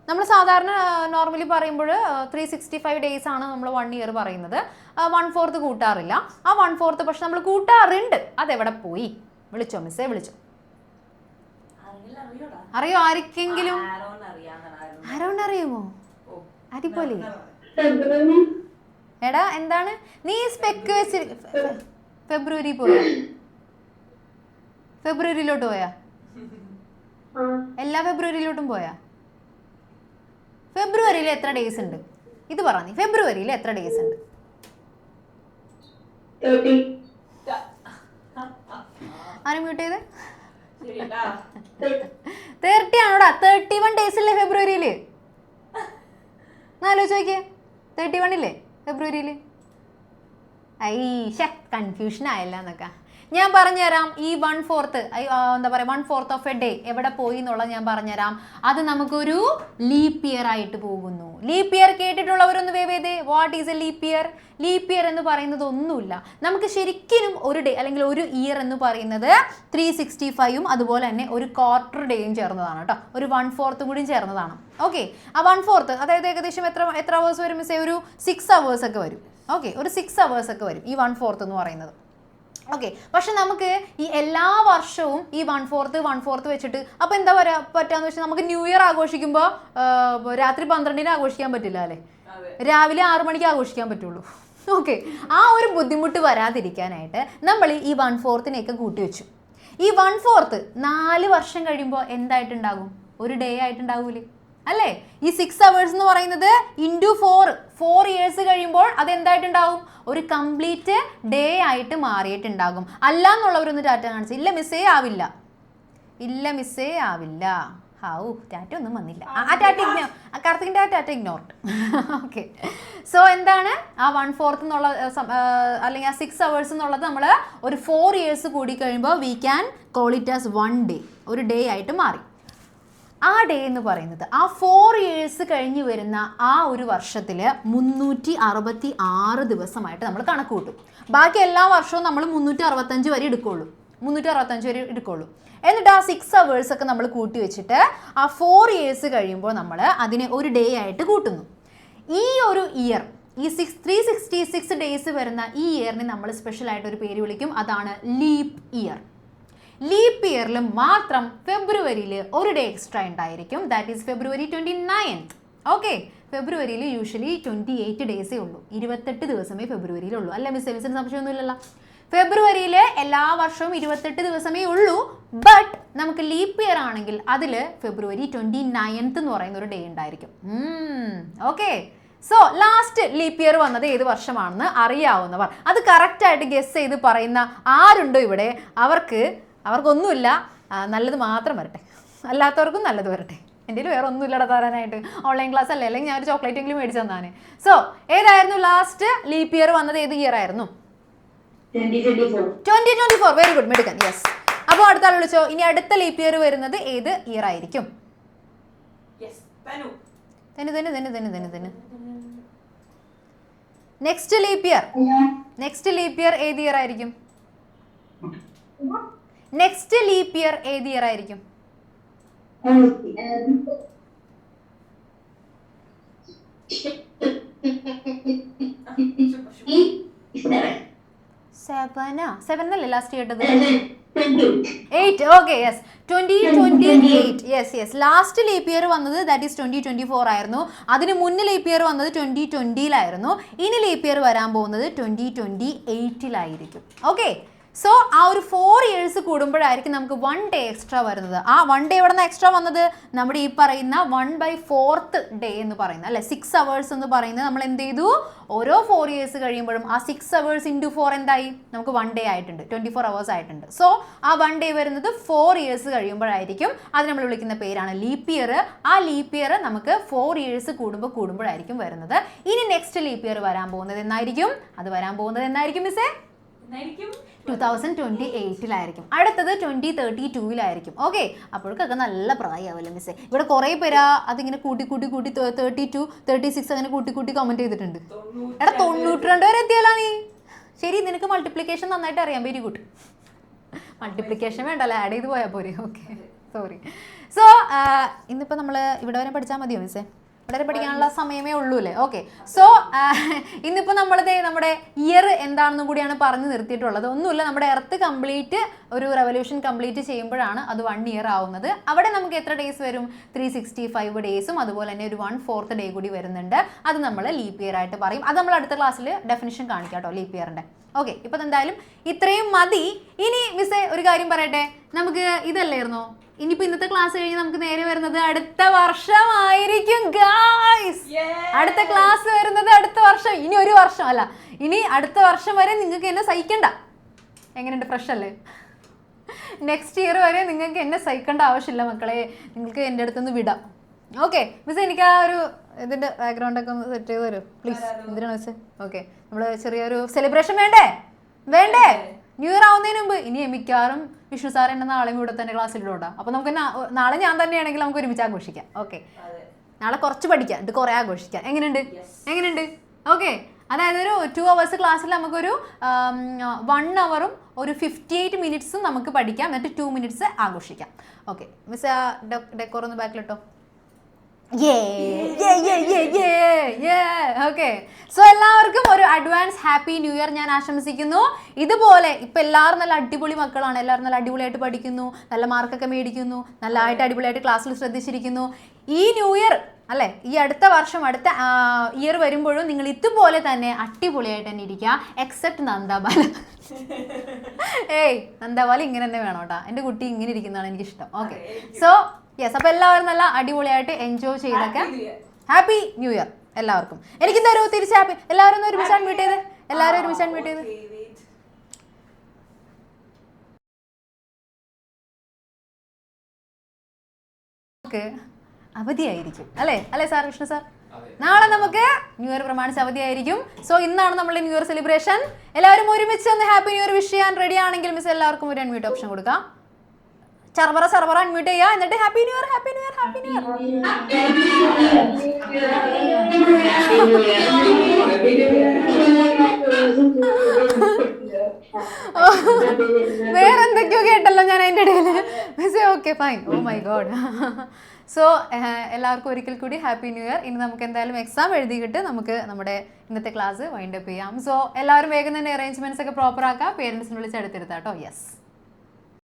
നമ്മൾ സാധാരണ നോർമലി പറയുമ്പോൾ 365 ഡേയ്സ് ആണ് നമ്മൾ 1 ഇയർ പറയുന്നത്. 1/4 കൂട്ടാറില്ല. ആ 1/4 പക്ഷെ നമ്മൾ കൂട്ടാറുണ്ട്. അതെവിടെ പോയി? വിളിച്ചോ മിസ്സേ, വിളിച്ചോ. അറിയോ ആർക്കെങ്കിലും? ആരോണ്ട് അറിയുമോ? അടിപൊളി. എടാ എന്താണ് നീ സ്പെക്ക് വെച്ച് ഫെബ്രുവരി പോയാ? ഫെബ്രുവരിയിലോട്ട് പോയാ? എല്ലാ ഫെബ്രുവരിയിലോട്ടും പോയാ? ഫെബ്രുവരിയിൽ എത്ര ഡേയ്സ് ഉണ്ട്? ഇത് പറ നീ, ഫെബ്രുവരിയിൽ എത്ര ഡേയ്സ് ഉണ്ട്? 30. മ്യൂട്ട് ചെയ്ത് 30 ആണോടാ? 31 ഡേയ്സ് ഇല്ലേ ഫെബ്രുവരിയിൽ? ആലോചിച്ച് നോക്കിയേ, 31 ഇല്ലേ ഫെബ്രുവരിയിൽ? കൺഫ്യൂഷൻ ആയല്ല എന്നൊക്കെ ഞാൻ പറഞ്ഞുതരാം. ഈ 1/4 എന്താ പറയുക, 1/4 ഓഫ് എ ഡേ എവിടെ പോയി എന്നുള്ളത് ഞാൻ പറഞ്ഞുതരാം. അത് നമുക്കൊരു ലീപ്പ് ഇയർ ആയിട്ട് പോകുന്നു. ലീപ്പ് ഇയർ കേട്ടിട്ടുള്ളവരൊന്ന് വേവ് ചെയ്തേ. What is A leap year? Leap year എന്ന് പറയുന്നത് ഒന്നുമില്ല, നമുക്ക് ശരിക്കും ഒരു ഡേ അല്ലെങ്കിൽ ഒരു ഇയർ എന്ന് പറയുന്നത് 365 അതുപോലെ തന്നെ ഒരു ക്വാർട്ടർ ഡേയും ചേർന്നതാണ് കേട്ടോ, ഒരു 1/4 കൂടിയും ചേർന്നതാണ്. ഓക്കെ, ആ 1/4 അതായത് ഏകദേശം എത്ര അവേഴ്സ് വരും മിസ്സേ? ഒരു 6 hours ഒക്കെ വരും. ഓക്കെ, ഒരു 6 hours ഒക്കെ വരും ഈ 1/4 എന്ന് പറയുന്നത്. ഓക്കെ, പക്ഷെ നമുക്ക് ഈ എല്ലാ വർഷവും ഈ 1/4 വെച്ചിട്ട് അപ്പോൾ എന്താ പറ്റാന്ന് വെച്ചാൽ നമുക്ക് ന്യൂ ഇയർ ആഘോഷിക്കുമ്പോൾ രാത്രി 12-ന് ആഘോഷിക്കാൻ പറ്റില്ല അല്ലേ, രാവിലെ 6 മണിക്ക് ആഘോഷിക്കാൻ പറ്റുള്ളൂ. ഓക്കെ, ആ ഒരു ബുദ്ധിമുട്ട് വരാതിരിക്കാനായിട്ട് നമ്മൾ ഈ 1/4 കൂട്ടി വെച്ചു. ഈ 1/4 4 വർഷം കഴിയുമ്പോൾ എന്തായിട്ടുണ്ടാകും? ഒരു ഡേ ആയിട്ടുണ്ടാവൂലേ അല്ലേ? ഈ 6 hours എന്ന് പറയുന്നത് ഇൻറ്റു 4 ഇയേഴ്സ് കഴിയുമ്പോൾ അതെന്തായിട്ടുണ്ടാവും? ഒരു കംപ്ലീറ്റ് ഡേ ആയിട്ട് മാറിയിട്ടുണ്ടാകും. അല്ല എന്നുള്ളവരൊന്ന് ടാറ്റ കാണിച്ചു. ഇല്ല മിസ്സേ ആവില്ല, ഇല്ല മിസ്സേ ആവില്ല. ടാറ്റ ഒന്നും വന്നില്ല. ആ ടാറ്റ ഇഗ്നോർ, കാർത്തികിൻ്റെ ആ ടാറ്റ ഇഗ്നോർഡ്. ഓക്കെ, സോ എന്താണ് ആ 1/4 എന്നുള്ള അല്ലെങ്കിൽ ആ 6 hours എന്നുള്ളത് നമ്മൾ ഒരു 4 ഇയേഴ്സ് കൂടി കഴിയുമ്പോൾ we can call it as 1 day, ഒരു ഡേ ആയിട്ട് മാറി. ആ ഡേ എന്ന് പറയുന്നത് ആ 4 ഇയേഴ്സ് കഴിഞ്ഞ് വരുന്ന ആ ഒരു വർഷത്തിൽ 366 ദിവസമായിട്ട് നമ്മൾ കണക്ക് കൂട്ടും. ബാക്കി എല്ലാ വർഷവും നമ്മൾ 365 വരെ എടുക്കുള്ളൂ, 365 വരെ എടുക്കുള്ളൂ. എന്നിട്ട് ആ 6 hours ഒക്കെ നമ്മൾ കൂട്ടി വെച്ചിട്ട് ആ 4 ഇയേഴ്സ് കഴിയുമ്പോൾ നമ്മൾ അതിനെ ഒരു ഡേ ആയിട്ട് കൂട്ടുന്നു. ഈ ഒരു ഇയർ, ഈ 366 ഡേയ്സ് വരുന്ന ഈ ഇയറിനെ നമ്മൾ സ്പെഷ്യലായിട്ട് ഒരു പേര് വിളിക്കും, അതാണ് ലീപ്പ് ഇയർ. ലീപ്പ് ഇയറിൽ മാത്രം ഫെബ്രുവരിയിൽ ഒരു ഡേ എക്സ്ട്രാ ഉണ്ടായിരിക്കും, that is February 29th. Okay, ഫെബ്രുവരിയിൽ യൂഷ്വലി 28 ഡേയ്സേ ഉള്ളൂ, 28 ദിവസമേ ഫെബ്രുവരിയിലുള്ളൂ. അല്ല മിസ്സിന് സംശയമൊന്നുമില്ലല്ലോ. ഫെബ്രുവരിയിൽ എല്ലാ വർഷവും 28 ദിവസമേ ഉള്ളൂ. ബട്ട് നമുക്ക് ലീപ്പ് ഇയർ ആണെങ്കിൽ അതിൽ ഫെബ്രുവരി 29th എന്ന് പറയുന്ന ഒരു ഡേ ഉണ്ടായിരിക്കും. Okay, so last leap year വന്നത് ഏത് വർഷമാണെന്ന് അറിയാവുന്നവർ അത് കറക്റ്റായിട്ട് ഗെസ് ചെയ്ത് പറയുന്ന ആരുണ്ടോ ഇവിടെ, അവർക്കൊന്നുമില്ല, നല്ലത് മാത്രം വരട്ടെ, അല്ലാത്തവർക്കും നല്ലത് വരട്ടെ. എൻ്റെ വേറെ ഒന്നുമില്ലടാ തരാനായിട്ട്, ഓൺലൈൻ ക്ലാസ് അല്ലേ, അല്ലെങ്കിൽ ഞാൻ ഒരു ചോക്ലേറ്റ് എങ്കിലും മേടിച്ചു തന്നാണ്. സോ ഏതായിരുന്നു ലാസ്റ്റ് ലീപ്പ് ഇയർ വന്നത്? ഏത് ഇയർ ആയിരുന്നു? 2024. വെരി ഗുഡ്, മെഡിക്കൻ. യെസ്. അപ്പോൾ അടുത്ത ആൾ വിളിച്ചോ. ഇനി അടുത്ത ലീപ്പ് ഇയർ വരുന്നത് ഏത് ഇയർ ആയിരിക്കും? നെക്സ്റ്റ് ലീപ്പ് ഇയർ ഏത് ഇയർ ആയിരിക്കും? നെക്സ്റ്റ് ലീപ്പ് ഇയർ ഏത് ഇയർ ആയിരിക്കും? 7 അല്ലേ ലാസ്റ്റ് കേട്ടത്? 28. 8. Okay, yes, 2028. Yes. Last leap year വന്നത് ദാറ്റ് ഈസ് 2024 ആയിരുന്നു. അതിന് മുന്നേ ലീപ്പ് ഇയർ വന്നത് 2020-ലായിരുന്നു. ഇനി ലീപ്പ് ഇയർ വരാൻ പോകുന്നത് 2028-ലായിരിക്കും. ഓക്കെ, സോ ആ ഒരു 4 ഇയേഴ്സ് കൂടുമ്പോഴായിരിക്കും നമുക്ക് 1 ഡേ എക്സ്ട്രാ വരുന്നത്. ആ 1 ഡേ എവിടെ നിന്ന് എക്സ്ട്രാ വന്നത്? നമ്മുടെ ഈ പറയുന്ന 1/4 ഡേ എന്ന് പറയുന്നത് അല്ലെ, 6 hours എന്ന് പറയുന്നത് നമ്മൾ എന്ത് ചെയ്തു? ഓരോ 4 ഇയേഴ്സ് കഴിയുമ്പോഴും ആ 6 hours × 4 എന്തായി? നമുക്ക് 1 ഡേ ആയിട്ടുണ്ട്, 24 hours ആയിട്ടുണ്ട്. സോ ആ 1 ഡേ വരുന്നത് 4 ഇയേഴ്സ് കഴിയുമ്പോഴായിരിക്കും. അത് നമ്മൾ വിളിക്കുന്ന പേരാണ് ലീപ്പ് ഇയർ. ആ ലീപ്പ് ഇയർ നമുക്ക് 4 ഇയേഴ്സ് കൂടുമ്പോഴായിരിക്കും വരുന്നത്. ഇനി നെക്സ്റ്റ് ലീപ്പ് ഇയർ വരാൻ പോകുന്നത് എന്നായിരിക്കും? അത് വരാൻ പോകുന്നത് എന്നായിരിക്കും മിസ്സേ? 2028-ലായിരിക്കും. അടുത്തത് 2032-ലായിരിക്കും. ഓക്കെ, അപ്പോഴൊക്കെ നല്ല പ്രായമാവില്ല മിസ്സേ. ഇവിടെ കുറേ പേര് അതിങ്ങനെ കൂട്ടി 32, 36 അങ്ങനെ കൂട്ടി കമന്റ് ചെയ്തിട്ടുണ്ട്. എടാ 92 വരെ എത്തിയാലാ നീ? ശരി, നിനക്ക് മൾട്ടിപ്ലിക്കേഷൻ നന്നായിട്ട് അറിയാം. Very good. മൾട്ടിപ്ലിക്കേഷൻ വേണ്ടല്ലോ, ആഡ് ചെയ്ത് പോയാൽ പോരെ. Okay, sorry. സോ ഇന്നിപ്പോൾ നമ്മൾ ഇവിടെ വരെ പഠിച്ചാൽ മതിയോ മിസ്സേ? ഇവിടെ പഠിക്കാനുള്ള സമയമേ ഉള്ളൂ അല്ലേ? ഓക്കെ, സോ ഇന്നിപ്പോൾ നമ്മുടെ ഇയർ എന്താണെന്നും കൂടിയാണ് പറഞ്ഞു നിർത്തിയിട്ടുള്ളത്. ഒന്നുമില്ല, നമ്മുടെ എർത്ത് കംപ്ലീറ്റ് ഒരു റെവല്യൂഷൻ കംപ്ലീറ്റ് ചെയ്യുമ്പോഴാണ് അത് 1 ഇയർ ആവുന്നത്. അവിടെ നമുക്ക് എത്ര ഡേയ്സ് വരും? 365 ഡേയ്സും അതുപോലെ തന്നെ ഒരു 1/4 ഡേ കൂടി വരുന്നുണ്ട്. അത് നമ്മൾ ലീപ്പ് ഇയർ ആയിട്ട് പറയും. അത് നമ്മൾ അടുത്ത ക്ലാസ്സിൽ ഡെഫിനിഷൻ കാണിക്കാം കേട്ടോ ലീപ്പ് ഇയറിൻ്റെ. ഓക്കെ, ഇപ്പം എന്തായാലും ഇത്രയും മതി. ഇനി മിസ്സേ ഒരു കാര്യം പറയട്ടെ, നമുക്ക് ഇതല്ലായിരുന്നോ? ഇനിയിപ്പോൾ ഇന്നത്തെ ക്ലാസ് കഴിഞ്ഞ് നമുക്ക് നേരെ വരുന്നത് അടുത്ത വർഷമായിരിക്കും ഗായ്സ്. അടുത്ത ക്ലാസ് വരുന്നത് അടുത്ത വർഷം. ഇനി ഒരു വർഷം അല്ല, ഇനി അടുത്ത വർഷം വരെ നിങ്ങൾക്ക് എന്നെ സഹിക്കണ്ട. എങ്ങനെയുണ്ട്? ഫ്രഷ് അല്ലേ? നെക്സ്റ്റ് ഇയർ വരെ നിങ്ങൾക്ക് എന്നെ സഹിക്കേണ്ട ആവശ്യമില്ല മക്കളെ. നിങ്ങൾക്ക് എൻ്റെ അടുത്തുനിന്ന് വിടാം. ഓക്കെ മിസ്, എനിക്ക് ആ ഒരു ഇതിൻ്റെ ബാക്ക്ഗ്രൗണ്ടൊക്കെ ഒന്ന് സെറ്റ് ചെയ്ത് തരുമോ പ്ലീസ്? എന്തിനാണ് മിസ്? ഓക്കെ, നമ്മൾ ചെറിയൊരു സെലിബ്രേഷൻ വേണ്ടേ? ന്യൂ ഇയർ ആവുന്നതിന് മുമ്പ്. ഇനി മിക്കവാറും വിഷ്ണു സാർ എന്നെ നാളെയും കൂടെ തന്നെ ക്ലാസ്സിലൂടെ. അപ്പോൾ നമുക്ക് നാളെ ഞാൻ തന്നെയാണെങ്കിൽ നമുക്ക് ഒരുമിച്ച് ആഘോഷിക്കാം. ഓക്കെ, നാളെ കുറച്ച് പഠിക്കാം, ഇത് കുറേ ആഘോഷിക്കാം. എങ്ങനെയുണ്ട്? ഓക്കെ, അതായത് ഒരു 2 hours ക്ലാസ്സിൽ നമുക്കൊരു 1 hour ഒരു 58 minutes നമുക്ക് പഠിക്കാം, എന്നിട്ട് 2 minutes ആഘോഷിക്കാം. ഓക്കെ മിസ്, ആ ഡെക്കോർ ഒന്ന് ബാക്കിലിട്ടോ. ഓക്കെ, സോ എല്ലാവർക്കും ഒരു അഡ്വാൻസ് ഹാപ്പി ന്യൂ ഇയർ ഞാൻ ആശംസിക്കുന്നു. ഇതുപോലെ ഇപ്പം എല്ലാവരും നല്ല അടിപൊളി മക്കളാണ്. എല്ലാവരും നല്ല അടിപൊളിയായിട്ട് പഠിക്കുന്നു, നല്ല മാർക്കൊക്കെ മേടിക്കുന്നു, നല്ലതായിട്ട് അടിപൊളിയായിട്ട് ക്ലാസ്സിൽ ശ്രദ്ധിച്ചിരിക്കുന്നു. ഈ ന്യൂ ഇയർ അല്ലേ, ഈ അടുത്ത വർഷം അടുത്ത ഇയർ വരുമ്പോഴും നിങ്ങൾ ഇതുപോലെ തന്നെ അടിപൊളിയായിട്ട് തന്നെ ഇരിക്കുക. എക്സെപ്റ്റ് നന്ദാബാല. നന്ദാബാല ഇങ്ങനെ തന്നെ വേണം കേട്ടോ. എൻ്റെ കുട്ടി ഇങ്ങനെ ഇരിക്കുന്നതാണ് എനിക്കിഷ്ടം. ഓക്കെ, സോ യെസ്, അപ്പോൾ എല്ലാവരും നല്ല അടിപൊളിയായിട്ട് എൻജോയ് ചെയ്തൊക്കെ ഹാപ്പി ന്യൂ ഇയർ എല്ലാവർക്കും. എനിക്ക് തരൂ തിരിച്ച് ഹാപ്പി. എല്ലാവരും ഒന്ന് ഒരുമിച്ച് അൺമ്യൂട്ട് ചെയ്ത്. ഓക്കെ, അവധിയായിരിക്കും അല്ലേ സാർ, വിഷ്ണു സാർ? നാളെ നമുക്ക് ന്യൂ ഇയർ പ്രമാണിച്ച് അവധിയായിരിക്കും. സോ ഇന്നാണ് നമ്മുടെ ന്യൂ ഇയർ സെലിബ്രേഷൻ. എല്ലാവരും ഒരുമിച്ച് ഒന്ന് ഹാപ്പി ന്യൂ ഇയർ വിഷ് ചെയ്യാൻ റെഡി ആണെങ്കിൽ മിസ് എല്ലാവർക്കും ഒരു അൺമ്യൂട്ട് ഓപ്ഷൻ കൊടുക്കാം. സർവറ അൺമ്യൂട്ട് ചെയ്യുക, എന്നിട്ട് ഹാപ്പി ന്യൂ ഇയർ. വേറെ എന്തൊക്കെയോ കേട്ടല്ലോ ഞാൻ അതിൻ്റെ ഇടയിൽ. Miss okay fine. Oh my god. So എല്ലാവർക്കും ഒരിക്കൽ കൂടി ഹാപ്പി ന്യൂ ഇയർ. ഇനി നമുക്ക് എന്തായാലും എക്സാം എഴുതിയിട്ട് നമുക്ക് നമ്മുടെ ഇന്നത്തെ ക്ലാസ് വൈൻഡ് അപ്പ് ചെയ്യാം. സോ എല്ലാവരും വേഗം തന്നെ അറേഞ്ച്മെന്റ്സ് ഒക്കെ പ്രോപ്പർ ആക്കുക. പേരൻസിനെ വിളിച്ച് എടുത്തിരുത്താം കേട്ടോ. യെസ്.